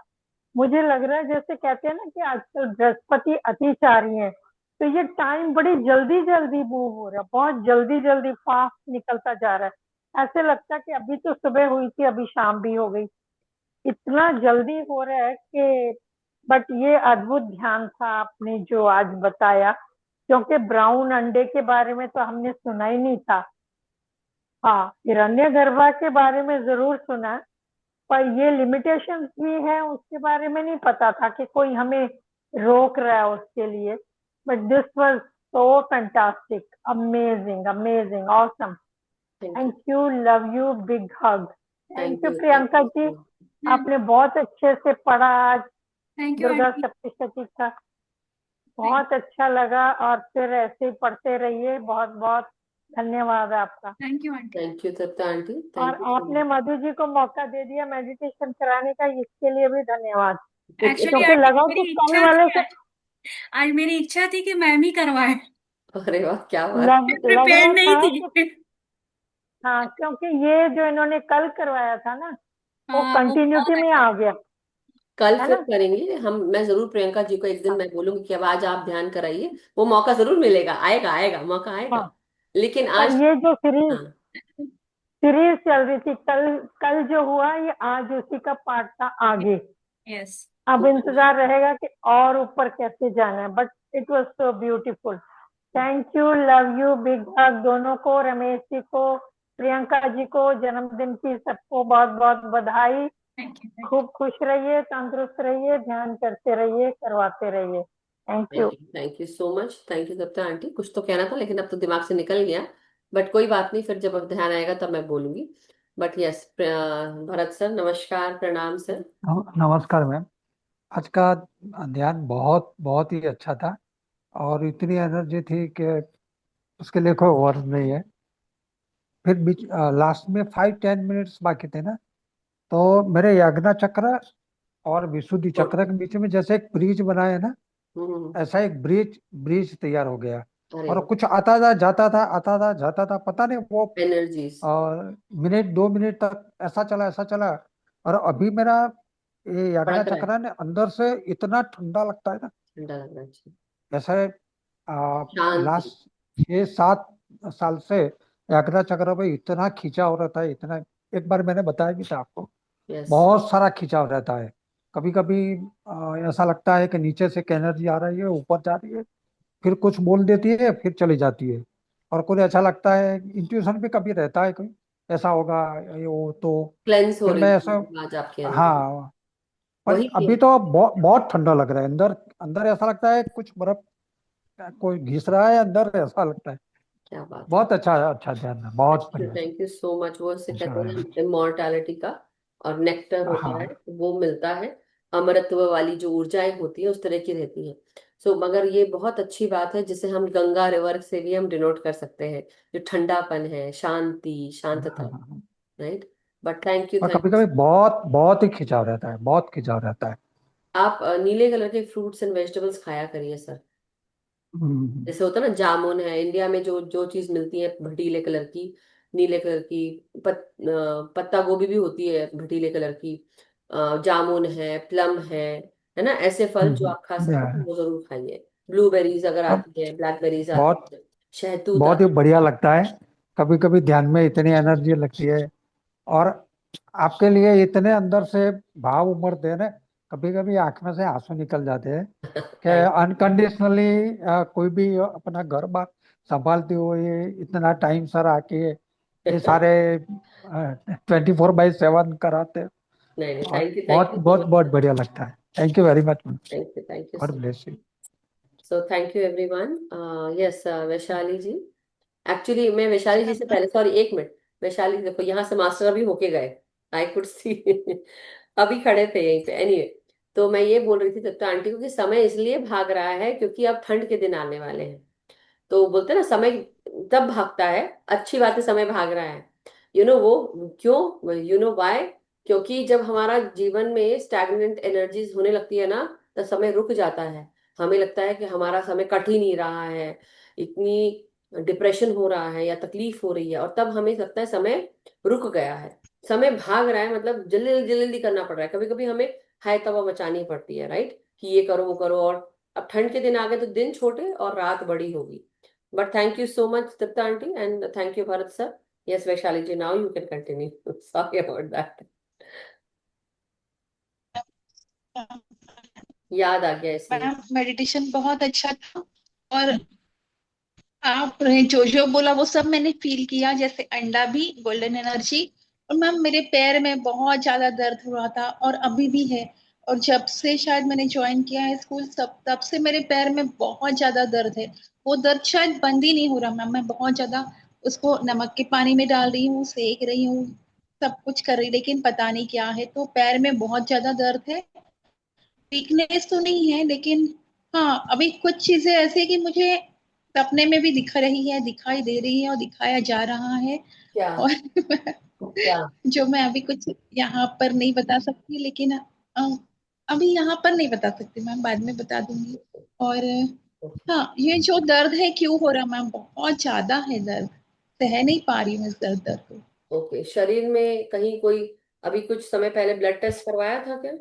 मुझे लग रहा है जैसे कहते हैं ना कि आजकल बृहस्पति अतिचारी है, तो ये टाइम बड़ी जल्दी जल्दी मूव हो रहा है, बहुत जल्दी जल्दी फास्ट निकलता जा रहा है। ऐसे लगता है कि अभी तो सुबह हुई थी, अभी शाम भी हो गई, इतना जल्दी हो रहा है कि। बट ये अद्भुत ध्यान था आपने जो आज बताया, क्योंकि ब्राउन अंडे के बारे में तो हमने सुना ही नहीं था। हाँ, हिरण्यगर्भा के बारे में जरूर सुना है, पर ये लिमिटेशंस भी है उसके बारे में नहीं पता था कि कोई हमें रोक रहा है उसके लिए। But this was so fantastic, amazing amazing, awesome. Thank you. Thank you, love you, big hug. Thank thank you you, thank Priyanka ji, you. आपने बहुत अच्छे से पढ़ा आज thank you Durga aunty. Saptashati का। बहुत अच्छा लगा, और फिर ऐसे ही पढ़ते रहिए। बहुत बहुत धन्यवाद आपका। Thank you aunty. Thank you Tripta aunty, और थैंक यू सो आपने मच। मधु जी को मौका दे दिया मेडिटेशन कराने का, इसके लिए भी धन्यवाद। एक्चुअली क्योंकि आंटी लगा कि मेरी कल इच्छा वाले थी से आज मेरी इच्छा थी कि मैम ही करवाए। अरे वाह, क्या बात। मैं लग प्रिपेयर रहा नहीं था कि थी। हाँ, क्योंकि ये जो इन्होंने कल करवाया था ना, वो हाँ वो कंटिन्यूटी बहुत में अच्छा। आ गया, कल है फिर ना। करेंगे हम। मैं जरूर प्रियंका जी को एक दिन हाँ मैं बोलूंगी कि अब आज आप ध्यान कराइए। वो मौका जरूर मिलेगा, आएगा आएगा, मौका आएगा। हाँ। लेकिन पर आज। ये जो सीरीज हाँ। सीरीज चल रही थी, कल कल जो हुआ ये आज उसी का पार्ट था आगे। यस। अब इंतजार रहेगा कि और ऊपर कैसे जाना है, but it was so beautiful. Thank you, love you, big हग दोनों को, रमेश जी को, प्रियंका जी को, जन्मदिन की सबको बहुत बहुत बधाई। Thank you. खूब खुश रहिए, तंदुरुस्त रहिए, ध्यान करते रहिए, करवाते रहिए। Thank you. Thank you so much. Thank you Tripta aunty. कुछ तो कहना था लेकिन अब तो दिमाग से निकल गया। बट कोई बात नहीं, फिर जब अब ध्यान आएगा तब मैं बोलूंगी। बट यस, भरत सर नमस्कार, प्रणाम सर। नमस्कार मैम। आज का ध्यान बहुत बहुत ही अच्छा था, और इतनी एनर्जी थी कि उसके लिए कोई वर्ड नहीं है। फिर बीच लास्ट में 5-10 मिनट्स बाकी थे ना, तो मेरे यज्ञ चक्र और विशुद्धि चक्र के बीच में जैसे एक ब्रिज बना है ना, हम्म। ऐसा एक ब्रिज ब्रिज तैयार हो गया। अरे और वाह। कुछ आता था जाता था, आता था जाता था, पता नहीं वो एनर्जीज। मिनट 2 मिनट तक ऐसा चला। और अभी मेरा ये यज्ञ बढ़क रहा है। चक्र ने अंदर से इतना ठंडा लगता है ना, ठंडा लग रहा है, अच्छा। जैसे शांति। लास्ट 6-7 साल से यज्ञ चक्र पे इतना खिंचाव रहता है, इतना। एक बार मैंने बताया भी था आपको, यस। बहुत सारा खिंचाव रहता है। कभी कभी ऐसा लगता है कि नीचे से एक एनर्जी आ रही है, ऊपर जा रही है, फिर कुछ बोल देती है, फिर चली जाती है। और कुछ ऐसा लगता है, इंट्यूशन भी कभी रहता है, कोई ऐसा होगा ये वो तो। क्लेंस हो फिर रही मैं ऐसा, थी आज आपके अंदर। हाँ। पर वही। अभी तो बहुत ठंडा लग रहा है अंदर। अंदर ऐसा लगता है कुछ बर्फ कोई घिस रहा है अंदर, ऐसा लगता है। क्या बात है। बहुत अच्छा अच्छा ध्यान है, बहुत बढ़िया। Thank you so much. वो उससे अच्छा कहते हैं है। ना, इमोर्टैलिटी का और नेक्टर होता है, हाँ वो मिलता है। अमरत्व वाली जो ऊर्जाएं होती है उस तरह की रहती हैं। सो मगर ये बहुत अच्छी बात है, जिसे हम गंगा रिवर से भी हम डिनोट कर सकते हैं। जो ठंडापन है, शांति, शांतता। हाँ हाँ। राइट। बट थैंक यू, और थैंक कभी यू। कभी बहुत बहुत ही खिंचाव रहता है, बहुत खिंचाव रहता है। आप नीले कलर के फ्रूट्स एंड वेजिटेबल्स खाया करिए सर। हम्म। जैसे होता है ना, जामुन है, इंडिया में जो जो चीज मिलती है भटीले कलर की, नीले कलर की। पत्ता गोभी भी होती है भटीले कलर की। जामुन है, प्लम है ना, ऐसे फल जो आप खा सकते हैं Yeah. वो जरूर खाइए। ब्लूबेरीज अगर अब आती है, ब्लैकबेरीज बहुत आती है, शहतूत बहुत ही आती बढ़िया लगता है। कभी कभी ध्यान में इतनी एनर्जी लगती है, और आपके लिए इतने अंदर से भाव उमड़ते हैं ना, कभी कभी आंख में से आंसू निकल जाते हैं है। कि थैंक अनकंडीशनली कोई भी अपना घर बार संभालते हुए इतना टाइम सर आके ये सारे 24/7 कराते हैं। नहीं नहीं, और थैंक बहुत यू सो बहुत बहुत मच। बढ़िया लगता है। Thank you very much. Thank you God so much. Bless you. So thank you everyone. Yes, Vaishali ji. Actually मैं वैशाली जी से पहले, सॉरी एक मिनट। वैशाली देखो, यहाँ से मास्टर अभी होके गए। I could see. अभी खड़े थे यहीं पे, एनीवे। तो मैं ये बोल रही थी दत्ता आंटी को कि समय इसलिए भाग रहा है क्योंकि अब ठंड के दिन आने वाले हैं। तो बोलते हैं ना, समय तब भागता है, अच्छी बात है, समय भाग रहा है। वो क्यों, वाई? क्योंकि जब हमारा जीवन में स्टैग्नेंट एनर्जीज होने लगती है ना, तो समय रुक जाता है। हमें लगता है कि हमारा समय कट ही नहीं रहा है। इतनी डिप्रेशन हो रहा है या तकलीफ हो रही है, और तब हमें लगता है समय रुक गया है, समय भाग रहा है, मतलब जल्दी जल्दी जल्दी करना पड़ रहा है, कभी कभी हमें हाय तवा मचानी पड़ती है, राइट, कि ये करो वो करो। और अब ठंड के दिन आ गए तो दिन छोटे और रात बड़ी होगी। But thank you so much Tripta aunty, and thank you Bharat sir. Yes Vaishali ji, now you can continue. Sorry about that, याद आ गया इसलिए। मैम मेडिटेशन बहुत अच्छा था। और आपने जो जो बोला वो सब मैंने फील किया, जैसे अंडा भी, गोल्डन एनर्जी। और मैम मेरे पैर में बहुत ज्यादा दर्द हो रहा था और अभी भी है। और जब से शायद मैंने ज्वाइन किया है स्कूल, तब से मेरे पैर में बहुत ज्यादा दर्द है। वो दर्द शायद बंद ही नहीं हो रहा मैम। मैं बहुत ज्यादा उसको नमक के पानी में डाल रही हूँ, सेक रही हूँ, सब कुछ कर रही, लेकिन पता नहीं क्या है। तो पैर में बहुत ज्यादा दर्द है। वीकनेस तो नहीं है, लेकिन हाँ अभी कुछ चीजें ऐसी है कि मुझे सपने में भी दिख रही है, दिखाई दे रही है और दिखाया जा रहा है। क्या? और क्या? जो मैं अभी कुछ यहाँ पर नहीं बता सकती, लेकिन अभी यहाँ पर नहीं बता सकती मैम, बाद में बता दूंगी। और हाँ, ये जो दर्द है क्यों हो रहा मैम, बहुत ज्यादा है दर्द, सह नहीं पा रही हूँ इस दर्द को। ओके, शरीर में कहीं कोई अभी कुछ समय पहले ब्लड टेस्ट करवाया था क्या?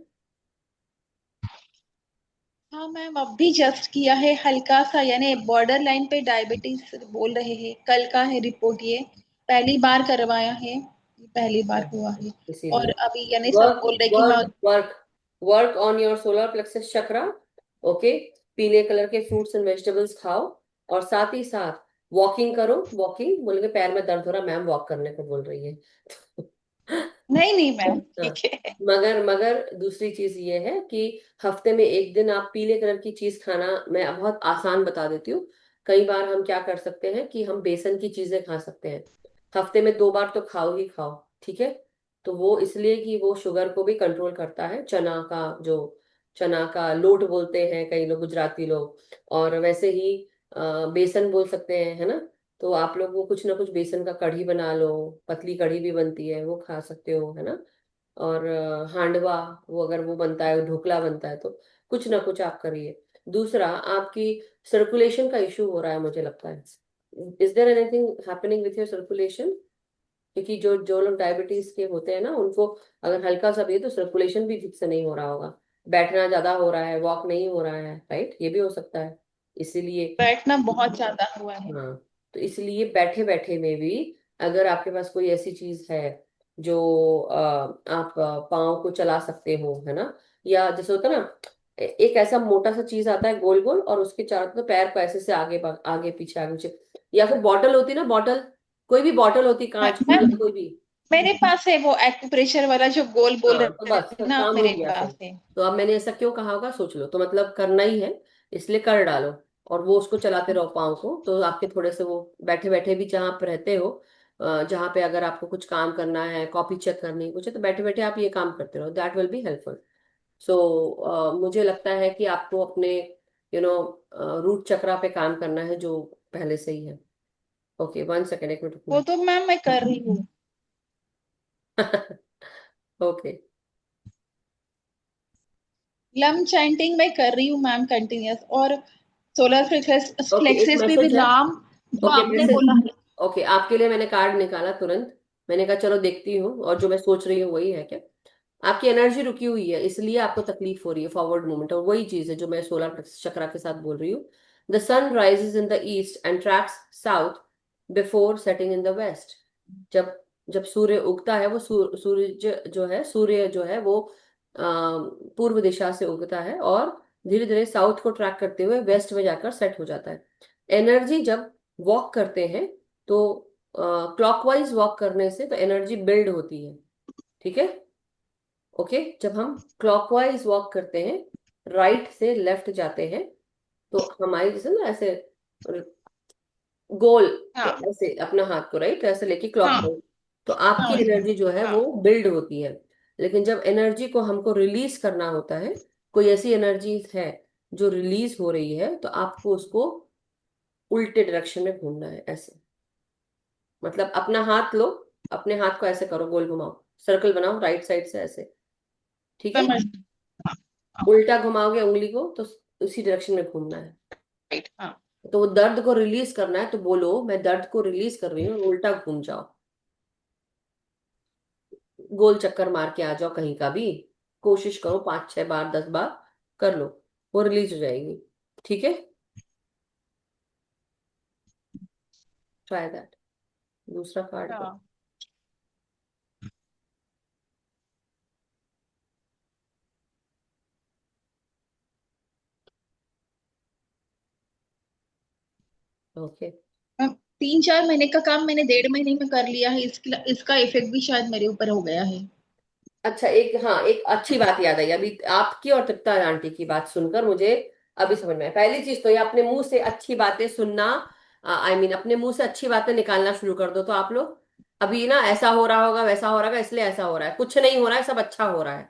हाँ मैम, अब भी जस्ट किया है हल्का सा, यानी बॉर्डर लाइन पे डायबिटीज बोल रहे हैं। कल का है रिपोर्ट ये, पहली बार करवाया है, ये पहली बार हुआ है। और इसीलिए अभी यानी सब वर्क बोल रहे कि मैं work work work on your solar plexus chakra. Okay, पीले कलर के फ्रूट्स एंड वेजिटेबल्स खाओ, और साथ ही साथ वॉकिंग करो। वॉकिंग बोलेंगे पैर में दर्द हो रहा, मैम वॉक करने को बोल रही है। नहीं नहीं मैम, हाँ, ठीक है। मगर मगर दूसरी चीज ये है कि हफ्ते में एक दिन आप पीले कलर की चीज खाना, मैं बहुत आसान बता देती हूँ। कई बार हम क्या कर सकते हैं कि हम बेसन की चीजें खा सकते हैं, हफ्ते में 2 बार तो खाओ ही खाओ, ठीक है। तो वो इसलिए कि वो शुगर को भी कंट्रोल करता है, चना का जो, चना का लोट बोलते हैं कई लोग, गुजराती लोग। और वैसे ही बेसन बोल सकते हैं, है ना। तो आप लोग वो कुछ ना कुछ बेसन का कढ़ी बना लो, पतली कढ़ी भी बनती है, वो खा सकते हो, है ना। और हांडवा, वो अगर वो बनता है, ढोकला बनता है, तो कुछ ना कुछ आप करिए। दूसरा, आपकी सर्कुलेशन का इशू हो रहा है मुझे लगता है। Is there anything happening with your circulation? क्योंकि जो जो लोग डायबिटीज के होते हैं ना, उनको अगर हल्का सा भी है तो सर्कुलेशन भी ठीक से नहीं हो रहा होगा, बैठना ज्यादा हो रहा है, वॉक नहीं हो रहा है, राइट, ये भी हो सकता है। इसीलिए बैठना बहुत ज्यादा हुआ है। हाँ, तो इसलिए बैठे बैठे में भी अगर आपके पास कोई ऐसी चीज है जो आप पाँव को चला सकते हो, है ना। या जैसे होता है ना, एक ऐसा मोटा सा चीज आता है गोल गोल, और उसके चारों तरफ पैर को ऐसे से आगे आगे पीछे आगे पीछे, या फिर बॉटल होती है ना, बॉटल, कोई भी बॉटल होती, कांच की मैम या कोई भी। मेरे पास है वो एक्यूप्रेशर वाला जो गोल बोल हाँ, तो रहे बस हैं ना आप, काम हो मेरे गया फिर। पास है। तो अब मैंने ऐसा क्यों कहा होगा सोच लो, तो मतलब करना ही है, इसलिए कर डालो। और वो उसको चलाते रहो पाँव को, तो आपके थोड़े से वो बैठे बैठे भी जहाँ आप रहते हो, जहाँ पे अगर आपको कुछ काम करना है, कॉपी चेक करनी है कुछ है, तो बैठे बैठे आप ये काम करते रहो, दैट विल बी हेल्पफुल। सो मुझे लगता है कि आपको अपने रूट चक्रा पे काम करना है, जो पहले से ही है। ओके, 1 सेकेंड, 1 मिनट वो रुकना। तो मैम मैं कर रही हूँ। ओके। लम चैंटिंग मैं कर रही हूँ मैम कंटिन्यूअस। और सोलर ओके, एक प्लेक्सेस पे भी मैसेज है। नाम जो ओके, आपने मैसेज। बोला है। ओके, आपके लिए मैंने कार्ड निकाला तुरंत। मैंने कहा चलो देखती हूँ, और जो मैं सोच रही हूँ वही है क्या। आपकी एनर्जी रुकी हुई है, इसलिए आपको तकलीफ हो रही है, फॉरवर्ड मूवमेंट, और वही चीज है जो मैं 16 चक्रा के साथ बोल रही हूँ। The sun rises in the east and tracks south before setting in the west. जब जब सूर्य उगता है, वो सूर्य जो है वो पूर्व दिशा से उगता है, और धीरे धीरे साउथ को ट्रैक करते हुए वेस्ट में जाकर सेट हो जाता है। एनर्जी जब वॉक करते हैं, तो क्लॉकवाइज वॉक करने से तो एनर्जी बिल्ड होती है, ठीक है। ओके, जब हम क्लॉकवाइज वॉक करते हैं, राइट से लेफ्ट जाते हैं, तो हमारी जैसे ना ऐसे गोल, हाँ ऐसे अपना हाथ को राइट ऐसे लेके हाँ क्लॉकवाइज, तो आपकी हाँ एनर्जी जो है हाँ। वो बिल्ड होती है। लेकिन जब एनर्जी को हमको रिलीज करना होता है, कोई ऐसी एनर्जी है जो रिलीज हो रही है, तो आपको उसको उल्टे डायरेक्शन में घूमना है, ऐसे। मतलब अपना हाथ लो, अपने हाथ को ऐसे करो, गोल घुमाओ, सर्कल बनाओ राइट साइड से ऐसे, ठीक है। समझ। हाँ उल्टा घुमाओगे उंगली को तो उसी डायरेक्शन में घूमना है। राइट हाँ। तो वो दर्द को रिलीज करना है तो बोलो मैं दर्द को रिलीज कर रही हूँ, और उल्टा घूम जाओ, गोल चक्कर मार के आ जाओ कहीं का भी, कोशिश करो 5 6 बार 10 बार कर लो, वो रिलीज हो जाएगी। ठीक है, ट्राई दैट। दूसरा कार्ड को। हाँ। ओके, 3 4 महीने का काम मैंने 1.5 महीने में कर लिया है, इसका इफेक्ट भी शायद मेरे ऊपर हो गया है। अच्छा एक, हाँ एक अच्छी बात याद आई अभी आपकी और तृप्ता आंटी की बात सुनकर मुझे अभी समझ में आया। पहली चीज तो ये अपने मुंह से अच्छी बातें सुनना, अपने मुंह से अच्छी बातें निकालना शुरू कर दो। तो आप लोग अभी ना ऐसा हो रहा होगा वैसा हो रहा होगा इसलिए ऐसा हो रहा है, कुछ नहीं हो रहा है, सब अच्छा हो रहा है।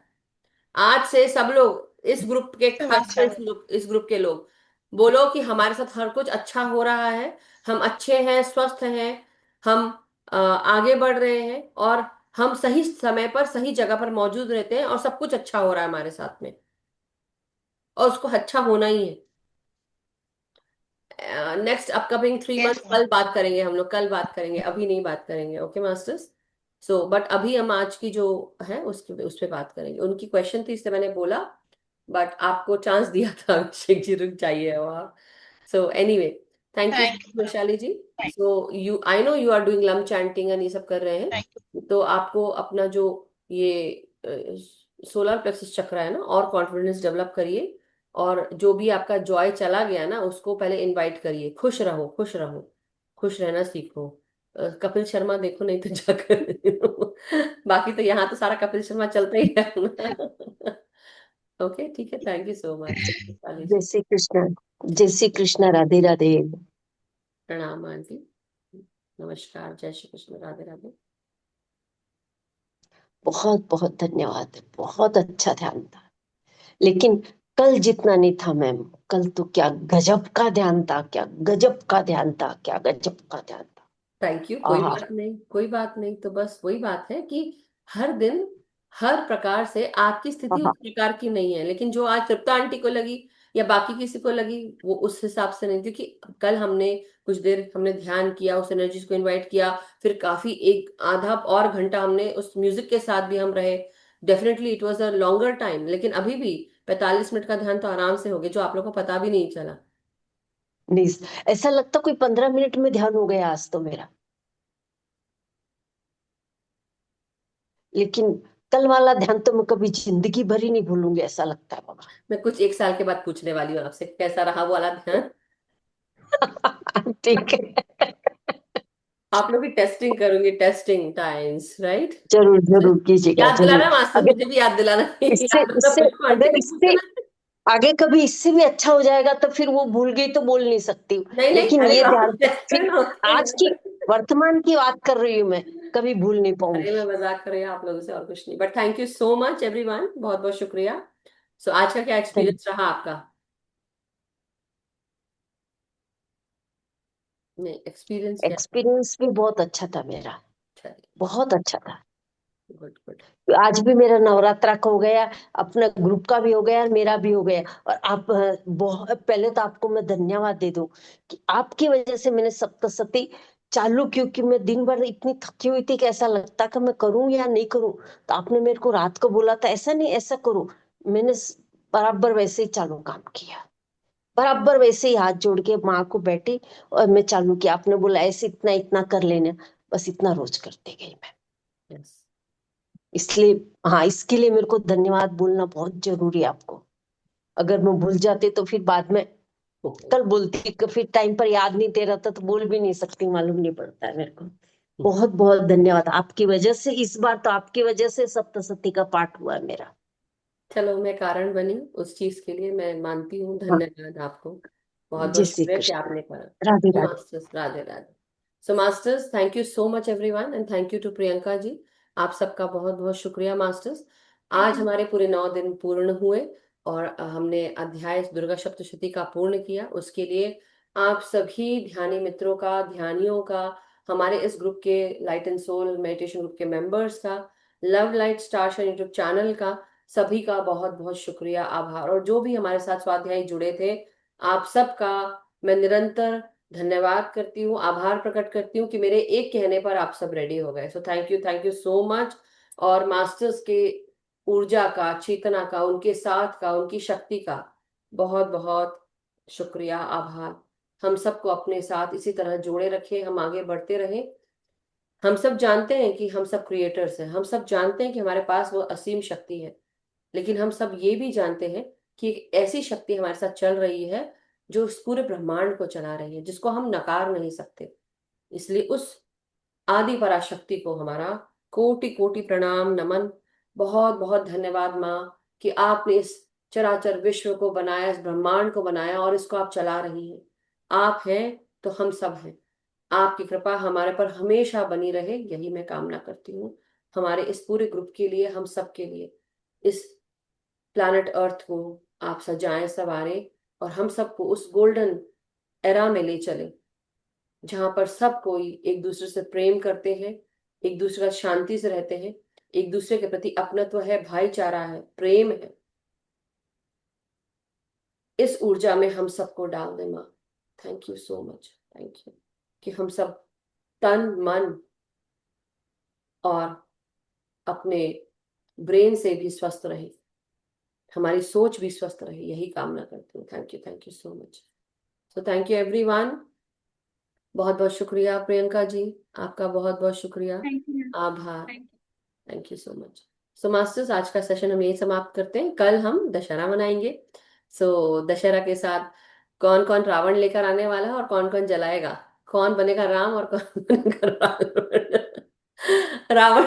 आज से सब लोग इस ग्रुप के, सब खासकर अच्छा इस इस ग्रुप के लोग बोलो कि हमारे साथ हर कुछ अच्छा हो रहा है, हम अच्छे हैं, स्वस्थ हैं, हम आगे बढ़ रहे हैं, और हम सही समय पर सही जगह पर मौजूद रहते हैं, और सब कुछ अच्छा हो रहा है हमारे साथ में, और उसको अच्छा होना ही है। नेक्स्ट अपकमिंग 3 मंथ है। कल बात करेंगे, हम लोग कल बात करेंगे, अभी नहीं बात करेंगे। Okay masters. सो बट अभी हम आज की जो है उसकी उस पर बात करेंगे। उनकी क्वेश्चन थी इसलिए मैंने बोला, बट आपको चांस दिया था अभिषेक जी, रुक जाइए वहाँ। So anyway, thank you thank you. Vaishali ji. So you, I know you are doing लम चैंटिंग एंड ये सब कर रहे थैंक हैं, तो आपको अपना जो ये सोलर प्लेक्सस चक्र है ना, और कॉन्फिडेंस डेवलप करिए, और जो भी आपका जॉय चला गया ना उसको पहले इनवाइट करिए। खुश रहो, खुश रहो, खुश रहना सीखो। कपिल शर्मा देखो नहीं तो जाकर बाकी तो यहाँ तो सारा कपिल शर्मा चलता ही है। ओके ठीक है, thank you so much Vaishali जय जी। श्री कृष्ण। जय श्री कृष्ण। राधे राधे। प्रणाम आंटी, नमस्कार, जय श्री कृष्ण, राधे राधे। बहुत बहुत धन्यवाद। बहुत अच्छा ध्यान था, लेकिन कल जितना नहीं था मैम। कल तो क्या गजब का ध्यान था, क्या गजब का ध्यान था, क्या गजब का ध्यान था। थैंक यू, कोई आहा। बात नहीं, कोई बात नहीं। तो बस वही बात है कि हर दिन हर प्रकार से आपकी स्थिति आहा। उस प्रकार की नहीं है, लेकिन जो आज तृप्ता आंटी को लगी या बाकी किसी को लगी वो उस हिसाब से नहीं, क्योंकि कल हमने कुछ देर हमने ध्यान किया, उस एनर्जीज को इनवाइट किया, फिर काफी एक आधा और घंटा हमने उस म्यूजिक के साथ भी हम रहे। Definitely it was a longer time, लेकिन अभी भी 45 मिनट का ध्यान तो आराम से हो गया, जो आप लोगों को पता भी नहीं चला। नहीं, ऐसा लगता कोई 15 मिनट में ध्यान हो गया आज तो मेरा। लेकिन कल वाला ध्यान तो मैं कभी जिंदगी भर ही नहीं भूलूंगी, ऐसा लगता है बाबा। मैं कुछ 1 साल के बाद पूछने वाली हूँ आपसे कैसा रहा वो वाला ध्यान। ठीक है। आप लोग की टेस्टिंग करूंगी, टेस्टिंग टाइम्स, राइट। जरूर जरूर कीजिएगा याद जरूर। दिलाना मास्टर, अगर मुझे भी याद दिलाना। इससे याद रखना, इससे पुष्पा आंटी अगर भी इससे पूछना। आगे कभी इससे भी अच्छा हो जाएगा तो फिर वो भूल गई तो बोल नहीं सकती। नहीं नहीं, लेकिन अरे ये बाप ध्यान रे, फिर होते हैं आज याद की रखना। वर्तमान की बात कर रही हूँ मैं, कभी भूल नहीं अरे पाऊंगी। मैं मजाक कर रही हूँ आप लोगों से और कुछ नहीं, but thank you so much everyone, बहुत बहुत शुक्रिया। सो आज का क्या एक्सपीरियंस रहा आपका? नहीं, एक्सपीरियंस क्या? एक्सपीरियंस भी बहुत अच्छा था मेरा। चलिए, बहुत अच्छा था। Good good. आज भी मेरा नवरात्रा का हो गया, अपना ग्रुप का भी हो गया और मेरा भी हो गया। और आप बहुत पहले तो आपको मैं धन्यवाद दे दूं कि आपकी वजह से मैंने सप्तशती चालू, क्योंकि मैं दिन भर इतनी थकी हुई थी कि ऐसा लगता कि मैं करूं या नहीं करूं। तो आपने मेरे को रात को बोला था ऐसा नहीं ऐसा करो। मैंने बराबर वैसे ही चालू काम किया। बराबर वैसे ही हाथ जोड़ के माँ को बैठी और मैं चालू किया। आपने बोला ऐसे इतना इतना कर लेना, बस इतना रोज करते गई मैं। यस, इसलिए हाँ, इसके लिए मेरे को धन्यवाद बोलना बहुत जरूरी है आपको। अगर मैं भूल जाती तो फिर बाद में कल बोलती कि फिर टाइम पर याद नहीं दे रहा था तो बोल भी नहीं सकती, मालूम नहीं पड़ता है मेरे को। बहुत बहुत धन्यवाद आपकी वजह से। इस बार तो आपकी वजह से सप्तशती का पाठ हुआ है मेरा। चलो मैं कारण बनी उस चीज के लिए, मैं मानती हूँ, हाँ। धन्यवाद आपको, बहुत जय बहुत श्री शुक्रिया कि कृष्ण। आपने करा। राधे तो Radhe. Masters, Radhe Radhe. So masters, thank you so much everyone, and thank you to Priyanka ji. आप सबका बहुत बहुत शुक्रिया मास्टर्स। आज हमारे पूरे 9 दिन पूर्ण हुए, और हमने अध्याय दुर्गा सप्तशती का पूर्ण किया। उसके लिए आप सभी ध्यानी मित्रों का, ध्यानियों का, हमारे इस ग्रुप के light and soul meditation group के मेंबर्स का, love light star YouTube channel का, सभी का बहुत बहुत शुक्रिया, आभार। और जो भी हमारे साथ स्वाध्यायी जुड़े थे, आप सबका मैं निरंतर धन्यवाद करती हूँ, आभार प्रकट करती हूँ कि मेरे एक कहने पर आप सब रेडी हो गए। सो थैंक यू सो मच। और मास्टर्स के ऊर्जा का, चेतना का, उनके साथ का, उनकी शक्ति का बहुत बहुत शुक्रिया, आभार। हम सबको अपने साथ इसी तरह जोड़े रखे, हम आगे बढ़ते रहें। हम सब जानते हैं कि हम सब क्रिएटर्स हैं, हम सब जानते हैं कि हमारे पास वो असीम शक्ति है, लेकिन हम सब ये भी जानते हैं कि एक ऐसी शक्ति हमारे साथ चल रही है जो इस पूरे ब्रह्मांड को चला रही है, जिसको हम नकार नहीं सकते। इसलिए उस आदि पराशक्ति को हमारा कोटि कोटि प्रणाम, नमन। बहुत बहुत धन्यवाद माँ कि आपने इस चराचर विश्व को बनाया, इस ब्रह्मांड को बनाया और इसको आप चला रही हैं। आप हैं तो हम सब हैं। आपकी कृपा हमारे पर हमेशा बनी रहे, यही मैं कामना करती हूँ हमारे इस पूरे ग्रुप के लिए, हम सब के लिए। इस प्लैनेट अर्थ को आप सजाएं, सवारें और हम सबको उस गोल्डन एरा में ले चले जहां पर सब कोई एक दूसरे से प्रेम करते हैं, एक दूसरे का शांति से रहते हैं, एक दूसरे के प्रति अपनत्व है, भाईचारा है, प्रेम है। इस ऊर्जा में हम सबको डाल दें माँ। Thank you so much, thank you कि हम सब तन मन और अपने ब्रेन से भी स्वस्थ रहे, हमारी सोच भी स्वस्थ रहे, यही कामना करती हूँ। Thank you so much. So thank you everyone. बहुत बहुत शुक्रिया प्रियंका जी, आपका बहुत बहुत शुक्रिया, थैंक यू। आभार। Thank you so much. So masters, आज का सेशन हम यही समाप्त करते हैं। कल हम दशहरा मनाएंगे। सो दशहरा के साथ कौन कौन रावण लेकर आने वाला है और कौन कौन जलाएगा, कौन बनेगा राम और कौन बनेगा रावण रावण।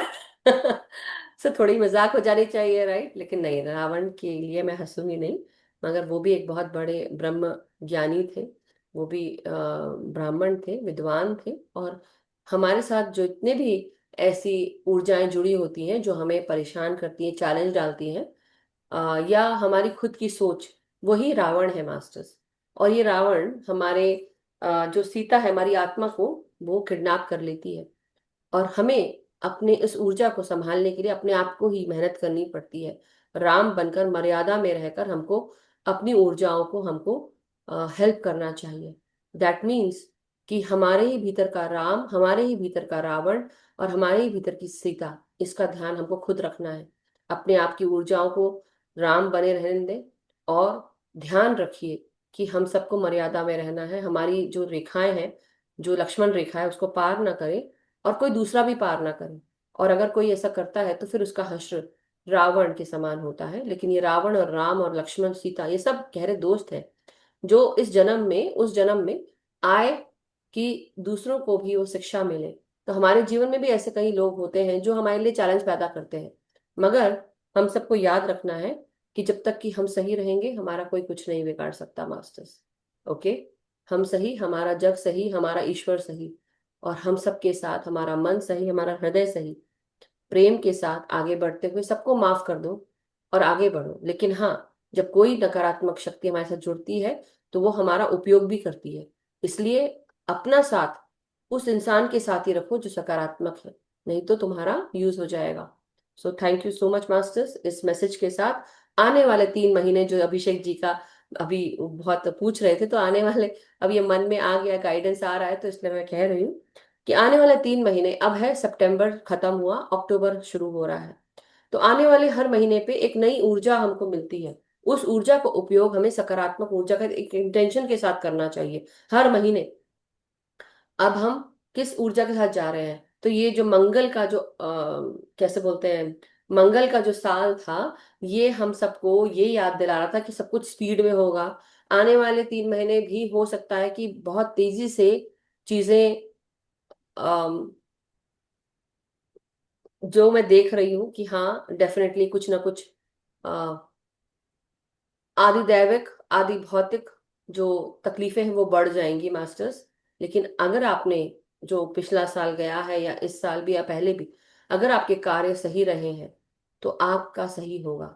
सो थोड़ी मजाक हो जानी चाहिए, राइट? लेकिन नहीं, रावण के लिए मैं हंसूंगी नहीं, मगर वो भी एक बहुत बड़े ब्रह्म ज्ञानी थे, वो भी ब्राह्मण थे, विद्वान थे। और हमारे साथ जो इतने भी ऐसी ऊर्जाएं जुड़ी होती हैं जो हमें परेशान करती हैं, चैलेंज डालती हैं, या हमारी खुद की सोच, वही रावण है मास्टर्स। और ये रावण हमारे जो सीता है, हमारी आत्मा को वो किडनैप कर लेती है। और हमें अपने इस ऊर्जा को संभालने के लिए अपने आप को ही मेहनत करनी पड़ती है। राम बनकर, मर्यादा में रहकर हमको अपनी ऊर्जाओं को हमको हेल्प करना चाहिए। दैट मीन्स कि हमारे ही भीतर का राम, हमारे ही भीतर का रावण और हमारे ही भीतर की सीता, इसका ध्यान हमको खुद रखना है। अपने आप की ऊर्जाओं को राम बने रहने दें और ध्यान रखिए कि हम सबको मर्यादा में रहना है। हमारी जो रेखाएं हैं, जो लक्ष्मण रेखा है, उसको पार ना करें और कोई दूसरा भी पार ना करे। और अगर कोई ऐसा करता है तो फिर उसका हश्र रावण के समान होता है। लेकिन ये रावण और राम और लक्ष्मण, सीता, ये सब गहरे दोस्त हैं जो इस जन्म में, उस जन्म में आए कि दूसरों को भी वो शिक्षा मिले। तो हमारे जीवन में भी ऐसे कई लोग होते हैं जो हमारे लिए चैलेंज पैदा करते हैं, मगर हम सबको याद रखना है कि जब तक कि हम सही रहेंगे हमारा कोई कुछ नहीं बिगाड़ सकता मास्टर्स। ओके, हम सही, हमारा जग सही, हमारा ईश्वर सही, और हम सबके साथ हमारा मन सही, हमारा हृदय सही, प्रेम के साथ आगे बढ़ते हुए सबको माफ कर दो और आगे बढ़ो। लेकिन हाँ, जब कोई नकारात्मक शक्ति हमारे साथ जुड़ती है तो वो हमारा उपयोग भी करती है। इसलिए अपना साथ उस इंसान के साथ ही रखो जो सकारात्मक है, नहीं तो तुम्हारा यूज हो जाएगा। सो thank you so much masters. इस मैसेज के साथ आने वाले 3 महीने, जो अभिषेक जी का अभी बहुत पूछ रहे थे, तो आने वाले, अब ये मन में आ गया, गाइडेंस आ रहा है, तो इसलिए मैं कह रही हूँ कि आने वाले 3 महीने, अब है सितंबर खत्म हुआ, अक्टूबर शुरू हो रहा है, तो आने वाले हर महीने पे एक नई ऊर्जा हमको मिलती है। उस ऊर्जा को उपयोग हमें सकारात्मक ऊर्जा का एक इंटेंशन के साथ करना चाहिए हर महीने। अब हम किस ऊर्जा के साथ जा रहे हैं? तो ये जो मंगल का जो कैसे बोलते हैं, मंगल का जो साल था, ये हम सबको ये याद दिला रहा था कि सब कुछ स्पीड में होगा। आने वाले 3 महीने भी हो सकता है कि बहुत तेजी से चीजें, जो मैं देख रही हूँ कि हाँ, डेफिनेटली कुछ ना कुछ आदि दैविक, आदि भौतिक जो तकलीफें हैं वो बढ़ जाएंगी मास्टर्स। लेकिन अगर आपने, जो पिछला साल गया है या इस साल भी या पहले भी, अगर आपके कार्य सही रहे हैं तो आपका सही होगा।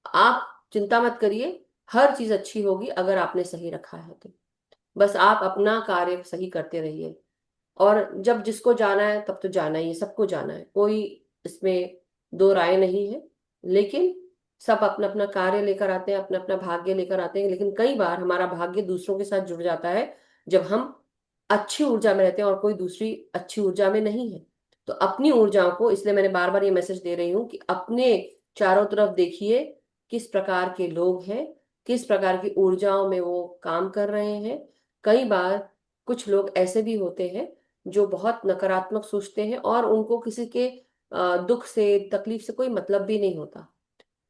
आप चिंता मत करिए, हर चीज अच्छी होगी अगर आपने सही रखा है तो। बस आप अपना कार्य सही करते रहिए। और जब जिसको जाना है तब तो जाना ही है, सबको जाना है, कोई इसमें दो राय नहीं है। लेकिन सब अपना अपना कार्य लेकर आते हैं, अपना अपना भाग्य लेकर आते हैं, लेकिन कई बार हमारा भाग्य दूसरों के साथ जुड़ जाता है जब हम अच्छी ऊर्जा में रहते हैं और कोई दूसरी अच्छी ऊर्जा में नहीं है। तो अपनी ऊर्जाओं को, इसलिए मैंने बार बार ये मैसेज दे रही हूँ कि अपने चारों तरफ देखिए किस प्रकार के लोग हैं, किस प्रकार की ऊर्जाओं में वो काम कर रहे हैं। कई बार कुछ लोग ऐसे भी होते हैं जो बहुत नकारात्मक सोचते हैं और उनको किसी के दुख से, तकलीफ से कोई मतलब भी नहीं होता।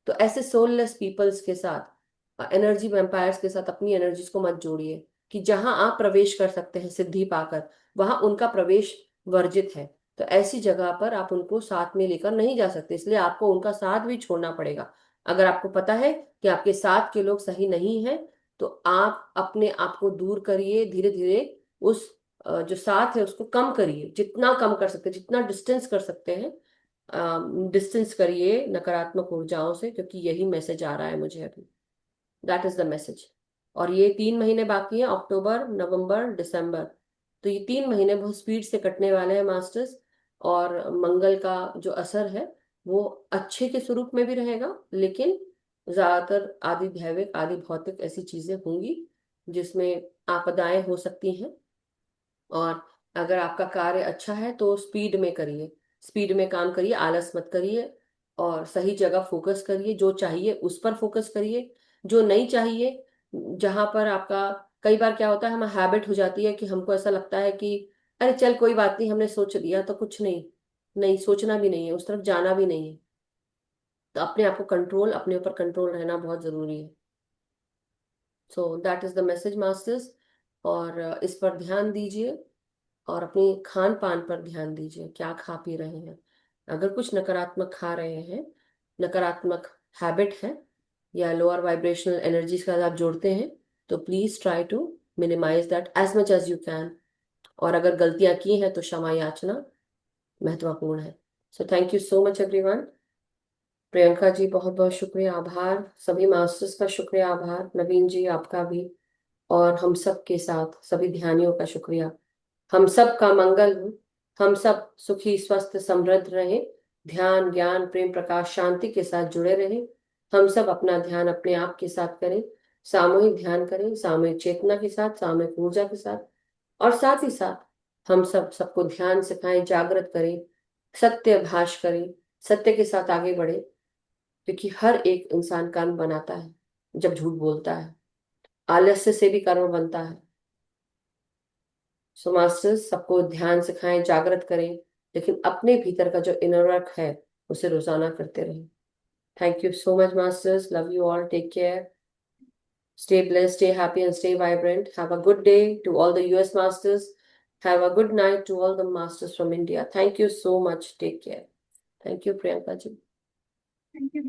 तो ऐसे सोललेस पीपल्स के साथ, एनर्जी वैम्पायर्स के साथ अपनी एनर्जीज को मत जोड़िए कि जहां आप प्रवेश कर सकते हैं सिद्धि पाकर, वहां उनका प्रवेश वर्जित है। तो ऐसी जगह पर आप उनको साथ में लेकर नहीं जा सकते, इसलिए आपको उनका साथ भी छोड़ना पड़ेगा। अगर आपको पता है कि आपके साथ के लोग सही नहीं हैं, तो आप अपने आप को दूर करिए धीरे धीरे। उस जो साथ है उसको कम करिए, जितना कम कर सकते हैं, जितना डिस्टेंस कर सकते हैं डिस्टेंस करिए नकारात्मक ऊर्जाओं से, क्योंकि यही मैसेज आ रहा है मुझे अभी। That is the message. और ये 3 महीने बाकी हैं, अक्टूबर, नवंबर, दिसंबर। तो ये 3 महीने बहुत स्पीड से कटने वाले हैं मास्टर्स। और मंगल का जो असर है वो अच्छे के स्वरूप में भी रहेगा, लेकिन ज्यादातर आदि दैविक आदि भौतिक ऐसी चीजें होंगी जिसमें आपदाएं हो सकती हैं। और अगर आपका कार्य अच्छा है तो स्पीड में करिए, स्पीड में काम करिए, आलस मत करिए और सही जगह फोकस करिए। जो चाहिए उस पर फोकस करिए, जो नहीं चाहिए, जहां पर आपका, कई बार क्या होता है, हमें हैबिट हो जाती है कि हमको ऐसा लगता है कि अरे चल कोई बात नहीं, हमने सोच लिया तो कुछ नहीं। नहीं, सोचना भी नहीं है, उस तरफ जाना भी नहीं है। तो अपने आप को कंट्रोल, अपने ऊपर कंट्रोल रहना बहुत जरूरी है। So that is the message masters. और इस पर ध्यान दीजिए और अपनी खान पान पर ध्यान दीजिए, क्या खा पी रहे हैं। अगर कुछ नकारात्मक खा रहे हैं, नकारात्मक हैबिट है या लोअर वाइब्रेशनल एनर्जीज का आप जोड़ते हैं, तो please try to minimise that as much as you can. और अगर गलतियां की हैं तो क्षमा याचना महत्वपूर्ण है। So thank you so much everyone. Priyanka ji बहुत बहुत शुक्रिया, आभार। सभी मास्टर्स का शुक्रिया, आभार। नवीन जी आपका भी। और हम सब के साथ सभी ध्यानियों का शुक्रिया। हम सब का मंगल हो, हम सब सुखी स्वस्थ समृद्ध रहे, ध्यान ज्ञान प्रेम प्रकाश शांति के साथ जुड़े रहे। हम सब अपना ध्यान अपने आप के साथ करें, सामूहिक ध्यान करें, सामूहिक चेतना के साथ, सामूहिक ऊर्जा के साथ। और साथ ही साथ हम सब सबको ध्यान सिखाएं, जागृत करें, सत्य भाष करें, सत्य के साथ आगे बढ़े। क्योंकि हर एक इंसान कर्म बनाता है जब झूठ बोलता है, आलस्य से भी कर्म बनता है। सो मास्टर्स, सबको ध्यान सिखाएं, जागृत करें, लेकिन अपने भीतर का जो इनर वर्क है उसे रोजाना करते रहें। Thank you so much, Masters. Love you all. Take care. Stay blessed, stay happy, and stay vibrant. Have a good day to all the US Masters. Have a good night to all the Masters from India. Thank you so much. Take care. Thank you, Priyanka ji. Thank you.